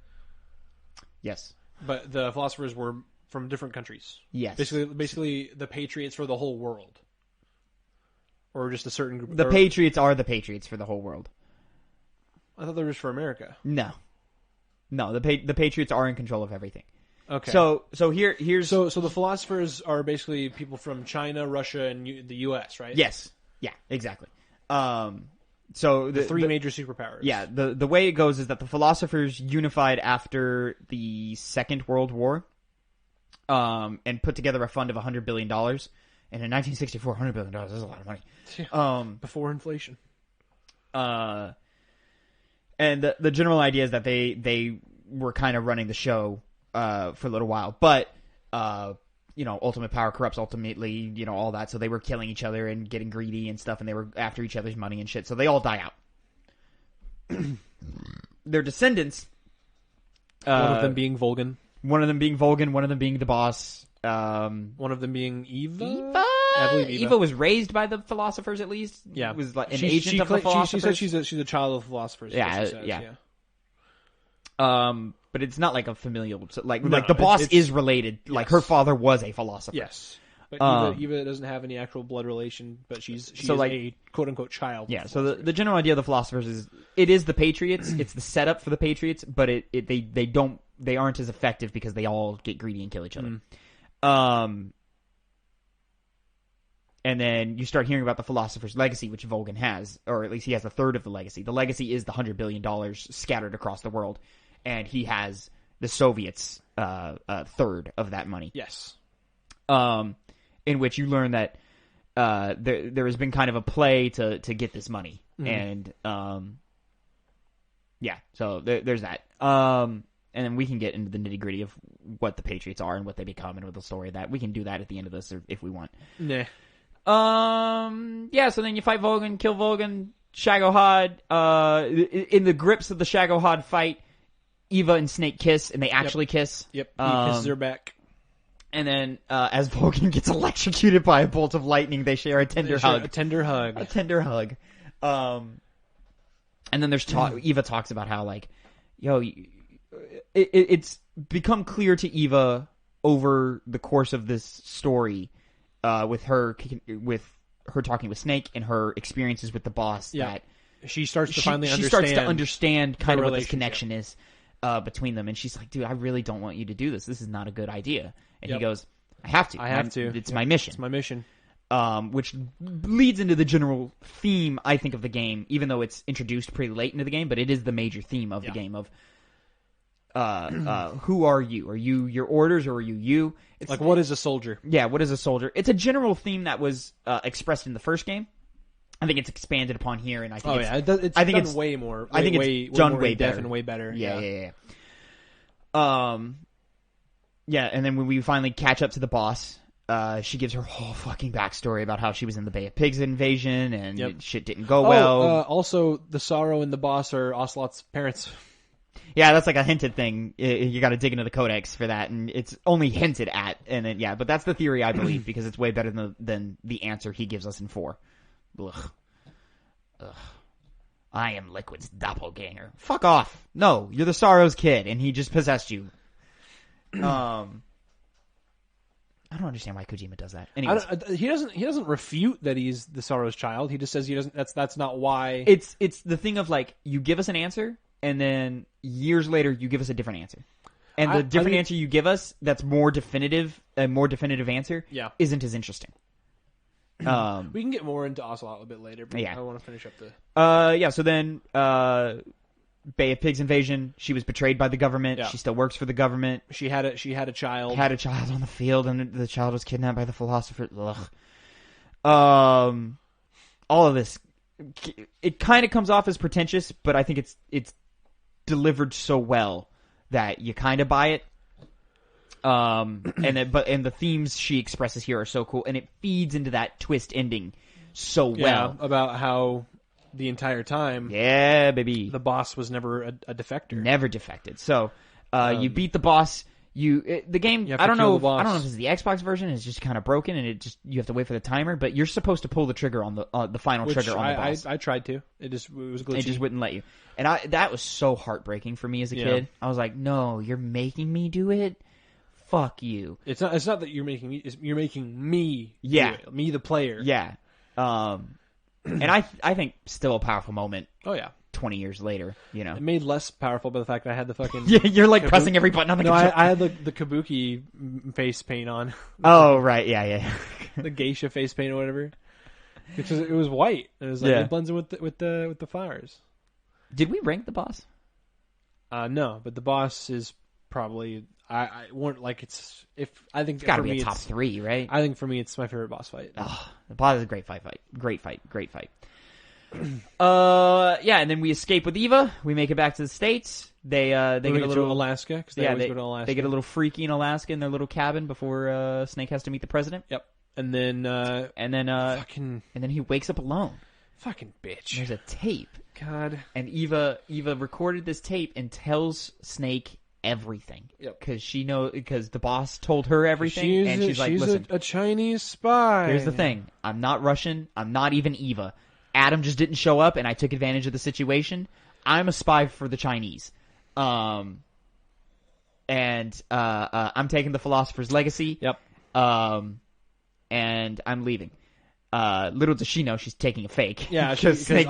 Yes, but the philosophers were from different countries. Yes, basically the Patriots for the whole world. Or just a certain group. The Patriots are the Patriots for the whole world. I thought they were just for America. No. The Patriots are in control of everything. Okay. So here's so the philosophers are basically people from China, Russia, and the U.S., right? Yes. Yeah. Exactly. So the three major superpowers. Yeah. The way it goes is that the philosophers unified after the Second World War, and put together a fund of $100 billion. And in 1964, $100 billion is a lot of money. Before inflation. And the general idea is that they were kind of running the show for a little while. But, ultimate power corrupts ultimately, all that. So they were killing each other and getting greedy and stuff. And they were after each other's money and shit. So they all die out. Their descendants. One of them being Volgan. One of them being the boss. One of them being Eva? I believe Eva was raised by the philosophers, at least. Yeah. Was like an agent of the philosophers. She said she's a child of the philosophers. Yeah. But it's not like a familial. Like the boss is related. Yes. Like her father was a philosopher. Yes. But Eva doesn't have any actual blood relation, but she's a quote unquote child. Yeah. So the general idea of the philosophers is it is the Patriots. It's the setup for the Patriots, but they aren't as effective because they all get greedy and kill each other. And then you start hearing about the philosopher's legacy, which Volgan has, or at least he has a third of the legacy. The legacy is the $100 billion scattered across the world, and he has the Soviets' third of that money. Yes. In which you learn that there has been kind of a play to get this money, and so there's that. And then we can get into the nitty gritty of what the Patriots are and what they become, and with the story of that we can do that at the end of this, if we want. Nah. So then you fight Volgan, kill Volgan, Shagohod. In the grips of the Shagohod fight, Eva and Snake kiss, and they actually kiss. Yep. He kisses her back. And then, as Volgan gets electrocuted by a bolt of lightning, they share a tender hug. A tender hug. And then there's Eva talks about how, like, it's become clear to Eva over the course of this story, with her talking with Snake and her experiences with the boss, that she starts to finally understand kind of what this connection is between them. And she's like, dude, I really don't want you to do this. This is not a good idea. And he goes, I have to. It's my mission. It's my mission. Which leads into the general theme, I think, of the game, even though it's introduced pretty late into the game, but it is the major theme of the game of who are you? Are you your orders, or are you? It's like, what is a soldier? Yeah, what is a soldier? It's a general theme that was expressed in the first game. I think it's expanded upon here, and I think it's way more. I think it's done way better and way better. Yeah. And then when we finally catch up to the boss, she gives her whole fucking backstory about how she was in the Bay of Pigs invasion and shit didn't go well. Also, the Sorrow and the boss are Ocelot's parents. Yeah, that's like a hinted thing. You got to dig into the codex for that, and it's only hinted at. And then but that's the theory, I believe, because it's way better than the answer he gives us in 4. Ugh. I am Liquid's doppelganger. Fuck off. No, you're the Sorrow's kid, and he just possessed you. I don't understand why Kojima does that. Anyways. He doesn't refute that he's the Sorrow's child. He just says he doesn't. That's not why. It's the thing of, like, you give us an answer, and then years later you give us a different answer, and the different answer you give us that's more definitive, a more definitive answer, isn't as interesting. We can get more into Ocelot a bit later, but I want to finish up the. So then Bay of Pigs invasion. She was betrayed by the government. Yeah. She still works for the government. She had a child. Had a child on the field, and the child was kidnapped by the philosopher. Ugh. All of this, it kind of comes off as pretentious, but I think it's delivered so well that you kind of buy it. And the themes she expresses here are so cool, and it feeds into that twist ending so well. About how the entire time, baby, the boss was never a defector, never defected. So, you beat the boss. The game. I don't know. I don't know if this is the Xbox version. It's just kind of broken, and you have to wait for the timer. But you're supposed to pull the trigger on the final trigger on the boss. I tried to. It was glitchy. It just wouldn't let you. And that was so heartbreaking for me as a kid. I was like, no, you're making me do it. Fuck you. It's not that you're making me. You're making me. Yeah. Do it. Me, the player. Yeah. And I think still a powerful moment. Oh yeah. 20 years later, It made less powerful by the fact that I had the fucking. Yeah, you're like pressing every button on the controller. I had the kabuki face paint on. Oh right, yeah. The geisha face paint or whatever. Because it was white. It was like it blends in with the flowers. Did we rank the boss? No, but the boss is probably. I weren't like it's if I think it's got to be a top 3, right? I think for me it's my favorite boss fight. Oh, the boss is a great fight. Great fight. And then we escape with Eva. We make it back to the States. They get a little to Alaska because they always go to Alaska. They get a little freaky in Alaska in their little cabin before Snake has to meet the president. Yep. And then he wakes up alone. Fucking bitch. There's a tape. God. And Eva recorded this tape and tells Snake everything. Yep. Because the boss told her everything, and she's like, "Listen, a Chinese spy." Here's the thing: I'm not Russian. I'm not even Eva. Adam just didn't show up, and I took advantage of the situation. I'm a spy for the Chinese. I'm taking the philosopher's legacy. Yep. And I'm leaving. Little does she know she's taking a fake. Yeah, because Snake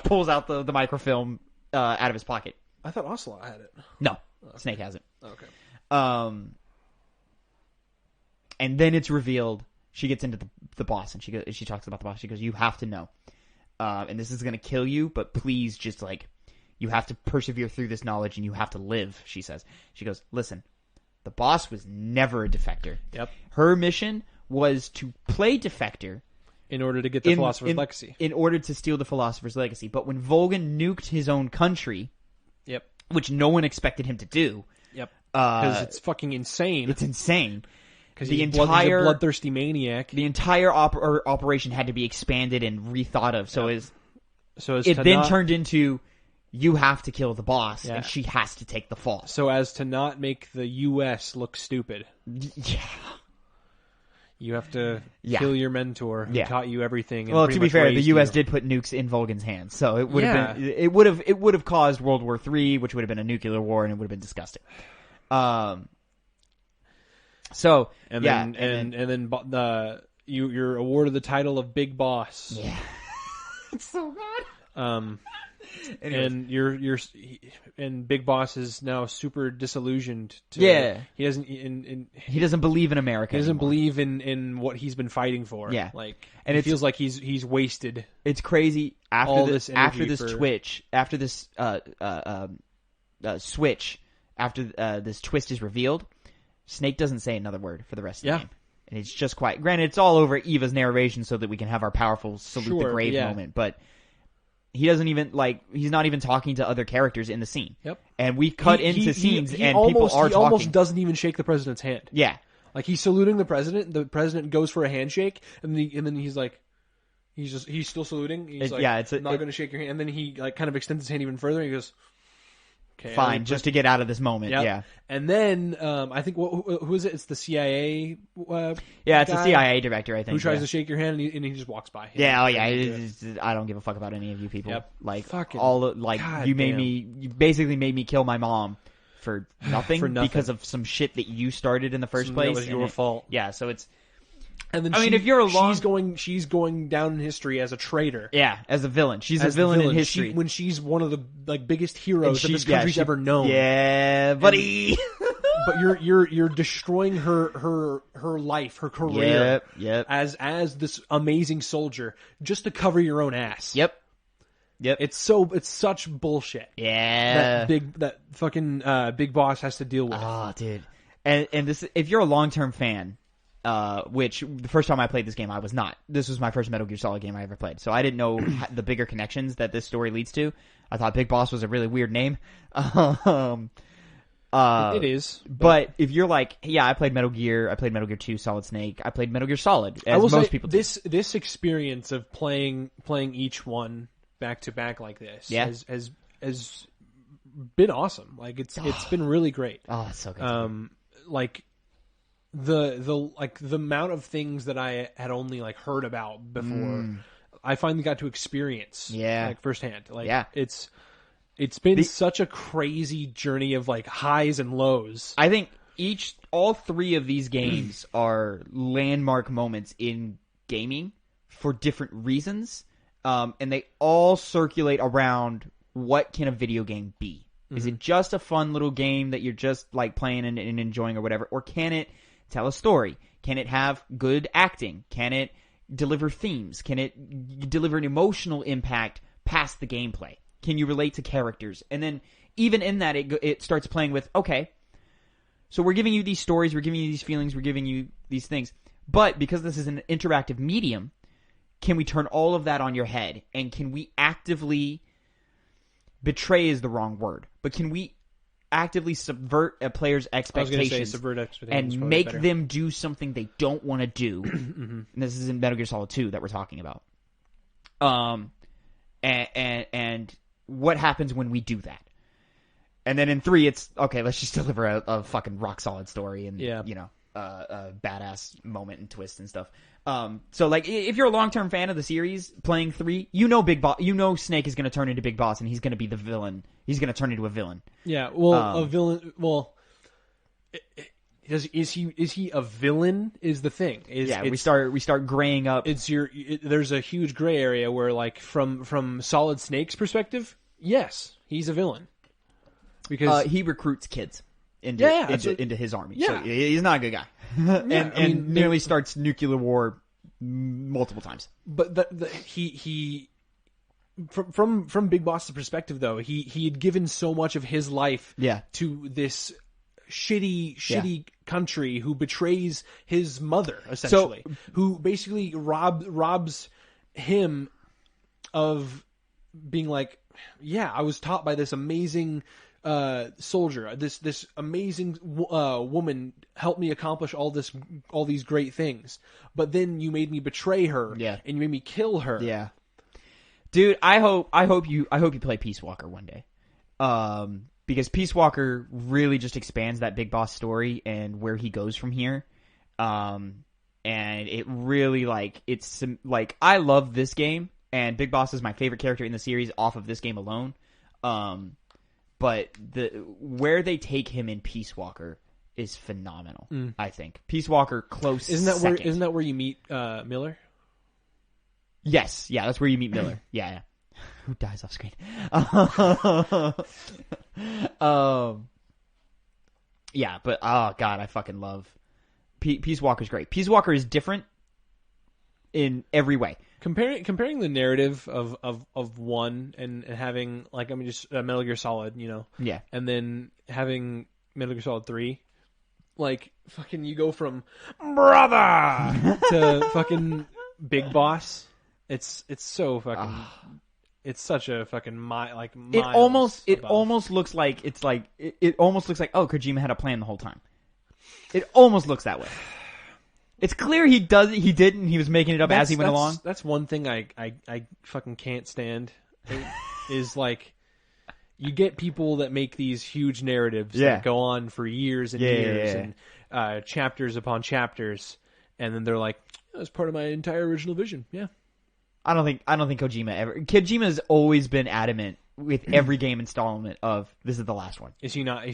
pulls out the microfilm out of his pocket. I thought Ocelot had it. No, Snake hasn't. Okay. And then it's revealed. She gets into the boss, and she talks about the boss. She goes, "You have to know, and this is going to kill you, but please, just like, you have to persevere through this knowledge, and you have to live." She says. She goes, "Listen, the boss was never a defector. Yep. Her mission was to play defector." In order to get the Philosopher's Legacy. In order to steal the Philosopher's Legacy. But when Volgan nuked his own country, yep, which no one expected him to do. Yep. Because it's fucking insane. It's insane. Because he's a bloodthirsty maniac. The entire operation had to be expanded and rethought of. So it turned into, you have to kill the boss, and she has to take the fall. So as to not make the U.S. look stupid. Yeah. You have to kill your mentor who taught you everything. And well, to be fair, the U.S. did put nukes in Volgan's hands, so it would have been it would have caused World War III, which would have been a nuclear war, and it would have been disgusting. You're awarded the title of Big Boss. Yeah, it's so good. Anyways. And Big Boss is now super disillusioned. He doesn't believe in America. He doesn't anymore. believe in what he's been fighing for. Yeah, and it feels like he's wasted. It's crazy after this switch. After this twist is revealed, Snake doesn't say another word for the rest of the game. And it's just quiet. Granted, it's all over Eva's narration so that we can have our powerful salute the grave moment, but he doesn't even, he's not even talking to other characters in the scene. Yep. And we cut into scenes and people are talking. He almost doesn't even shake the president's hand. Yeah. Like, he's saluting the president goes for a handshake, and then he's like, he's still saluting. He's like, I'm not going to shake your hand. And then he, kind of extends his hand even further, and he goes, okay, fine, just to get out of this moment. Yep. Yeah. And then I think who is it? It's the CIA. It's the CIA director. I think who tries to shake your hand and he just walks by. Yeah. I don't give a fuck about any of you people. Yep. You basically made me kill my mom for nothing, because of some shit that you started in the first place. That was your fault. Yeah. So it's. And then if you're she's going down in history as a traitor. Yeah, as a villain. She's a villain in history. When she's one of the biggest heroes that this country's ever known. Yeah, buddy. But you're destroying her life, her career. Yep. As this amazing soldier, just to cover your own ass. Yep. Yep. It's such bullshit. Yeah. That fucking Big Boss has to deal with. Oh, dude. And this, if you're a long-term fan, which the first time I played this game, I was not. This was my first Metal Gear Solid game I ever played. So I didn't know the bigger connections that this story leads to. I thought Big Boss was a really weird name. It is. But if you're like, yeah, I played Metal Gear 2, Solid Snake, I played Metal Gear Solid, as most people do. This experience of playing each one back to back like this has been awesome. Like it's been really great. Oh, it's so good. Like the amount of things that I had only like heard about before, I finally got to experience like firsthand. Like it's been such a crazy journey of like highs and lows. I think all three of these games are landmark moments in gaming for different reasons. And they all circulate around what can a video game be? Is it just a fun little game that you're just like playing and enjoying or whatever? Or can it tell a story? Can it have good acting? Can it deliver themes? Can it deliver an emotional impact past the gameplay? Can you relate to characters? And then even in that, it starts playing with, okay, so we're giving you these stories, we're giving you these feelings, we're giving you these things. But because this is an interactive medium, can we turn all of that on your head? And can we actively, betray is the wrong word, but can we actively subvert a player's expectations, and make them do something they don't want to do? And this is in Metal Gear Solid 2 that we're talking about. And what happens when we do that? And then in 3, it's okay. Let's just deliver a fucking rock solid story and a badass moment and twist and stuff. So like, if you're a long term fan of the series, playing 3, Snake is going to turn into Big Boss and he's going to be the villain. He's going to turn into a villain. Yeah. Well, a villain. Well, is he a villain? Is the thing? We start graying up. There's a huge gray area where, like, from Solid Snake's perspective, yes, he's a villain because he recruits kids into his army. Yeah. So he's not a good guy, and nearly starts nuclear war multiple times. But he from Big Boss's perspective, though, he had given so much of his life to this shitty country who betrays his mother, essentially, who basically robs him of being like, I was taught by this amazing soldier, this amazing woman helped me accomplish all these great things, but then you made me betray her, and you made me kill her. Yeah, dude, I hope you play Peace Walker one day. Because Peace Walker really just expands that Big Boss story and where he goes from here. And it really, I love this game, and Big Boss is my favorite character in the series off of this game alone. But where they take him in Peace Walker is phenomenal, I think. Peace Walker, close second. Isn't that where you meet Miller? Yes, yeah, that's where you meet Miller. Yeah. Who dies off screen? Yeah, but oh god, I fucking love Peace Walker's great. Peace Walker is different in every way. Comparing the narrative of 1 and having, like, I mean, just Metal Gear Solid, and then having Metal Gear Solid 3, like, fucking you go from brother to fucking Big Boss. It's so fucking. It's such a fucking It almost looks like oh, Kojima had a plan the whole time. It almost looks that way. It's clear he didn't. He was making it up as he went along. That's one thing I fucking can't stand. Is like, you get people that make these huge narratives that go on for years and years and chapters upon chapters, and then they're like, that's part of my entire original vision. Yeah. I don't think Kojima ever. Kojima's always been adamant with every game installment of this is the last one. Is he not?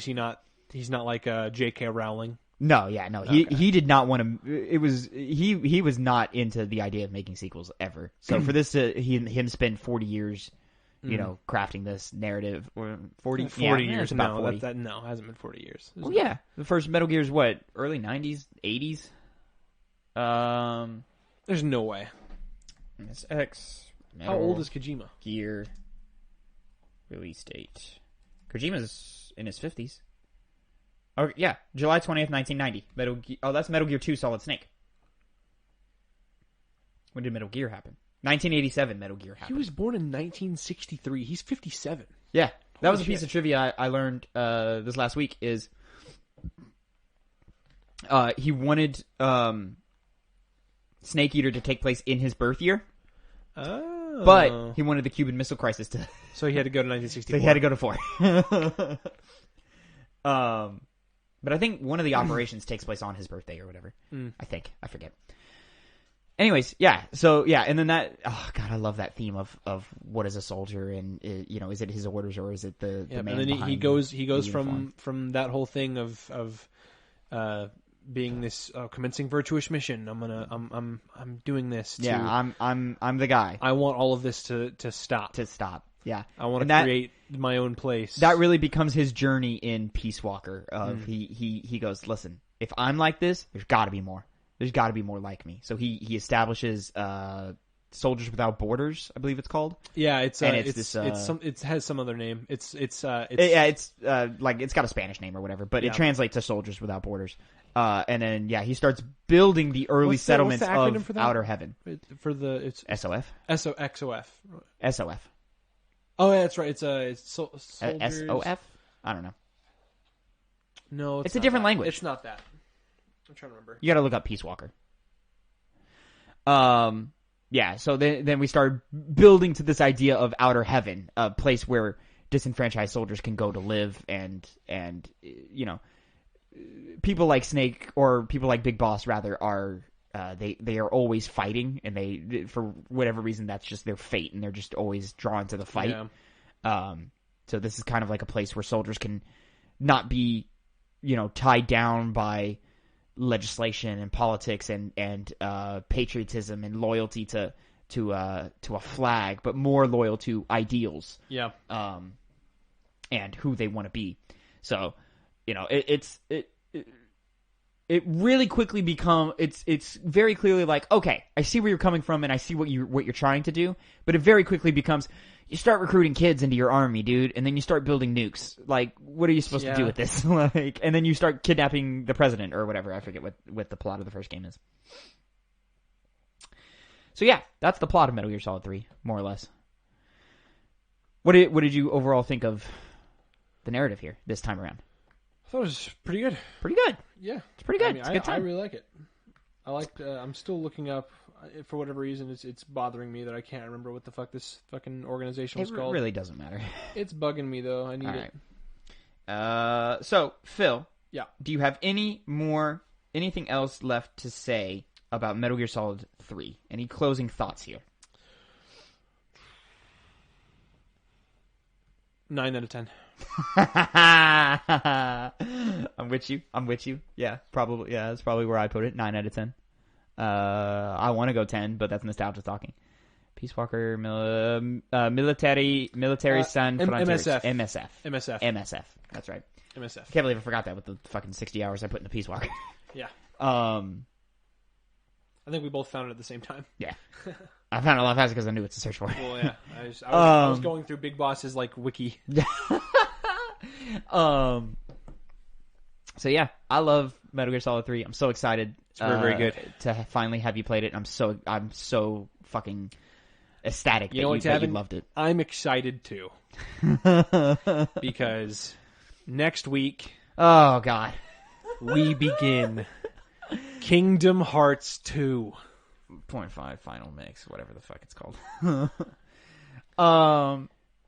He's not like J.K. Rowling. No. Okay. He did not want to. It was he was not into the idea of making sequels ever. So for this to him spend 40 years, crafting this narrative, or 40 years. About 40. No, it hasn't been 40 years. Well, yeah, the first Metal Gear is what, early 90s, 80s. There's no way. MSX. How old is Kojima? Gear. Release date. Kojima's in his 50s. Oh, yeah. July 20th, 1990. That's Metal Gear 2 Solid Snake. When did Metal Gear happen? 1987 Metal Gear happened. He was born in 1963. He's 57. Yeah. That Holy was a piece shit. of trivia I learned this last week is he wanted Snake Eater to take place in his birth year. Oh. But he wanted the Cuban Missile Crisis to... So he had to go to 1964. So he had to go to 4. But I think one of the operations takes place on his birthday or whatever. I think. I forget. Anyways, yeah. So, yeah. And then that... Oh, God, I love that theme of what is a soldier and, is it his orders or is it the man and then behind he goes uniform? from that whole thing of being this commencing virtuous mission. I'm doing this. Yeah, I'm the guy. I want all of this to stop. Yeah, I want to create my own place. That really becomes his journey in Peace Walker. He goes, listen, if I'm like this, there's got to be more. There's got to be more like me. So he establishes Soldiers Without Borders, I believe it's called. Yeah, it has some other name. It's got a Spanish name or whatever, but it translates to Soldiers Without Borders. And then he starts building the early settlements of Outer Heaven. It's SOF. XOF. SOF. Oh, yeah, that's right. It's soldiers... SOF. I don't know. No, it's a different language. It's not that. I'm trying to remember. You got to look up Peace Walker. Yeah. So then we started building to this idea of Outer Heaven, a place where disenfranchised soldiers can go to live, and people like Snake or people like Big Boss rather are they are always fighting, and they, for whatever reason, that's just their fate, and they're just always drawn to the fight. Yeah. So this is kind of like a place where soldiers can not be, tied down by legislation and politics and patriotism and loyalty to a flag, but more loyal to ideals. Yeah. And who they want to be. So, it really quickly it's very clearly like, okay, I see where you're coming from and I see what you're trying to do, but it very quickly becomes, you start recruiting kids into your army, dude, and then you start building nukes. Like, what are you supposed to do with this? And then you start kidnapping the president or whatever. I forget what the plot of the first game is. So yeah, that's the plot of Metal Gear Solid 3, more or less. What did you overall think of the narrative here this time around? I thought it was pretty good. Pretty good. Yeah, it's pretty good. It's a good time. I really like it. I liked. I'm still looking up. For whatever reason, it's bothering me that I can't remember what the fuck this fucking organization was called. It really doesn't matter. It's bugging me though. I need it. So Phil, yeah, do you have anything else left to say about Metal Gear Solid 3? Any closing thoughts here? 9 out of 10. I'm with you. Yeah, probably. Yeah, that's probably where I put it. 9 out of 10. I want to go 10, but that's nostalgia talking. Peace Walker, military San Frontiers. MSF. That's right. MSF. I can't believe I forgot that with the fucking 60 hours I put in the Peace Walker. Yeah. I think we both found it at the same time. Yeah. I found it a lot faster because I knew what to search for. Well, yeah. I was going through Big Boss's wiki. So yeah, I love Metal Gear Solid 3. I'm so excited. It's very, very good to finally have you played it. I'm so fucking ecstatic that you loved it. I'm excited too. Because next week, oh god, we begin Kingdom Hearts 2. 0.5 Final Mix, whatever the fuck it's called.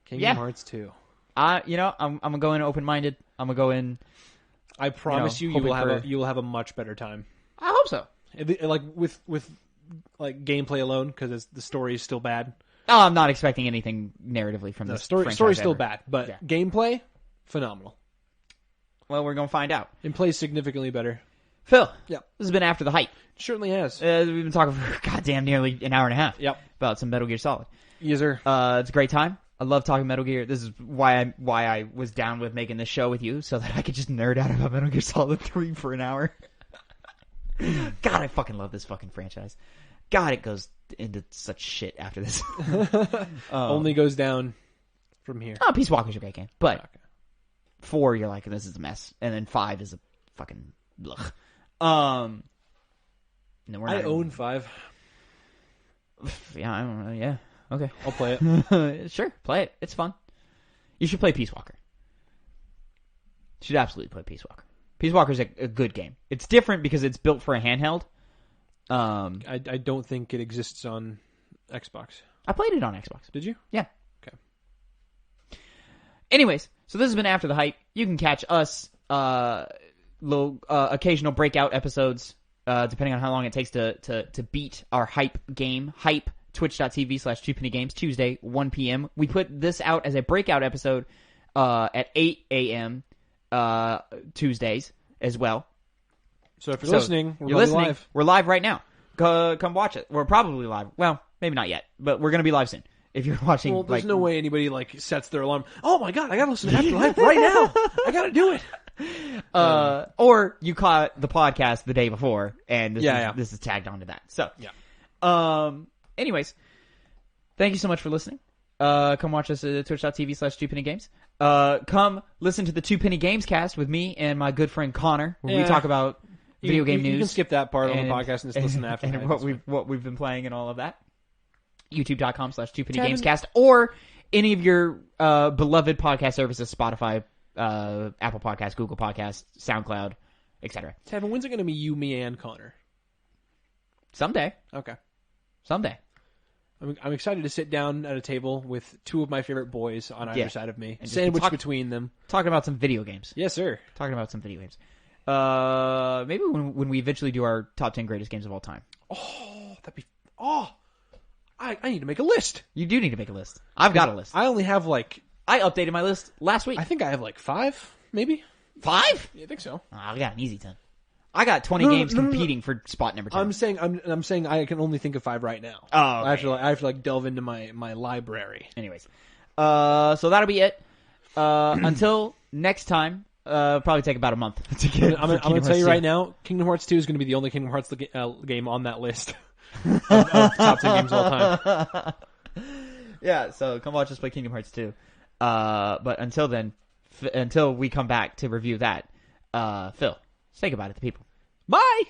Kingdom Hearts 2. I'm gonna go in open-minded. I'm gonna go in. I promise you will have a much better time. I hope so. Like with gameplay alone, because the story is still bad. Oh, I'm not expecting anything narratively from this story. Story's still bad, but gameplay phenomenal. Well, we're gonna find out. And plays significantly better. Phil, yeah, this has been After the Hype. It certainly has. We've been talking for goddamn nearly an hour and a half. Yep. About some Metal Gear Solid. Yes, sir. It's a great time. I love talking Metal Gear. This is why I was down with making this show with you, so that I could just nerd out about Metal Gear Solid 3 for an hour. God, I fucking love this fucking franchise. God, it goes into such shit after this. Only goes down from here. Oh, Peace Walker's a great game, but Okay. 4 you're like, this is a mess, and then 5 is a fucking blech. No, we're not I own 5. Yeah, I don't know. Yeah, okay. I'll play it. Sure, play it. It's fun. You should play Peace Walker. You should absolutely play Peace Walker. Peace Walker's a good game. It's different because it's built for a handheld. I don't think it exists on Xbox. I played it on Xbox. Did you? Yeah. Okay. Anyways, so this has been After the Hype. You can catch us little occasional breakout episodes, depending on how long it takes to beat our hype game. Hype, twitch.tv/2pennygames, Tuesday, 1 p.m. We put this out as a breakout episode at 8 a.m. Tuesdays as well. So if you're listening, you're listening. We're live right now. Come watch it. We're probably live. Well, maybe not yet, but we're going to be live soon. If you're watching, well, there's no way anybody sets their alarm. Oh my god, I gotta listen to After the Hype right now. I gotta do it. Or you caught the podcast the day before, and this is tagged onto that. So, anyways, thank you so much for listening. Come watch us at twitch.tv/2pennygames. Come listen to the 2 Penny Gamescast with me and my good friend Connor, where we talk about video game news. You can skip that part on the podcast and just listen to After the Hype. And what we've been playing and all of that. YouTube.com/2pennygamescast, or any of your beloved podcast services, Spotify, Apple Podcasts, Google Podcasts, SoundCloud, etc. Tavin, when's it going to be you, me, and Connor? Someday. Okay. Someday. I'm excited to sit down at a table with 2 of my favorite boys on either side of me, sandwiched between them. Talking about some video games. Yes, sir. Talking about some video games. Maybe when we eventually do our top 10 greatest games of all time. Oh, that'd be... Oh! I need to make a list. You do need to make a list. I've got a list. I only have I updated my list last week. I think I have 5, maybe. 5? Yeah, I think so. Oh, I got an easy 10. I got 20 games competing for spot number 10. I'm saying I can only think of 5 right now. Oh, okay. I have to delve into my library. Anyways, so that'll be it. Until next time, probably take about a month to get. I'm gonna tell you right now, Kingdom Hearts 2 is going to be the only Kingdom Hearts game on that list of top 10 games of all time. Yeah, so come watch us play Kingdom Hearts 2. But until then, until we come back to review that, Phil, say goodbye to the people. Bye!